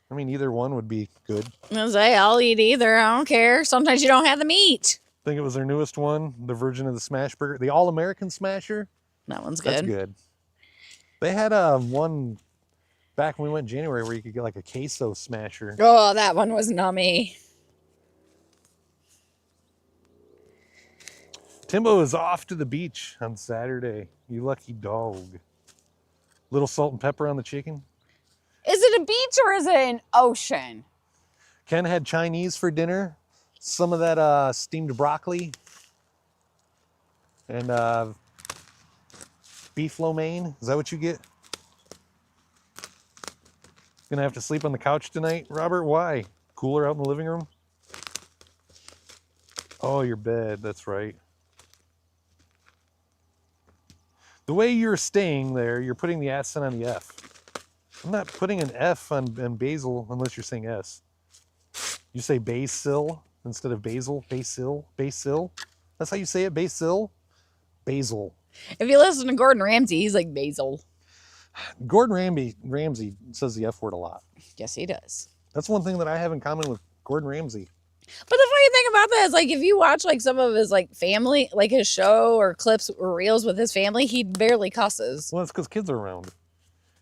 Speaker 1: I mean, either one would be good.
Speaker 2: I say I'll eat either. I don't care. Sometimes you don't have the meat.
Speaker 1: I think it was their newest one, the version of the smash burger, the all-American smasher.
Speaker 2: That one's good.
Speaker 1: That's good. They had one back when we went in January where you could get like a queso smasher.
Speaker 2: Oh, that one was nummy.
Speaker 1: Timbo is off to the beach on Saturday. You lucky dog. Little salt and pepper on the chicken.
Speaker 2: Is it a beach or is it an ocean?
Speaker 1: Ken had Chinese for dinner. Some of that steamed broccoli. And beef lo mein. Is that what you get? Gonna have to sleep on the couch tonight, Robert? Why? Cooler out in the living room? Oh, your bed. That's right. The way you're staying there, you're putting the accent on the F. I'm not putting an F on basil unless you're saying S. You say basil instead of basil. Basil. Basil. That's how you say it. Basil. Basil.
Speaker 2: If you listen to Gordon Ramsay, he's like basil.
Speaker 1: Gordon Ramsay says the F word a lot.
Speaker 2: Yes, he does.
Speaker 1: That's one thing that I have in common with Gordon Ramsay.
Speaker 2: But the funny thing about that is, like, if you watch like some of his like family, like his show or clips or reels with his family, he barely cusses.
Speaker 1: Well, it's because kids are around.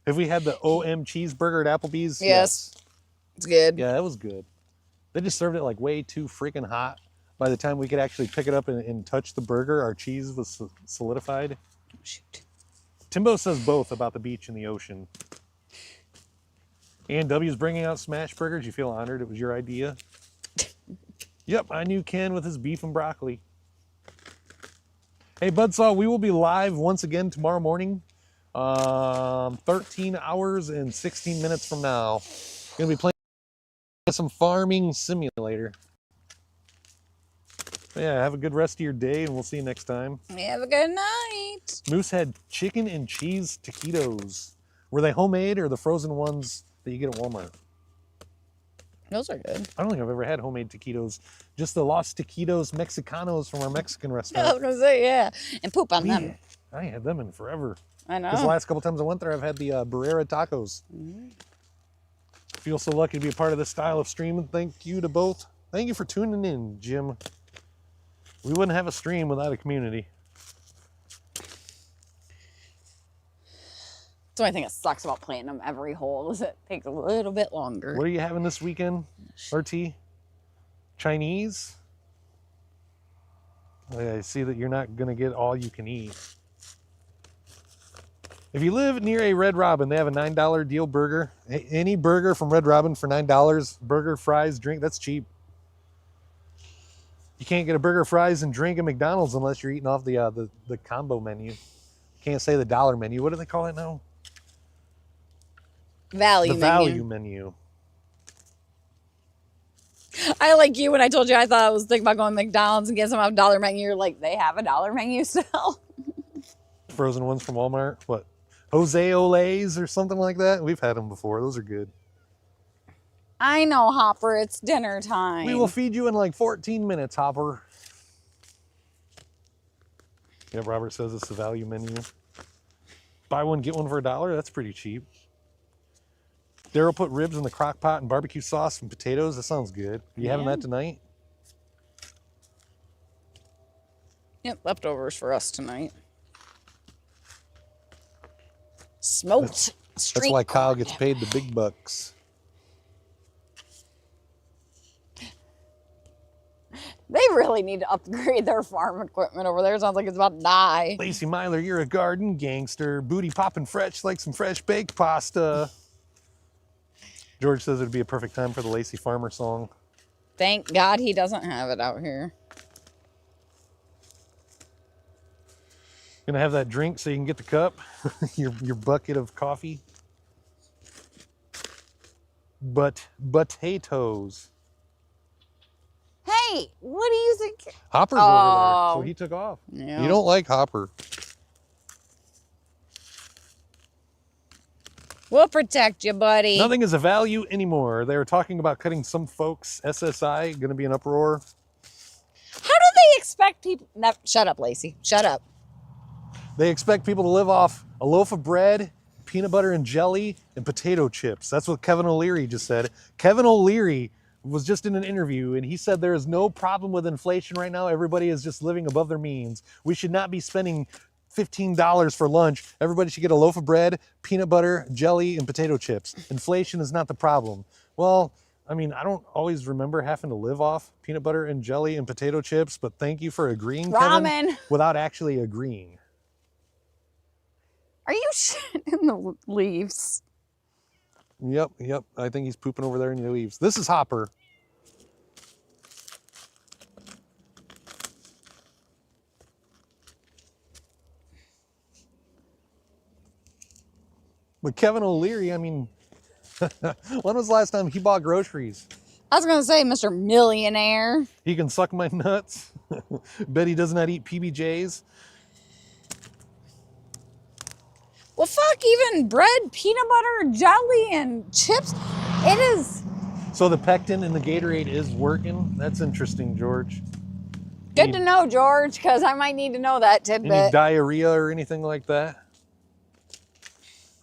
Speaker 1: If we had the OM cheeseburger at Applebee's,
Speaker 2: Yes. It's good.
Speaker 1: Yeah, that was good. They just served it like way too freaking hot. By the time we could actually pick it up and touch the burger, our cheese was solidified.
Speaker 2: Oh, shoot.
Speaker 1: Timbo says both about the beach and the ocean. A&W's bringing out smash burgers. You feel honored it was your idea? Yep, I knew Ken with his beef and broccoli. Hey, Budsaw, we will be live once again tomorrow morning. 13 hours and 16 minutes from now. Gonna be playing some farming simulator. Yeah, have a good rest of your day, and we'll see you next time.
Speaker 2: Have a good night.
Speaker 1: Moose had chicken and cheese taquitos. Were they homemade or the frozen ones that you get at Walmart?
Speaker 2: Those are good.
Speaker 1: I don't think I've ever had homemade taquitos. Just the Los Taquitos Mexicanos from our Mexican
Speaker 2: I was
Speaker 1: restaurant.
Speaker 2: gonna say, yeah, and poop on them.
Speaker 1: I ain't had them in forever.
Speaker 2: I know.
Speaker 1: Because the last couple times I went there, I've had the Barrera tacos. Feel so lucky to be a part of this style of streaming. Thank you to both. Thank you for tuning in, Jim. We wouldn't have a stream without a community.
Speaker 2: That's the only thing that sucks about playing them every hole is it takes a little bit longer.
Speaker 1: What are you having this weekend, RT? Chinese? I see that you're not going to get all you can eat. If you live near a Red Robin, they have a $9 deal burger. Any burger from Red Robin for $9. Burger, fries, drink, that's cheap. You can't get a burger, fries, and drink at McDonald's unless you're eating off the combo menu. Can't say the dollar menu. What do they call it now?
Speaker 2: Value
Speaker 1: The
Speaker 2: menu.
Speaker 1: value menu.
Speaker 2: I like you when I told you I thought I was thinking about going to McDonald's and getting some of $1 menu. You're like, they have a $1 menu still?
Speaker 1: Frozen ones from Walmart. What? Jose Olays or something like that? We've had them before. Those are good.
Speaker 2: I know, Hopper. It's dinner time.
Speaker 1: We will feed you in like 14 minutes, Hopper. Yeah, Robert says it's the value menu. Buy one, get one for $1. That's pretty cheap. Daryl put ribs in the crock pot and barbecue sauce and potatoes. That sounds good. You having that tonight?
Speaker 2: Yep, leftovers for us tonight. Smoked street
Speaker 1: That's why Kyle
Speaker 2: corn.
Speaker 1: gets paid the big bucks.
Speaker 2: They really need to upgrade their farm equipment over there. Sounds like it's about to die.
Speaker 1: Lacey Myler, you're a garden gangster. Booty popping fresh like some fresh baked pasta. George says it'd be a perfect time for the Lacey Farmer song.
Speaker 2: Thank God he doesn't have it out here.
Speaker 1: Gonna have that drink so you can get the cup, your bucket of coffee. But potatoes.
Speaker 2: Hey, what do you think?
Speaker 1: Hopper's over there, so
Speaker 2: Oh.
Speaker 1: he took off.
Speaker 2: Yeah.
Speaker 1: You don't like Hopper.
Speaker 2: We'll protect you, buddy.
Speaker 1: Nothing is a value anymore. They were talking about cutting some folks. SSI, gonna be an uproar.
Speaker 2: How do they expect people? No, shut up, Lacey. Shut up.
Speaker 1: They expect people to live off a loaf of bread, peanut butter and jelly, and potato chips. That's what Kevin O'Leary just said. Kevin O'Leary was just in an interview and he said there is no problem with inflation right now. Everybody is just living above their means. We should not be spending $15 for lunch. Everybody should get a loaf of bread, peanut butter, jelly, and potato chips. Inflation is not the problem. Well, I mean, I don't always remember having to live off peanut butter and jelly and potato chips, but thank you for agreeing, Kevin,
Speaker 2: Ramen.
Speaker 1: without actually agreeing.
Speaker 2: Are you shitting in the leaves?
Speaker 1: Yep. I think he's pooping over there and he leaves. This is Hopper. But Kevin O'Leary, I mean, when was the last time he bought groceries?
Speaker 2: I was gonna say, Mr. Millionaire.
Speaker 1: He can suck my nuts. Bet he does not eat PBJs.
Speaker 2: Well, fuck, even bread, peanut butter, jelly, and chips. It is
Speaker 1: So the pectin in the Gatorade is working. That's interesting, George.
Speaker 2: good to know, George, because I might need to know that
Speaker 1: Any
Speaker 2: tidbit.
Speaker 1: diarrhea or anything like that?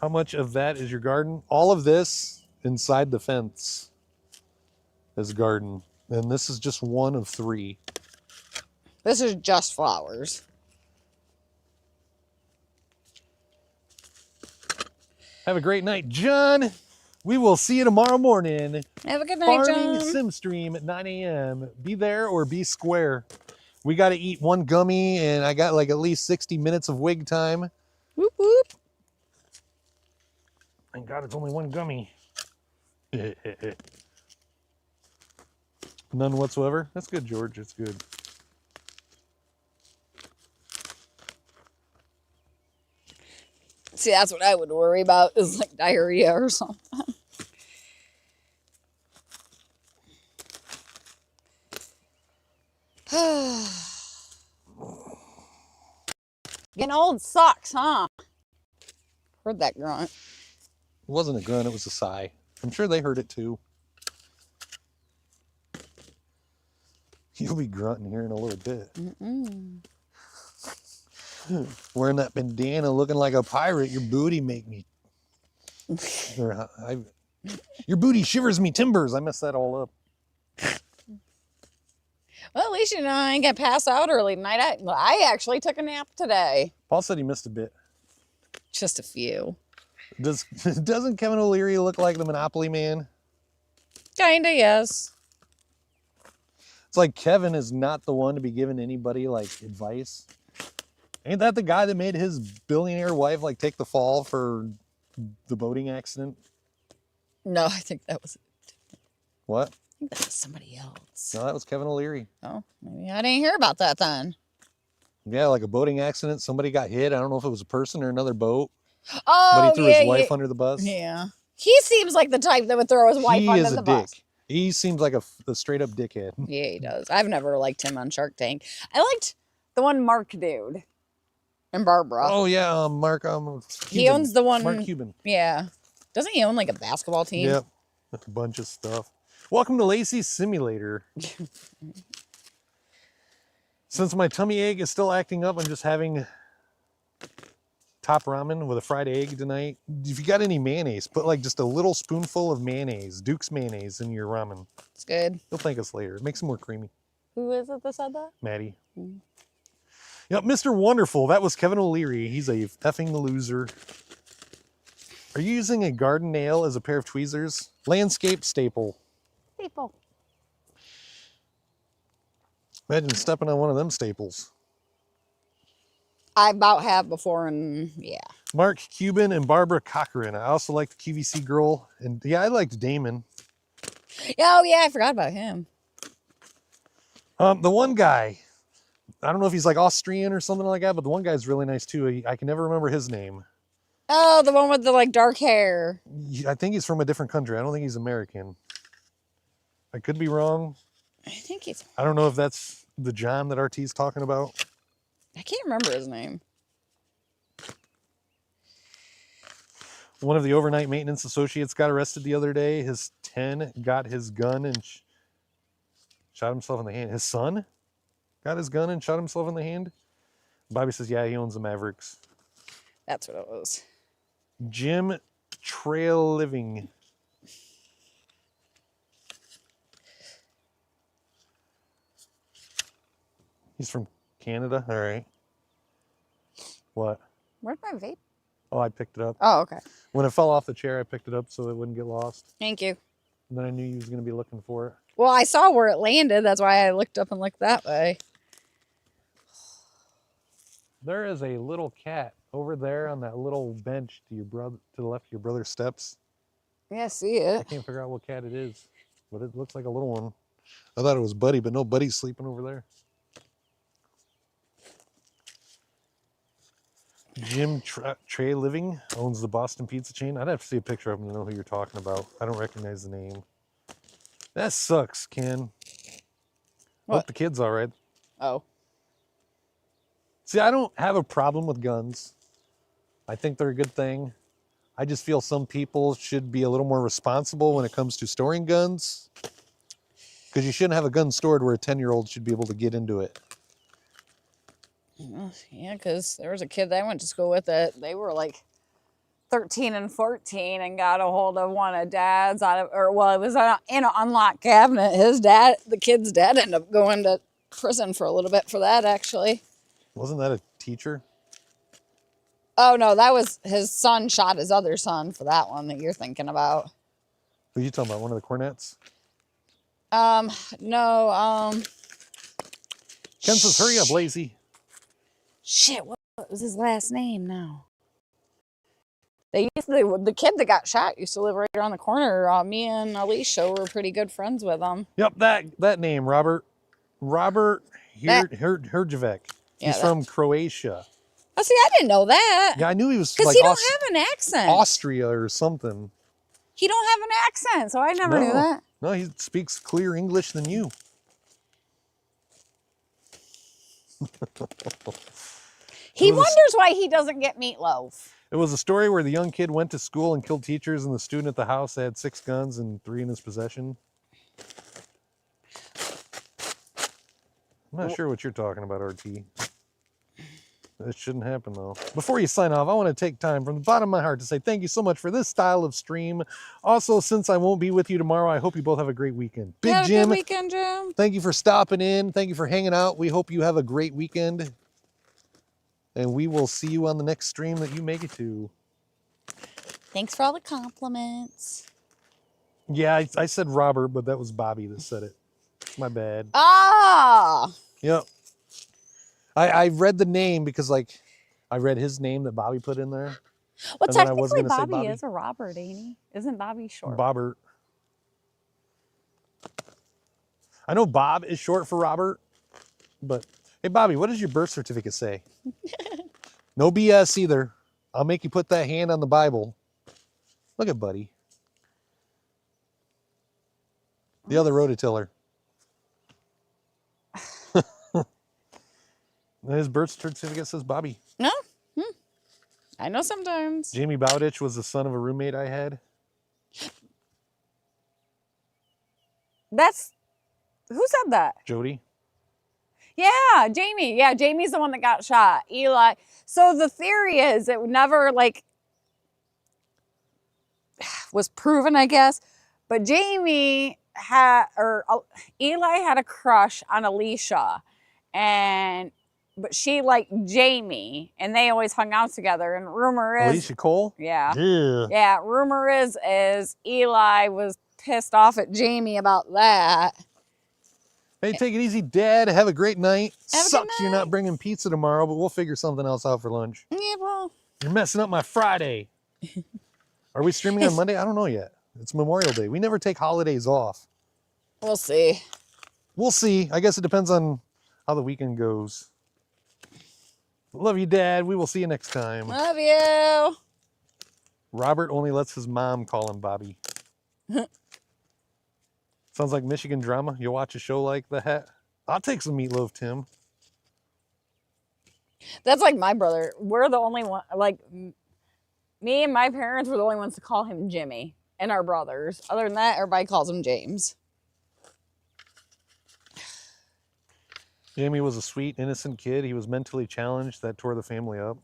Speaker 1: How much of that is your garden? All of this inside the fence is garden. And this is just one of 3.
Speaker 2: This is just flowers.
Speaker 1: Have a great night, John. We will see you tomorrow morning.
Speaker 2: Have a good night,
Speaker 1: Farming
Speaker 2: John.
Speaker 1: Sim Stream at 9 a.m. Be there or be square. We got to eat one gummy, and I got like at least 60 minutes of wig time.
Speaker 2: Whoop whoop.
Speaker 1: Thank God it's only one gummy. None whatsoever. That's good, George. That's good.
Speaker 2: See, that's what I would worry about is like diarrhea or something. Getting old sucks, huh? Heard that grunt.
Speaker 1: It wasn't a grunt, it was a sigh. I'm sure they heard it too. You'll be grunting here in a little bit. Wearing that bandana looking like a pirate, your booty make me... your booty shivers me timbers. I messed that all up.
Speaker 2: Well, at least you know I ain't gonna pass out early tonight. I actually took a nap today.
Speaker 1: Paul said he missed a bit.
Speaker 2: Just a few.
Speaker 1: Doesn't Kevin O'Leary look like the Monopoly man?
Speaker 2: Kinda, yes.
Speaker 1: It's like Kevin is not the one to be giving anybody like advice. Ain't that the guy that made his billionaire wife like take the fall for the boating accident?
Speaker 2: No, I think that was
Speaker 1: What?
Speaker 2: that was somebody else.
Speaker 1: No, that was Kevin O'Leary.
Speaker 2: Oh, maybe I didn't hear about that then.
Speaker 1: Yeah, like a boating accident. Somebody got hit. I don't know if it was a person or another boat,
Speaker 2: Oh,
Speaker 1: but he threw
Speaker 2: yeah,
Speaker 1: his wife
Speaker 2: yeah.
Speaker 1: under the bus.
Speaker 2: Yeah. He seems like the type that would throw his wife
Speaker 1: He
Speaker 2: under
Speaker 1: is
Speaker 2: the
Speaker 1: a
Speaker 2: bus.
Speaker 1: dick. He seems like a straight up dickhead.
Speaker 2: Yeah, he does. I've never liked him on Shark Tank. I liked the one Mark dude and Barbara.
Speaker 1: Oh yeah, Mark.
Speaker 2: he
Speaker 1: Cuban.
Speaker 2: owns the one.
Speaker 1: Mark Cuban.
Speaker 2: Yeah. Doesn't he own like a basketball team?
Speaker 1: Yep, a bunch of stuff. Welcome to Lacey's Simulator. Since my tummy ache is still acting up, I'm just having top ramen with a fried egg tonight. If you got any mayonnaise, put like just a little spoonful of mayonnaise, Duke's mayonnaise, in your ramen.
Speaker 2: It's good.
Speaker 1: You'll thank us later. It makes it more creamy.
Speaker 2: Who is it that said that?
Speaker 1: Maddie. Yep, Mr. Wonderful. That was Kevin O'Leary. He's a effing loser. Are you using a garden nail as a pair of tweezers? Landscape staple.
Speaker 2: People.
Speaker 1: Imagine stepping on one of them staples.
Speaker 2: I about have before, and yeah.
Speaker 1: Mark Cuban and Barbara Cochran. I also like the QVC girl. And yeah, I liked Damon.
Speaker 2: Oh, yeah, I forgot about him.
Speaker 1: The one guy, I don't know if he's like Austrian or something like that, but the one guy's really nice too. I can never remember his name.
Speaker 2: Oh, the one with the like dark hair.
Speaker 1: I think he's from a different country. I don't think he's American. I could be wrong.
Speaker 2: I think he's.
Speaker 1: I don't know if that's the John that RT's talking about.
Speaker 2: I can't remember his name.
Speaker 1: One of the overnight maintenance associates got arrested the other day. His 10 got his gun and shot himself in the hand. His son got his gun and shot himself in the hand. Bobby says, yeah, he owns the Mavericks.
Speaker 2: That's what it was.
Speaker 1: Jim Trail Living. He's from Canada. All right. What?
Speaker 2: Where'd my vape?
Speaker 1: Oh, I picked it up.
Speaker 2: Oh, okay.
Speaker 1: When it fell off the chair, I picked it up so it wouldn't get lost.
Speaker 2: Thank you.
Speaker 1: And then I knew you was going to be looking for it.
Speaker 2: Well, I saw where it landed. That's why I looked up and looked that way.
Speaker 1: There is a little cat over there on that little bench to the left of your brother's steps.
Speaker 2: Yeah, I see
Speaker 1: I
Speaker 2: it.
Speaker 1: can't figure out what cat it is, but it looks like a little one. I thought it was Buddy, but no, Buddy's sleeping over there. Jim Trey Living owns the Boston pizza chain. I'd have to see a picture of him to know who you're talking about. I don't recognize the name. That sucks, Ken.
Speaker 2: What?
Speaker 1: Hope the kid's all right.
Speaker 2: Oh.
Speaker 1: See, I don't have a problem with guns. I think they're a good thing. I just feel some people should be a little more responsible when it comes to storing guns. Because you shouldn't have a gun stored where a 10-year-old should be able to get into it.
Speaker 2: Yeah, because there was a kid that I went to school with that they were like 13 and 14 and got a hold of one of Dad's it was in an unlocked cabinet. The kid's dad ended up going to prison for a little bit for that, actually.
Speaker 1: Wasn't that a teacher?
Speaker 2: Oh, no, that was his son shot his other son for that one that you're thinking about.
Speaker 1: Who are you talking about? One of the Cornets?
Speaker 2: No,
Speaker 1: Ken says, hurry up, lazy.
Speaker 2: Shit, what was his last name now? The kid that got shot used to live right around the corner. Me and Alicia were pretty good friends with him.
Speaker 1: Yep, that name, Robert Herjavec. He's from Croatia.
Speaker 2: Oh, see, I didn't know that.
Speaker 1: Yeah, I knew he was
Speaker 2: because
Speaker 1: like
Speaker 2: he don't have an accent.
Speaker 1: Austria or something.
Speaker 2: He don't have an accent, so I never knew that.
Speaker 1: No, he speaks clearer English than you.
Speaker 2: He wonders why he doesn't get meatloaf.
Speaker 1: It was a story where the young kid went to school and killed teachers, and the student at the house had 6 guns and 3 in his possession. I'm not sure what you're talking about, RT. That shouldn't happen, though. Before you sign off, I want to take time from the bottom of my heart to say thank you so much for this style of stream. Also, since I won't be with you tomorrow, I hope you both have a great weekend. Big
Speaker 2: Have
Speaker 1: Jim,
Speaker 2: a good weekend, Jim.
Speaker 1: thank you for stopping in. Thank you for hanging out. We hope you have a great weekend. And we will see you on the next stream that you make it to.
Speaker 2: Thanks for all the compliments.
Speaker 1: Yeah, I said Robert, but that was Bobby that said it. My bad.
Speaker 2: Ah!
Speaker 1: Yep. I read the name because, like, I read his name that Bobby put in there.
Speaker 2: Well,
Speaker 1: And then I was
Speaker 2: technically,
Speaker 1: gonna say
Speaker 2: Bobby
Speaker 1: Bobby.
Speaker 2: is a Robert, ain't he? Isn't Bobby short?
Speaker 1: Bobbert. I know Bob is short for Robert, but hey, Bobby, what does your birth certificate say? No BS either. I'll make you put that hand on the Bible. Look at Buddy. The other rototiller. His birth certificate says Bobby.
Speaker 2: No? I know sometimes.
Speaker 1: Jamie Bowditch was the son of a roommate I had.
Speaker 2: Who said that?
Speaker 1: Jody.
Speaker 2: Yeah, Jamie. Yeah, Jamie's the one that got shot. Eli. So the theory is it never, like, was proven, I guess. But Eli had a crush on Alicia. But she liked Jamie. And they always hung out together. And rumor is...
Speaker 1: Alicia Cole?
Speaker 2: Yeah.
Speaker 1: Yeah.
Speaker 2: Yeah, rumor is Eli was pissed off at Jamie about that.
Speaker 1: Hey, take it easy, Dad. Have a great night.
Speaker 2: Have a good
Speaker 1: Sucks you're
Speaker 2: night.
Speaker 1: not bringing pizza tomorrow, but we'll figure something else out for lunch.
Speaker 2: Yeah, well...
Speaker 1: You're messing up my Friday. Are we streaming on Monday? I don't know yet. It's Memorial Day. We never take holidays off.
Speaker 2: We'll see.
Speaker 1: we'll see. I guess it depends on how the weekend goes. Love you, Dad. We will see you next time.
Speaker 2: Love you.
Speaker 1: Robert only lets his mom call him Bobby. Sounds like Michigan drama. You'll watch a show like that? I'll take some meatloaf, Tim.
Speaker 2: That's like my brother. We're the only one, like, me and my parents were the only ones to call him Jimmy, and our brothers. Other than that, everybody calls him James.
Speaker 1: Jamie was a sweet, innocent kid. He was mentally challenged. That tore the family up.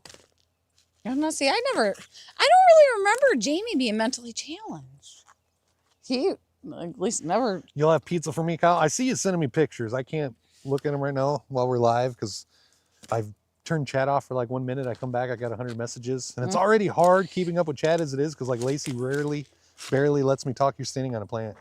Speaker 2: I don't know. See, I don't really remember Jamie being mentally challenged. He, at least never.
Speaker 1: You'll have pizza for me, Kyle? I see you sending me pictures. I can't look at them right now while we're live because I've turned chat off for like 1 minute. I come back, I got 100 messages. And it's already hard keeping up with chat as it is because like Lacey barely lets me talk. You're standing on a plant.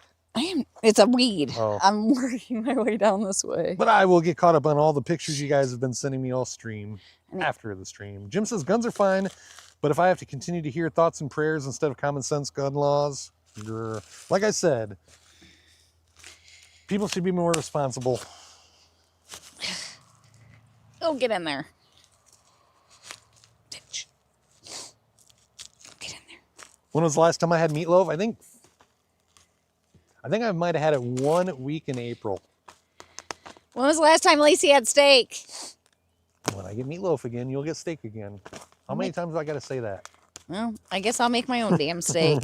Speaker 2: It's a weed.
Speaker 1: Oh.
Speaker 2: I'm working my way down this way.
Speaker 1: But I will get caught up on all the pictures you guys have been sending me all stream after the stream. Jim says guns are fine, but if I have to continue to hear thoughts and prayers instead of common sense gun laws, grr. Like I said, people should be more responsible.
Speaker 2: Oh, get in there. Bitch. Get in there.
Speaker 1: When was the last time I had meatloaf? I think I might have had it 1 week in April.
Speaker 2: When was the last time Lacey had steak?
Speaker 1: When I get meatloaf again, you'll get steak again. How many times do I got to say that?
Speaker 2: Well, I guess I'll make my own damn steak.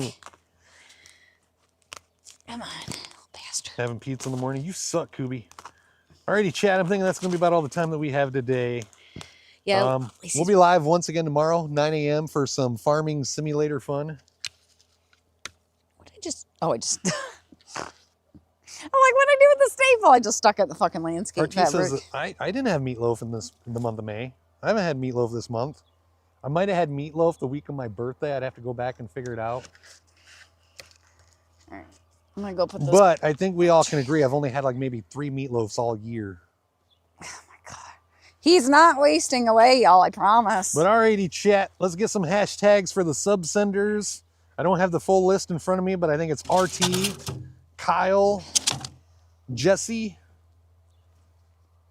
Speaker 2: Come on, little bastard.
Speaker 1: Having pizza in the morning. You suck, Kubi. Alrighty, chat. I'm thinking that's going to be about all the time that we have today.
Speaker 2: Yeah.
Speaker 1: We'll be live once again tomorrow, 9 a.m. for some farming simulator fun.
Speaker 2: I just. I'm like, what'd I do with the staple? I just stuck it in the fucking landscape
Speaker 1: RT
Speaker 2: fabric.
Speaker 1: says, I didn't have meatloaf in the month of May. I haven't had meatloaf this month. I might have had meatloaf the week of my birthday. I'd have to go back and figure it out.
Speaker 2: All right. I'm gonna go put this.
Speaker 1: But I think we all can agree I've only had like maybe 3 meatloafs all year.
Speaker 2: Oh my God. He's not wasting away, y'all, I promise.
Speaker 1: But alrighty, chat. Let's get some hashtags for the sub senders. I don't have the full list in front of me, but I think it's RT, Kyle, Jesse,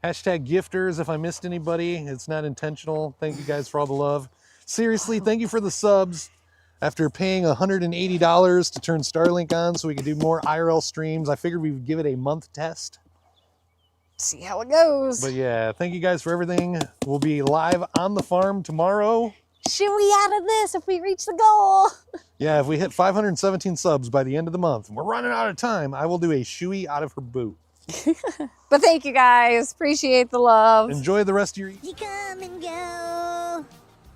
Speaker 1: hashtag gifters. If I missed anybody, it's not intentional. Thank you guys for all the love. Seriously, thank you for the subs. After paying $180 to turn Starlink on so we could do more IRL streams, I figured we would give it a month test.
Speaker 2: See how it goes.
Speaker 1: But yeah, thank you guys for everything. We'll be live on the farm tomorrow.
Speaker 2: Should we out of this if we reach the goal?
Speaker 1: Yeah, if we hit 517 subs by the end of the month, and we're running out of time, I will do a shoey out of her boot.
Speaker 2: But thank you guys. Appreciate the love.
Speaker 1: Enjoy the rest of your
Speaker 4: You come and go.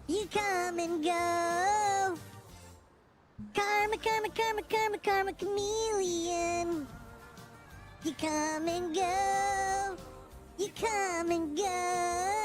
Speaker 4: You come and go. Karma, karma, karma, karma, karma, chameleon. You come and go. You come and go.